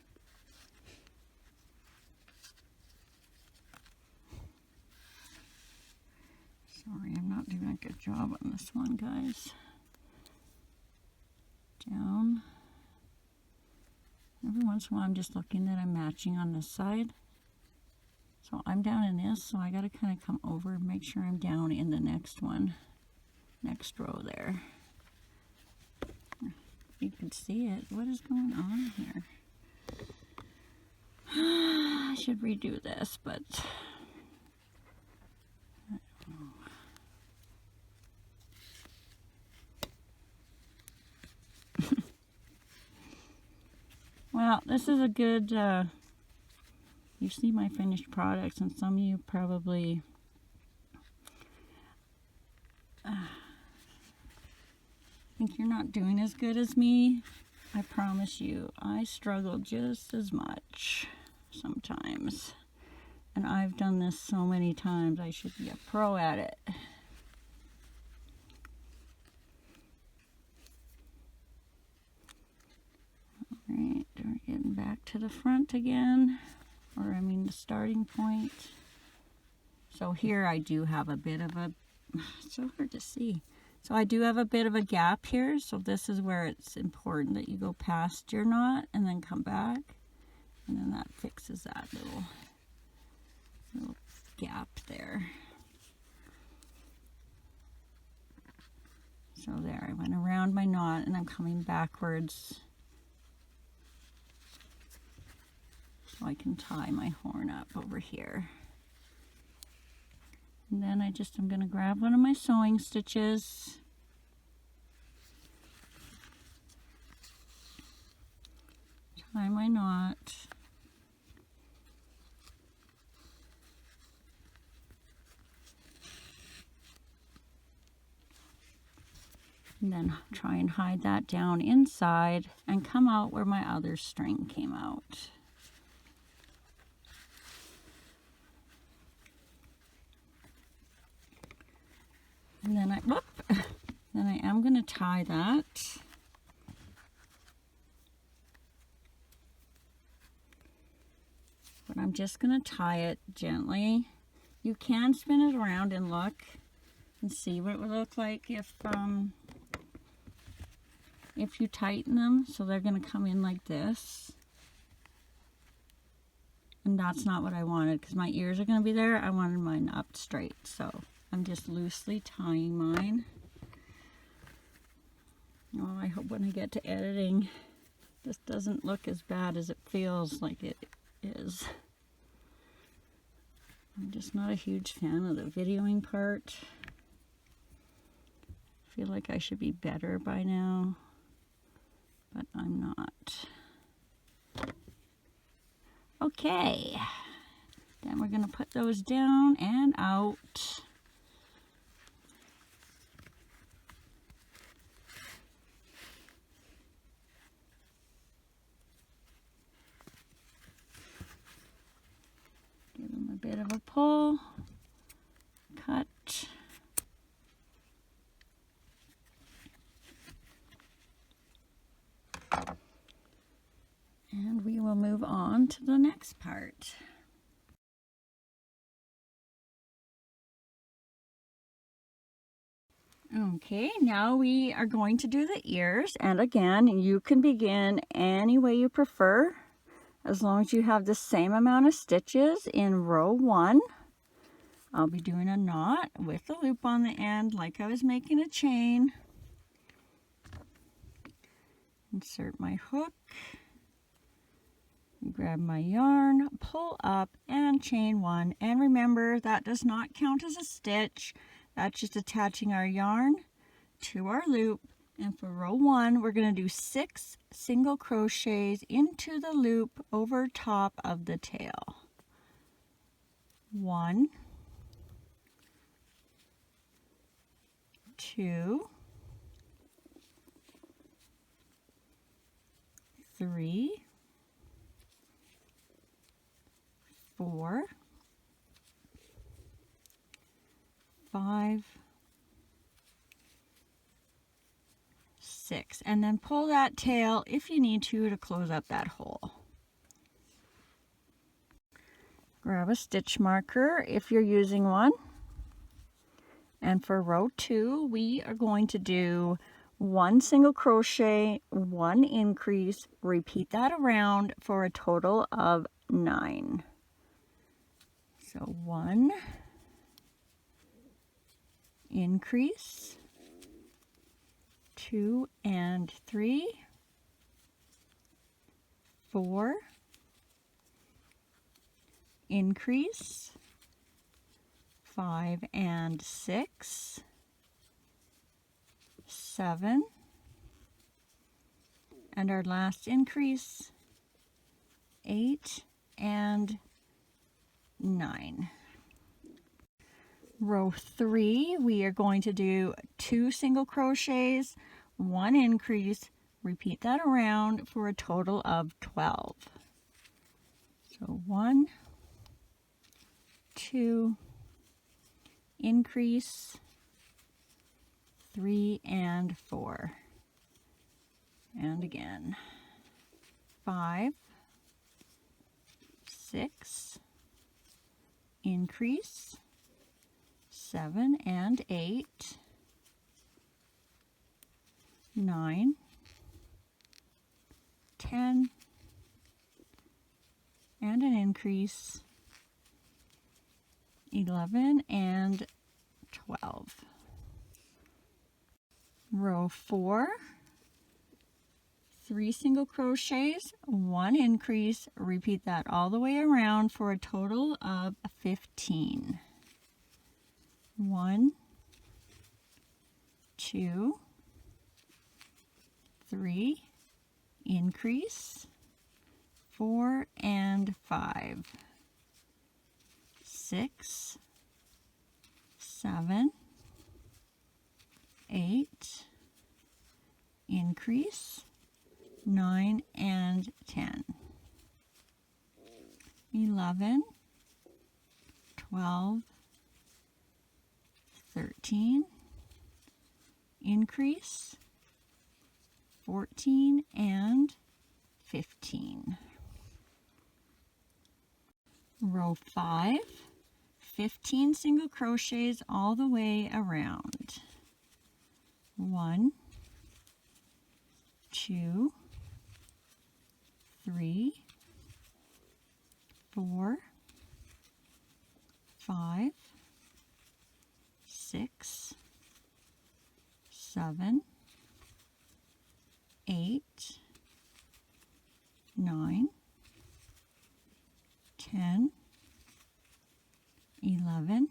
Sorry, I'm not doing a good job on this one, guys. Down. Every once in a while I'm just looking that I'm matching on this side. So I'm down in this, so I got to kind of come over and make sure I'm down in the next one. Next row there. You can see it. What is going on here? I should redo this, but I don't know. Well, this is a good, you see my finished products, and some of you probably think you're not doing as good as me. I promise you, I struggle just as much sometimes. And I've done this so many times, I should be a pro at it. Alright, we're getting back to the front again. Or I mean the starting point. So here I do have a bit of a, it's so hard to see. So I do have a bit of a gap here. So this is where it's important that you go past your knot and then come back. And then that fixes that little gap there. So there, I went around my knot and I'm coming backwards. So I can tie my horn up over here. And then I'm going to grab one of my sewing stitches. Tie my knot. And then try and hide that down inside and come out where my other string came out. And then I am going to tie that. But I'm just going to tie it gently. You can spin it around and look and see what it would look like if you tighten them. So they're going to come in like this. And that's not what I wanted because my ears are going to be there. I wanted mine up straight. So I'm just loosely tying mine. Oh, I hope when I get to editing, this doesn't look as bad as it feels like it is. I'm just not a huge fan of the videoing part. I feel like I should be better by now, but I'm not. Okay, then we're going to put those down and out. Give them a bit of a pull, cut. And we will move on to the next part. Okay, now we are going to do the ears. And again, you can begin any way you prefer, as long as you have the same amount of stitches in row 1. I'll be doing a knot with a loop on the end, like I was making a chain. Insert my hook. Grab my yarn, pull up, and chain 1. And remember, that does not count as a stitch. That's just attaching our yarn to our loop. And for row 1, we're going to do 6 single crochets into the loop over top of the tail. 1, 2, 3, 4, 5, 6, and then pull that tail if you need to close up that hole. Grab a stitch marker if you're using one, And for row 2, we are going to do 1 single crochet, 1 increase, repeat that around for a total of 9. So 1 increase, 2 and 3, 4 increase, 5 and 6, 7, and our last increase, 8 and 9. Row 3, we are going to do 2 single crochets, 1 increase, repeat that around for a total of 12. So 1, 2, increase, 3 and 4, and again, 5, 6, increase, 7 and 8, 9, 10, and an increase, 11 and 12. Row 4, 3 single crochets, 1 increase, repeat that all the way around for a total of 15. 1, 2, 3, increase, 4 and 5, 6, 7, 8, increase, 9 and 10, 11, 12, 13, increase, 14 and 15. Row 5, 15 single crochets all the way around. 1, 2, 3, 4, 5, 6, 7, 8, 9, 10, 11,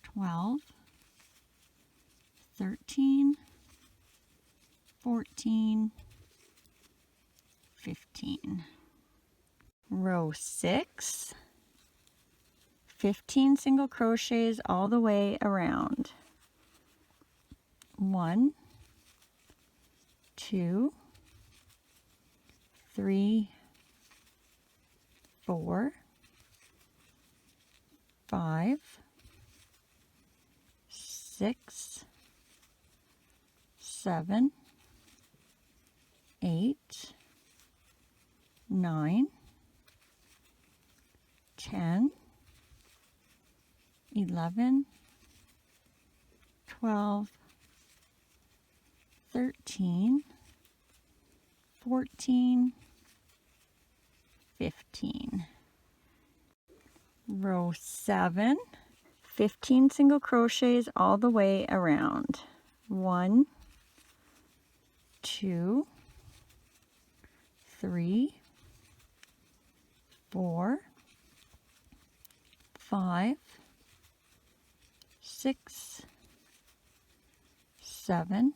12, 13, 14, 15. Row 6, 15 single crochets all the way around. 1, 2, 3, 4, 5, 6, 7, 8, 9, 10, 11, 12, 13, 14, 15. Row 7, 15 single crochets all the way around. 1, 2, 3, 4, 5, 6, 7,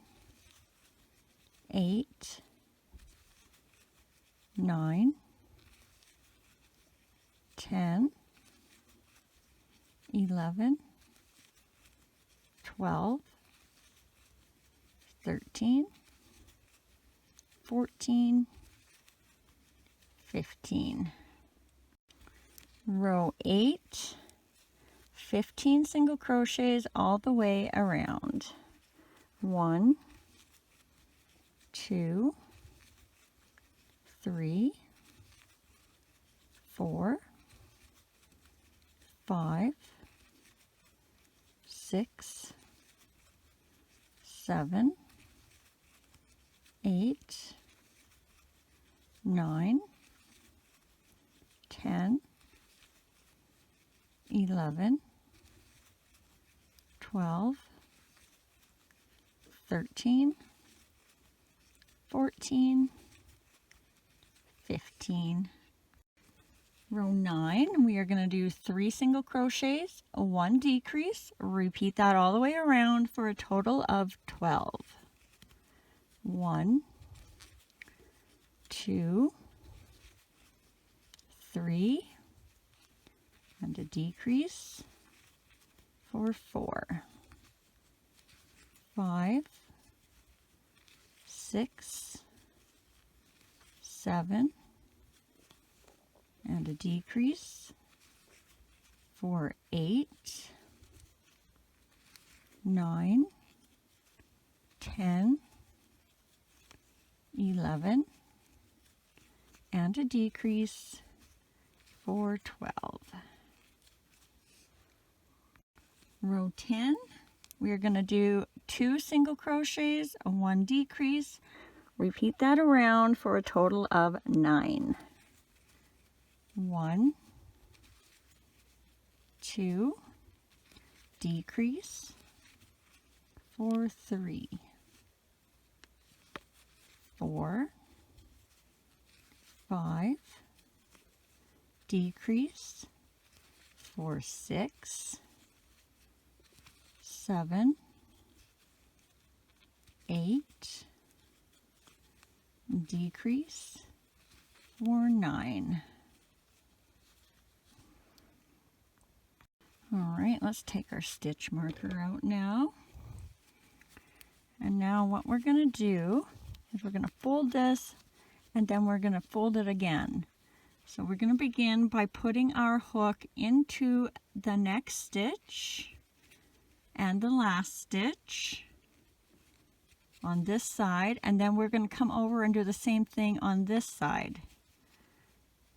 8, 9, 10, 11, 12, 13, 14, 15. Row 8, 15 single crochets all the way around. 1, 2, 3, 4, 5, 6, 7, 8, 9, 10, 11, 12, 13, 14, 15. Row 9, we are going to do 3 single crochets, 1 decrease. Repeat that all the way around for a total of 12. 1, 2, 3, and a decrease for 4. 5, 6, 7, and a decrease for 8, 9, 10, 11, and a decrease for 12. Row 10, we are going to do 2 single crochets, 1 decrease. Repeat that around for a total of 9. 1, 2, decrease for 3, 4, 5, decrease for 6, 7, 8, decrease for 9. All right, let's take our stitch marker out now. And now what we're going to do is we're going to fold this and then we're going to fold it again. So we're going to begin by putting our hook into the next stitch and the last stitch on this side, and then we're going to come over and do the same thing on this side.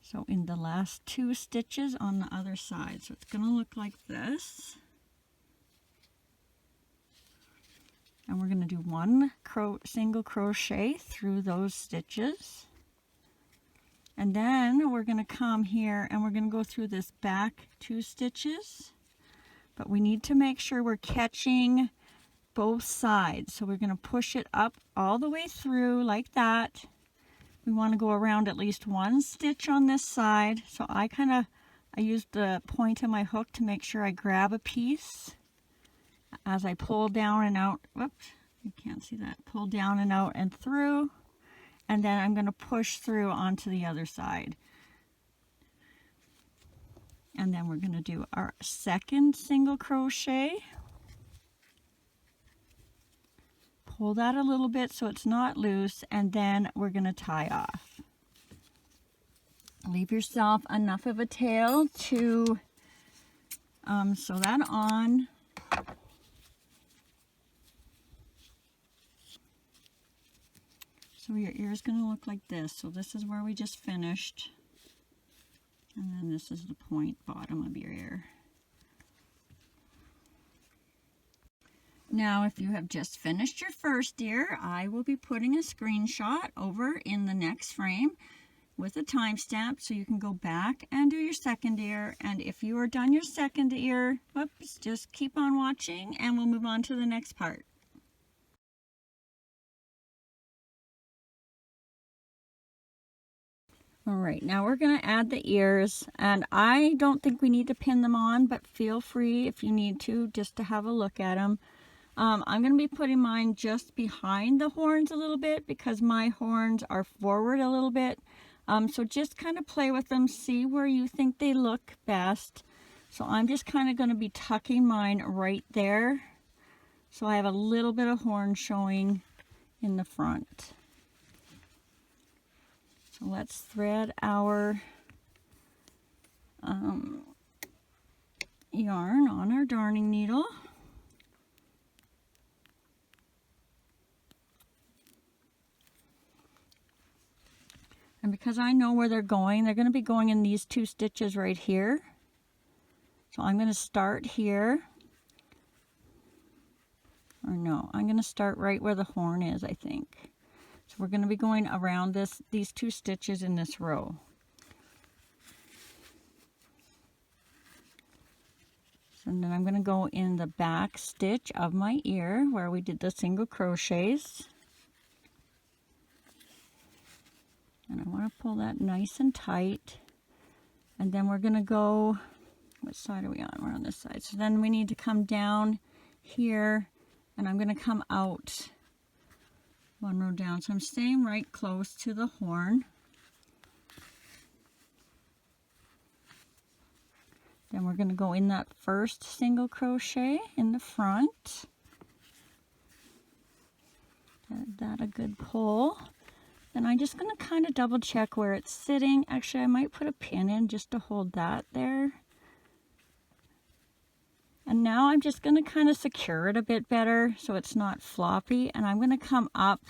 So in the last 2 stitches on the other side. So it's going to look like this. And we're going to do 1 single crochet through those stitches. And then we're going to come here and we're going to go through this back 2 stitches. But we need to make sure we're catching both sides. So we're going to push it up all the way through like that. We want to go around at least 1 stitch on this side. So I used the point of my hook to make sure I grab a piece as I pull down and out. Whoops, you can't see that. Pull down and out and through. And then I'm going to push through onto the other side. And then we're going to do our second single crochet. Pull that a little bit so it's not loose, and then we're going to tie off. Leave yourself enough of a tail to sew that on. So your ear is going to look like this. So this is where we just finished. And then this is the point bottom of your ear. Now, if you have just finished your first ear, I will be putting a screenshot over in the next frame with a timestamp so you can go back and do your second ear. And if you are done your second ear, whoops, just keep on watching and we'll move on to the next part. All right, now we're going to add the ears, and I don't think we need to pin them on, but feel free if you need to, just to have a look at them. I'm going to be putting mine just behind the horns a little bit because my horns are forward a little bit. So just kind of play with them, see where you think they look best. So I'm just kind of going to be tucking mine right there. So I have a little bit of horn showing in the front. So let's thread our yarn on our darning needle. And because I know where they're going to be going in these 2 stitches right here. So I'm going to start here Or no, I'm going to start right where the horn is, I think. So we're going to be going around these 2 stitches in this row. So then I'm going to go in the back stitch of my ear where we did the single crochets. And I want to pull that nice and tight. And then we're going to go, what side are we on? We're on this side. So then we need to come down here, and I'm going to come out 1 row down. So I'm staying right close to the horn. Then we're going to go in that first single crochet in the front. Give that a good pull. Then I'm just going to kind of double check where it's sitting. Actually, I might put a pin in just to hold that there. And now I'm just going to kind of secure it a bit better so it's not floppy. And I'm going to come up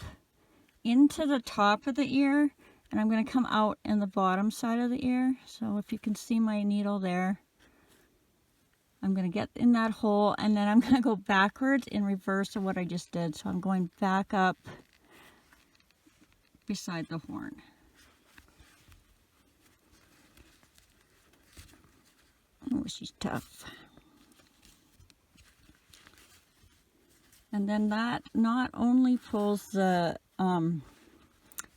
into the top of the ear, and I'm going to come out in the bottom side of the ear. So if you can see my needle there, I'm going to get in that hole, and then I'm going to go backwards in reverse of what I just did. So I'm going back up beside the horn. Oh, she's tough. And then that not only pulls the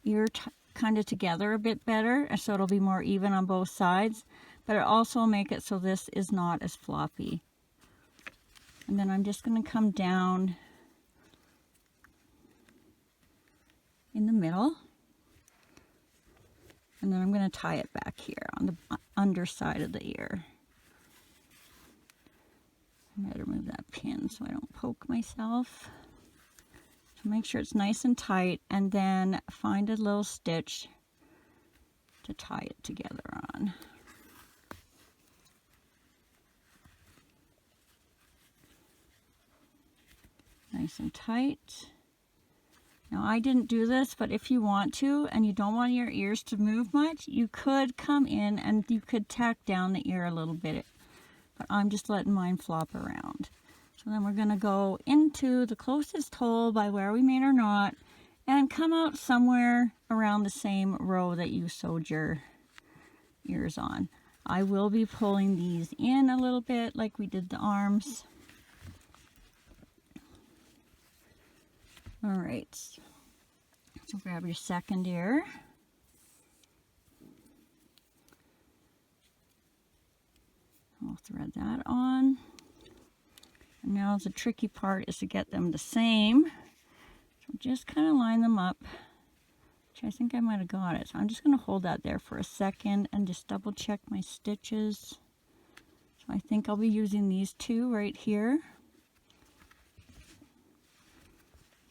ear kind of together a bit better, so it'll be more even on both sides, but it also will make it so this is not as floppy. And then I'm just going to come down in the middle, and then I'm going to tie it back here on the underside of the ear. I better move that pin so I don't poke myself. So make sure it's nice and tight, and then find a little stitch to tie it together on. Nice and tight. Now I didn't do this, but if you want to and you don't want your ears to move much, you could come in and you could tack down the ear a little bit. But I'm just letting mine flop around. So then we're going to go into the closest hole by where we made our knot and come out somewhere around the same row that you sewed your ears on. I will be pulling these in a little bit like we did the arms. All right, so grab your second ear. I'll thread that on. And now the tricky part is to get them the same. So just kind of line them up, which I think I might have got it. So I'm just going to hold that there for a second and just double check my stitches. So I think I'll be using these 2 right here.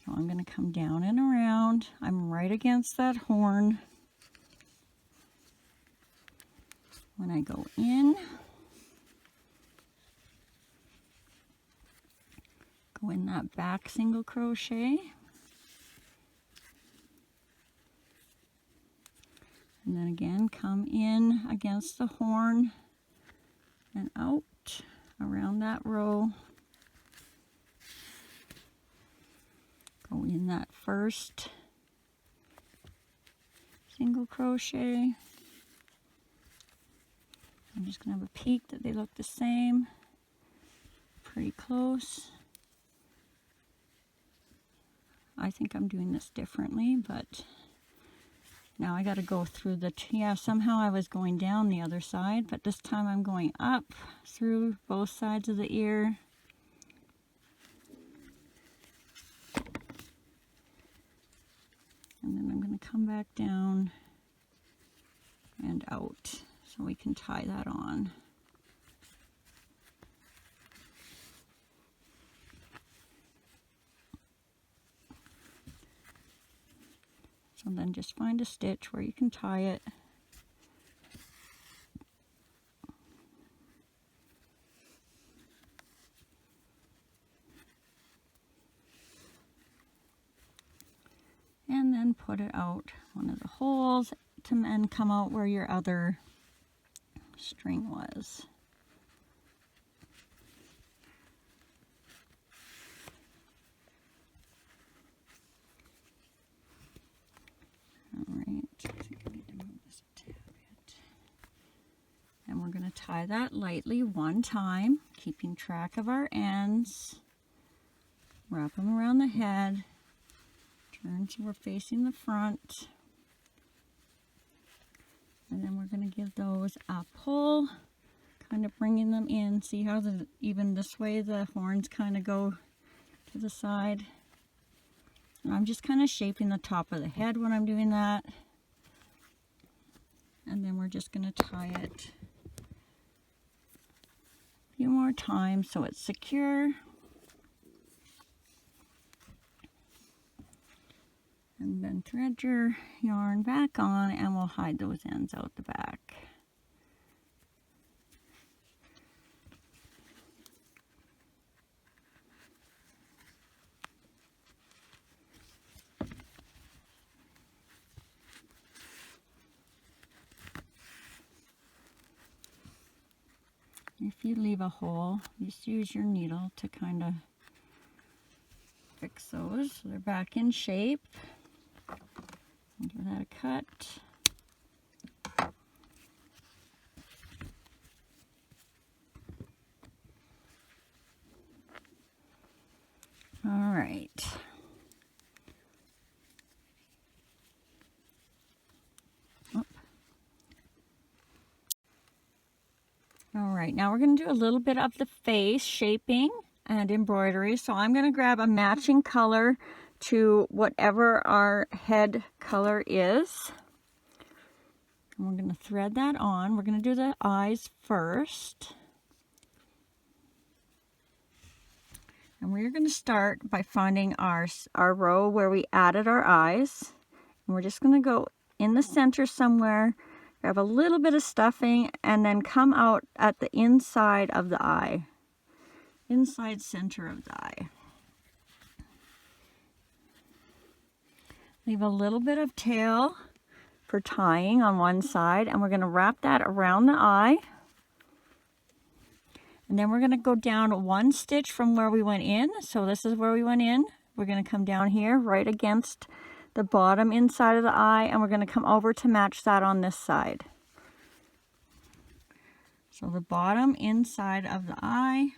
So I'm going to come down and around. I'm right against that horn. When I go in, go in that back single crochet. And then again, come in against the horn and out around that row. Go in that first single crochet. I'm just going to have a peek that they look the same, pretty close. I think I'm doing this differently, but now I got to go through the, yeah, somehow I was going down the other side, but this time I'm going up through both sides of the ear. And then I'm going to come back down and out so we can tie that on. So then just find a stitch where you can tie it. And then put it out one of the holes to then come out where your other string was. we're going to tie that lightly one time, keeping track of our ends. Wrap them around the head. Turn so we're facing the front. And then we're going to give those a pull, kind of bringing them in. See how even this way the horns kind of go to the side. And I'm just kind of shaping the top of the head when I'm doing that. And then we're just going to tie it a few more times so it's secure. And then thread your yarn back on and we'll hide those ends out the back. If you leave a hole, just use your needle to kind of fix those so they're back in shape. Give that a cut. All right. All right, now we're going to do a little bit of the face shaping and embroidery. So I'm going to grab a matching color to whatever our head color is. And we're going to thread that on. We're going to do the eyes first. And we're going to start by finding our row where we added our eyes. And we're just going to go in the center somewhere, grab a little bit of stuffing, and then come out at the inside of the eye. Inside center of the eye. Leave a little bit of tail for tying on one side, and we're going to wrap that around the eye. And then we're going to go down one stitch from where we went in. So this is where we went in. We're going to come down here right against the bottom inside of the eye, and we're going to come over to match that on this side. So the bottom inside of the eye,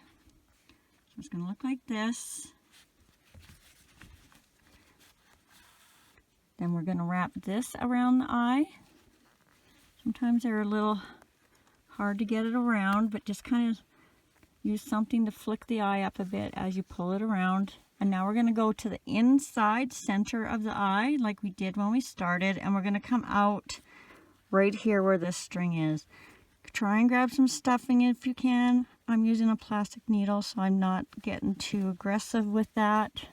so it's going to look like this. Then we're going to wrap this around the eye. Sometimes they're a little hard to get it around, but just kind of use something to flick the eye up a bit as you pull it around. And now we're going to go to the inside center of the eye like we did when we started, and we're going to come out right here where this string is. Try and grab some stuffing if you can. I'm using a plastic needle, so I'm not getting too aggressive with that.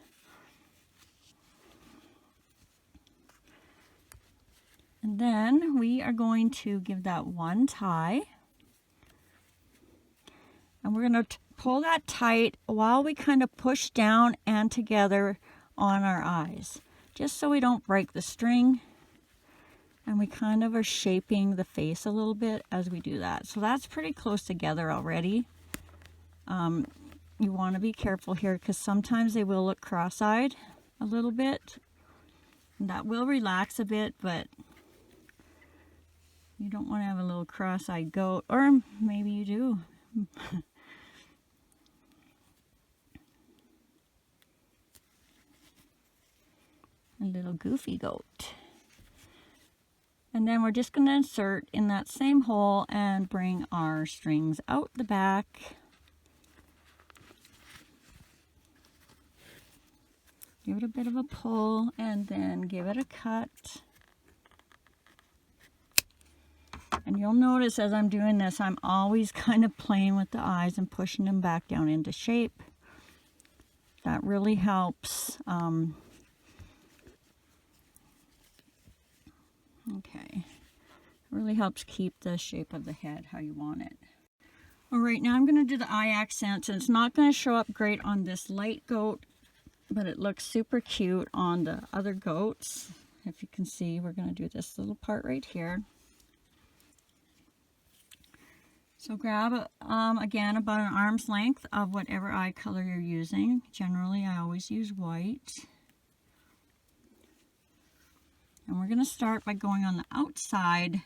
And then we are going to give that one tie. And we're going to pull that tight while we kind of push down and together on our eyes, just so we don't break the string. And we kind of are shaping the face a little bit as we do that. So that's pretty close together already. You want to be careful here because sometimes they will look cross-eyed a little bit. And that will relax a bit, but you don't want to have a little cross-eyed goat, or maybe you do. A little goofy goat. And then we're just going to insert in that same hole and bring our strings out the back. Give it a bit of a pull and then give it a cut. And you'll notice as I'm doing this, I'm always kind of playing with the eyes and pushing them back down into shape. That really helps. Okay, really helps keep the shape of the head how you want it. All right, now I'm going to do the eye accents, and it's not going to show up great on this light goat, but it looks super cute on the other goats. If you can see, we're going to do this little part right here. So grab, again, about an arm's length of whatever eye color you're using. Generally, I always use white. And we're going to start by going on the outside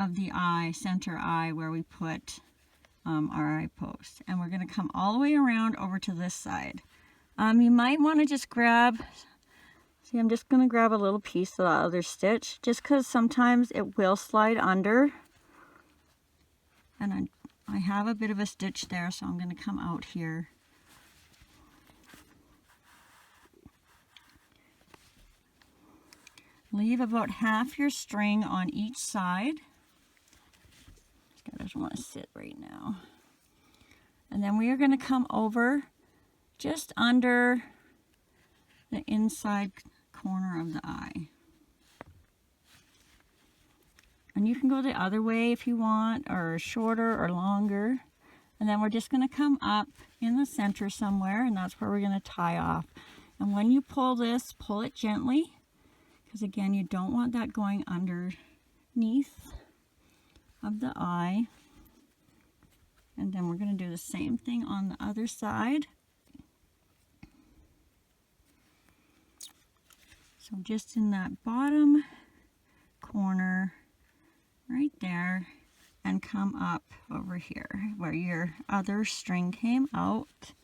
of the eye, center eye, where we put our eye post. And we're going to come all the way around over to this side. You might want to just grab, see, I'm just going to grab a little piece of the other stitch, just because sometimes it will slide under. And I have a bit of a stitch there, so I'm going to come out here. Leave about half your string on each side. This guy doesn't want to sit right now. And then we are going to come over just under the inside corner of the eye. And you can go the other way if you want, or shorter or longer. And then we're just going to come up in the center somewhere, and that's where we're going to tie off. And when you pull this, pull it gently, because again, you don't want that going underneath of the eye. And then we're going to do the same thing on the other side. So just in that bottom corner right there, and come up over here where your other string came out.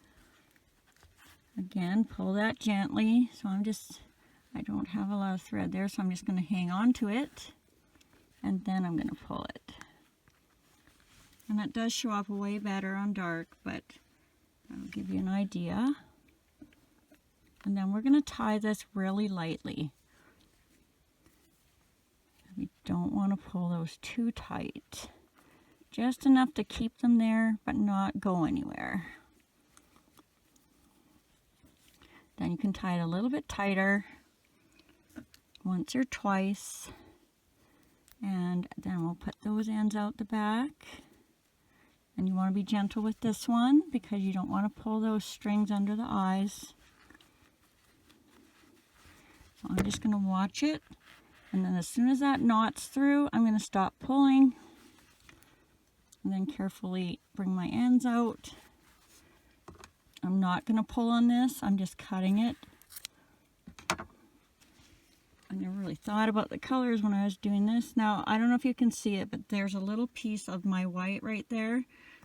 Again, pull that gently. So I don't have a lot of thread there, so I'm just going to hang on to it, and then I'm going to pull it. And that does show up way better on dark, but that'll give you an idea. And then we're going to tie this really lightly. We don't want to pull those too tight. Just enough to keep them there, but not go anywhere. Then you can tie it a little bit tighter, once or twice. And then we'll put those ends out the back. And you want to be gentle with this one, because you don't want to pull those strings under the eyes. So I'm just going to watch it. And then as soon as that knot's through, I'm going to stop pulling. And then carefully bring my ends out. I'm not going to pull on this. I'm just cutting it. I never really thought about the colors when I was doing this. Now, I don't know if you can see it, but there's a little piece of my white right there.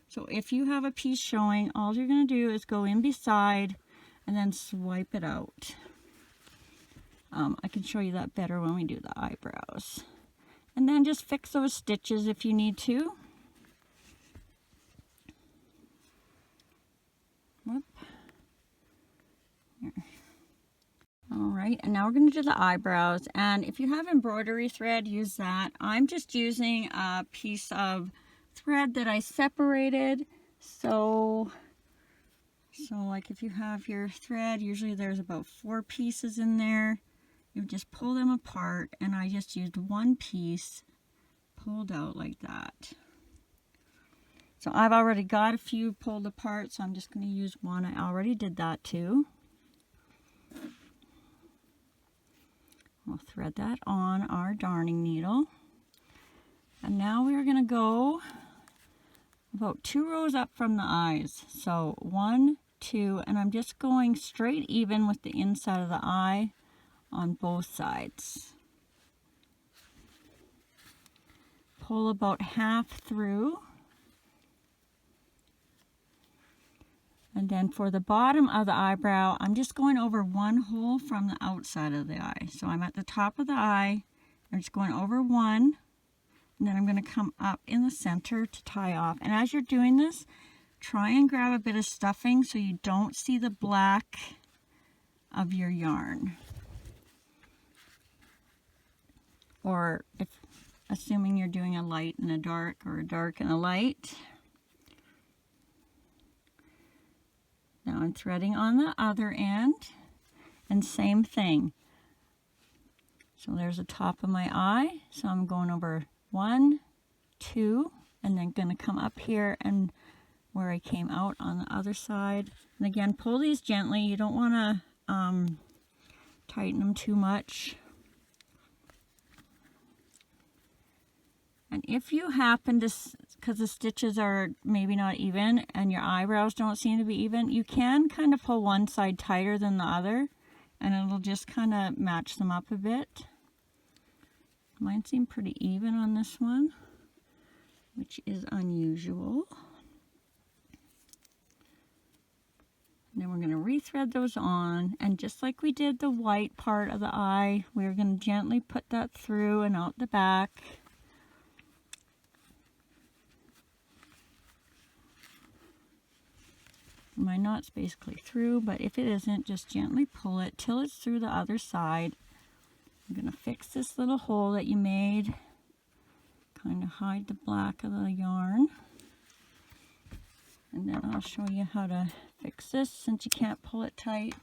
So if you have a piece showing, all you're going to do is go in beside and then swipe it out. I can show you that better when we do the eyebrows. And then just fix those stitches if you need to. Whoop. Here. All right, and now we're going to do the eyebrows. And if you have embroidery thread, use that. I'm just using a piece of thread that I separated. So like if you have your thread, usually there's about 4 pieces in there. You just pull them apart, and I just used one piece pulled out like that. So I've already got a few pulled apart, so I'm just going to use one. I already did that too. We'll thread that on our darning needle. And now we're going to go about 2 rows up from the eyes. So 1, 2, and I'm just going straight even with the inside of the eye on both sides. Pull about half through. And then for the bottom of the eyebrow, I'm just going over 1 hole from the outside of the eye. So I'm at the top of the eye, I'm just going over 1, and then I'm going to come up in the center to tie off. And as you're doing this, try and grab a bit of stuffing so you don't see the black of your yarn. Or if, assuming you're doing a light and a dark, or a dark and a light. Now I'm threading on the other end, and same thing. So there's the top of my eye, so I'm going over 1, 2, and then going to come up here and where I came out on the other side. And again, pull these gently. You don't want to tighten them too much. And if you happen to, because the stitches are maybe not even and your eyebrows don't seem to be even, you can kind of pull one side tighter than the other, and it'll just kind of match them up a bit. Mine seem pretty even on this one. which is unusual. And then we're going to rethread those on, and just like we did the white part of the eye, we're going to gently put that through and out the back. My knot's basically through, but if it isn't, just gently pull it till it's through the other side. I'm going to fix this little hole that you made, kind of hide the black of the yarn. And then I'll show you how to fix this since you can't pull it tight.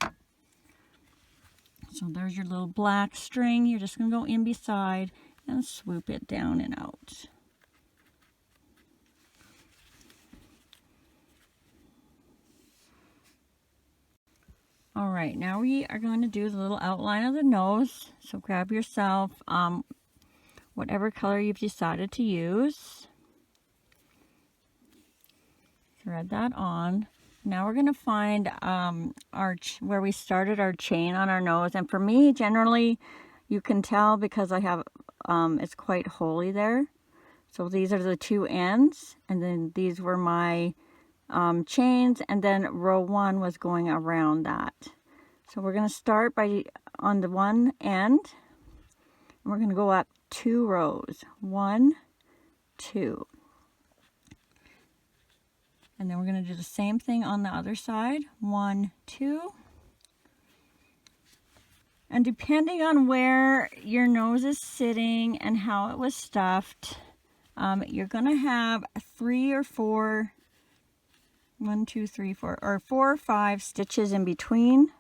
So there's your little black string. You're just going to go in beside and swoop it down and out. All right, now we are going to do the little outline of the nose. So grab yourself whatever color you've decided to use. Thread that on. Now we're going to find where we started our chain on our nose. And for me, generally, you can tell because I have, it's quite holy there. So these are the two ends. And then these were my chains. And then row 1 was going around that. So we're going to start on the one end. And we're going to go up 2 rows. 1, 2. And then we're going to do the same thing on the other side. 1, 2. And depending on where your nose is sitting and how it was stuffed, you're going to have 3 or 4, 1, 2, 3, 4, or 4 or 5 stitches in between.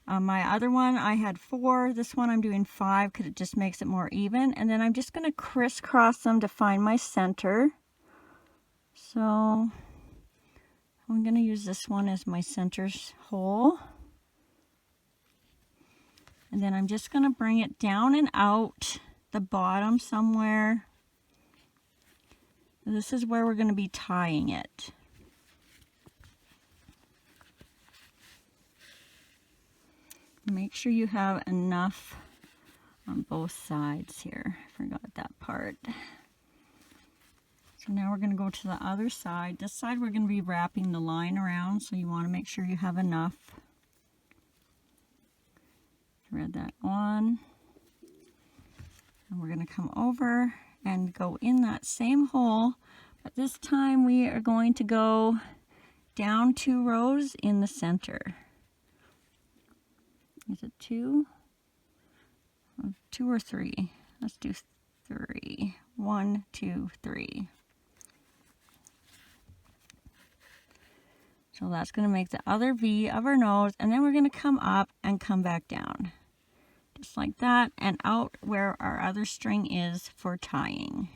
My other one, I had 4. This one I'm doing 5 because it just makes it more even. And then I'm just going to crisscross them to find my center. So I'm going to use this one as my center hole. And then I'm just going to bring it down and out the bottom somewhere. This is where we're going to be tying it. Make sure you have enough on both sides here. I forgot that part. So now we're going to go to the other side. This side we're going to be wrapping the line around, so you want to make sure you have enough. Thread that on. And we're going to come over and go in that same hole, but this time we are going to go down 2 rows in the center. Is it 2? 2 or 3? Let's do 3. 1, 2, 3. So that's going to make the other V of our nose, and then we're going to come up and come back down. Just like that, and out where our other string is for tying.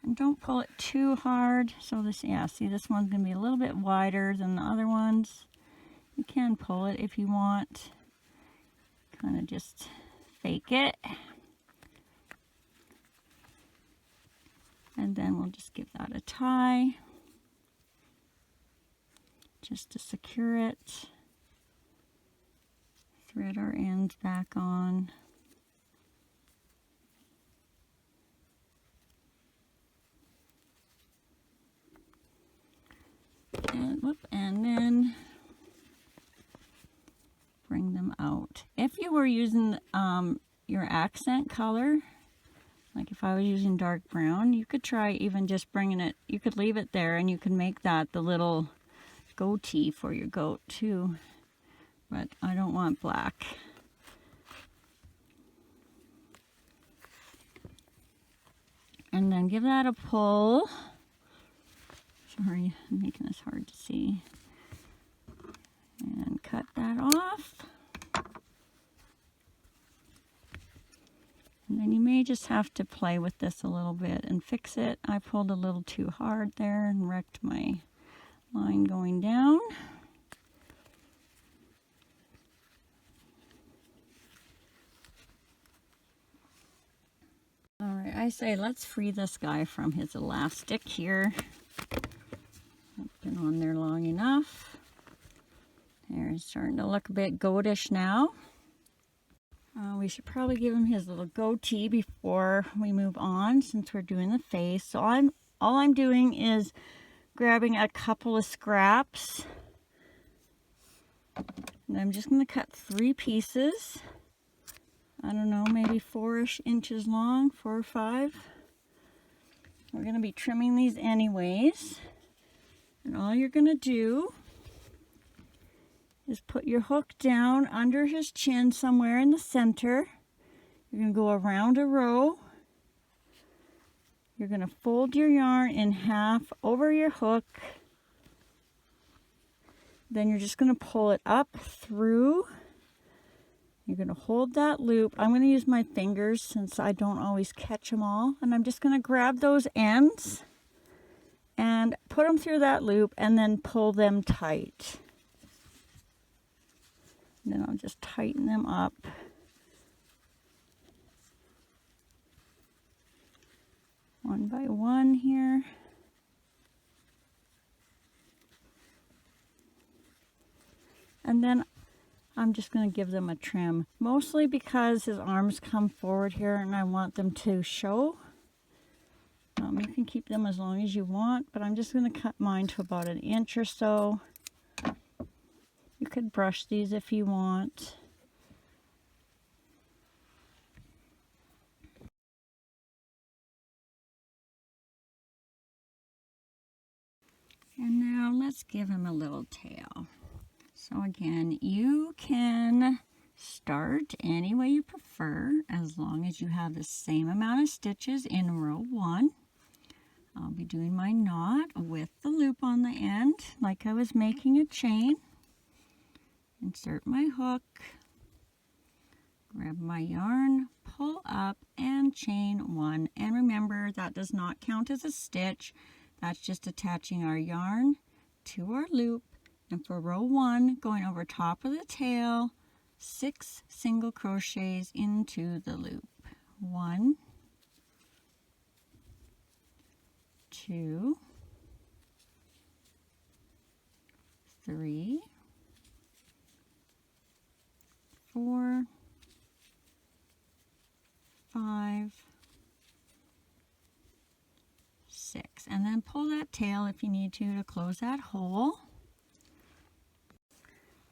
And don't pull it too hard. So this, yeah, see, this one's going to be a little bit wider than the other ones. You can pull it if you want. Kind of just fake it. And then we'll just give that a tie, just to secure it. Thread our ends back on. And then bring them out. If you were using your accent color, like if I was using dark brown, you could try even just bringing it, you could leave it there and you can make that the little goatee for your goat too. But I don't want black. And then give that a pull. Sorry, I'm making this hard to see. And cut that off. And then you may just have to play with this a little bit and fix it. I pulled a little too hard there and wrecked my line going down. All right, I say let's free this guy from his elastic here. I've been on there long enough. There, it's starting to look a bit goatish now. We should probably give him his little goatee before we move on, since we're doing the face. So all I'm doing is grabbing a couple of scraps, and I'm just going to cut 3 pieces. I don't know, maybe 4-ish inches long, 4 or 5. We're going to be trimming these anyways. And all you're going to do is put your hook down under his chin somewhere in the center. You're going to go around a row. You're going to fold your yarn in half over your hook. Then you're just going to pull it up through. You're going to hold that loop. I'm going to use my fingers since I don't always catch them all. And I'm just going to grab those ends and put them through that loop and then pull them tight. And then I'll just tighten them up. One by one here. And then I'm just going to give them a trim, mostly because his arms come forward here and I want them to show. You can keep them as long as you want, but I'm just going to cut mine to about 1 inch or so. You could brush these if you want. And now let's give him a little tail. So again, you can start any way you prefer as long as you have the same amount of stitches in row 1. I'll be doing my knot with the loop on the end like I was making a chain. Insert my hook, grab my yarn, pull up and chain 1. And remember, that does not count as a stitch. That's just attaching our yarn to our loop. And for row 1, going over top of the tail, 6 single crochets into the loop. 1, 2, 3, 4, 5, 6, and then pull that tail if you need to close that hole.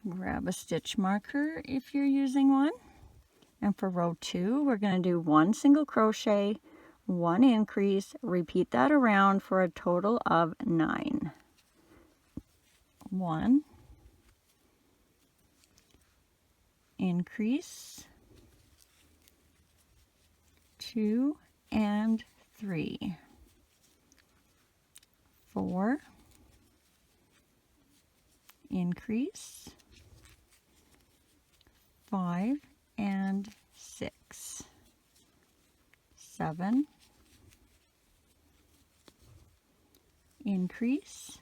Grab a stitch marker if you're using one. And for row 2, we're going to do 1 single crochet, 1 increase, repeat that around for a total of 9. 1, increase, 2 and 3, 4, increase, 5 and 6, 7, increase,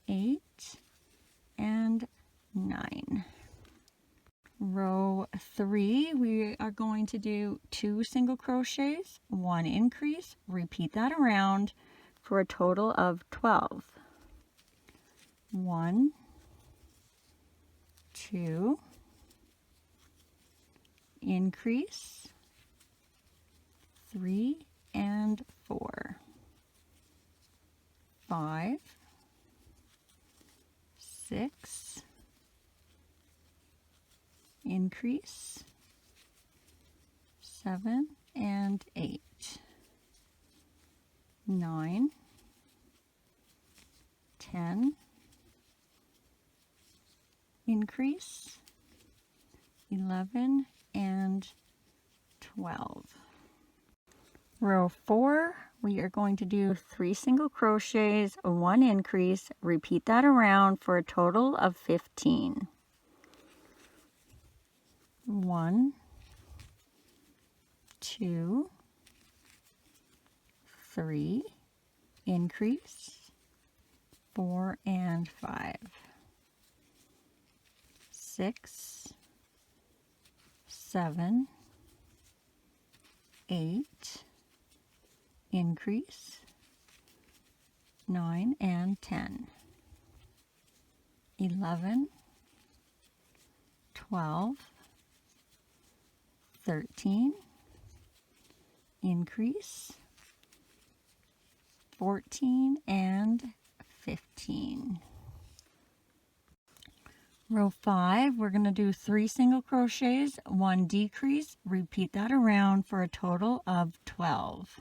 8 and 9. Row 3, we are going to do 2 single crochets, 1 increase, repeat that around for a total of 12. 1, 2, increase, 3 and 4, 5, 6, increase, 7 and 8, 9, 10, increase, 11 and 12. Row 4, we are going to do 3 single crochets, 1 increase, repeat that around for a total of 15. 1, 2, 3, increase, 4 and 5, 6, 7, 8, increase, 9 and 10, 11, 12, 13, increase, 14, and 15. Row 5, we're going to do 3 single crochets, 1 decrease, repeat that around for a total of 12.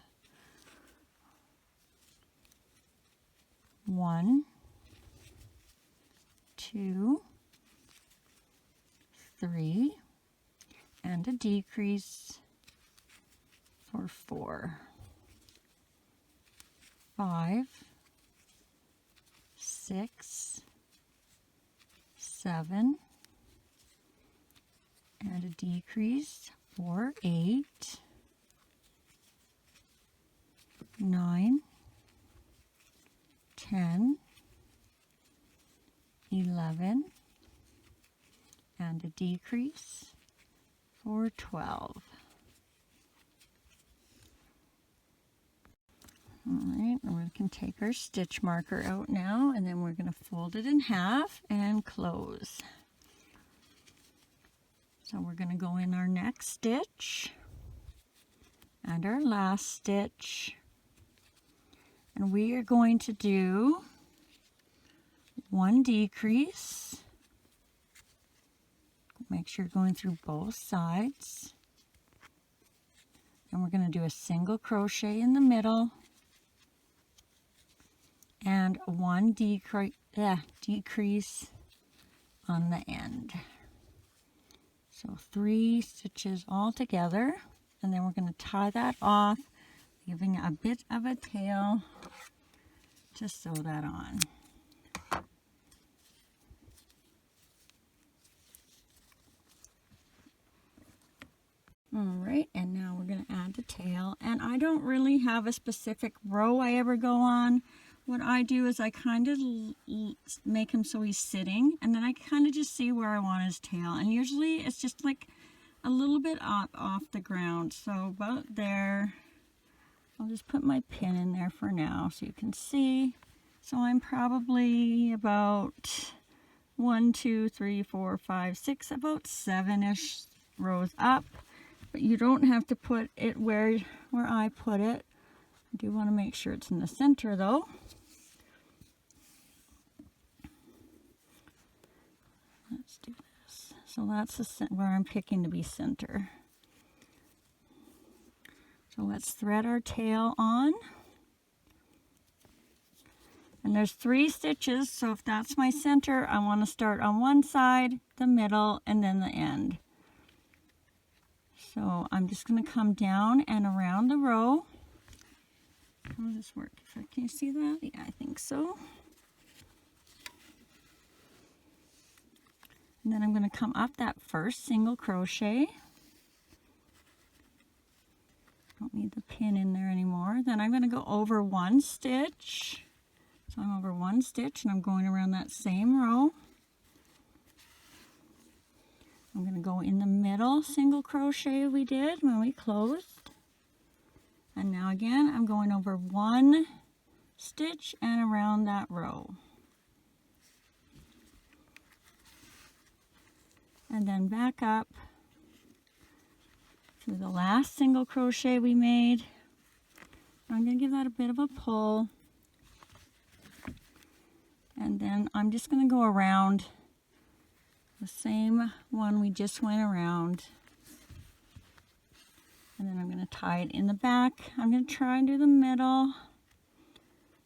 1, 2, 3, and a decrease for 4, 5, 6, 7, and a decrease for 8, 9, 10, 11, and a decrease for 12. Alright, we can take our stitch marker out now, and then we're going to fold it in half and close. So we're going to go in our next stitch and our last stitch, and we are going to do 1 decrease. Make sure you're going through both sides. And we're going to do a single crochet in the middle and 1 decrease on the end. So 3 stitches all together, and then we're going to tie that off, giving a bit of a tail to sew that on. Alright, and now we're going to add the tail, and I don't really have a specific row I ever go on. What I do is I kind of make him so he's sitting, and then I kind of just see where I want his tail, and usually it's just like a little bit up off the ground, so about there. I'll just put my pin in there for now so you can see. So I'm probably about 1, 2, 3, 4, 5, 6, about 7-ish rows up. But you don't have to put it where I put it. I do want to make sure it's in the center though. Let's do this. So that's where I'm picking to be center. So let's thread our tail on. And there's 3 stitches, so if that's my center, I want to start on one side, the middle, and then the end. So I'm just going to come down and around the row. How does this work? Can you see that? Yeah, I think so. And then I'm going to come up that first single crochet. Don't need the pin in there anymore. Then I'm going to go over 1 stitch. So I'm over 1 stitch and I'm going around that same row. I'm going to go in the middle single crochet we did when we closed. And now again, I'm going over 1 stitch and around that row. And then back up through the last single crochet we made. I'm going to give that a bit of a pull. And then I'm just going to go around the same one we just went around. And then I'm going to tie it in the back. I'm going to try and do the middle.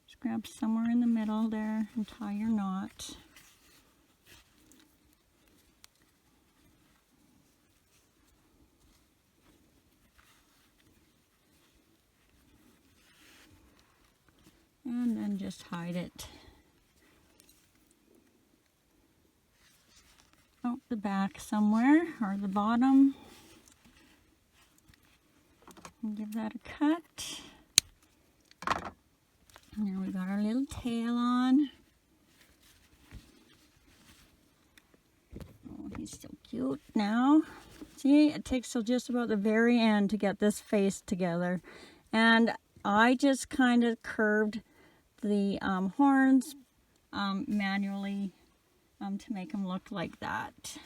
Just grab somewhere in the middle there and tie your knot. And then just hide it out the back somewhere, or the bottom. And give that a cut. Now we got our little tail on. Oh, he's so cute now. See, it takes till just about the very end to get this face together. And I just kind of curved the horns manually to make them look like that.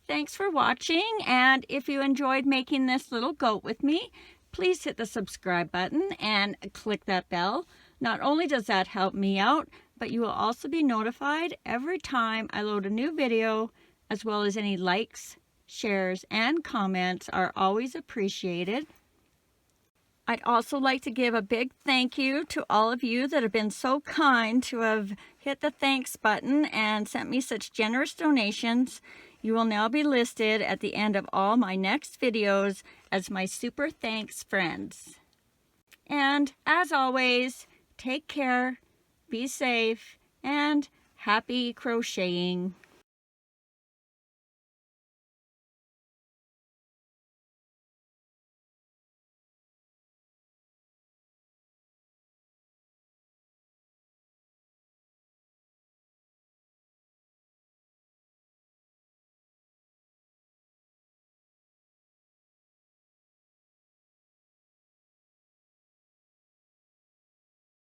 Thanks for watching, and if you enjoyed making this little goat with me, please hit the subscribe button and click that bell. Not only does that help me out, but you will also be notified every time I load a new video, as well as any likes, shares, and comments are always appreciated. I'd also like to give a big thank you to all of you that have been so kind to have hit the thanks button and sent me such generous donations. You will now be listed at the end of all my next videos as my super thanks friends. And as always, take care, be safe, and happy crocheting.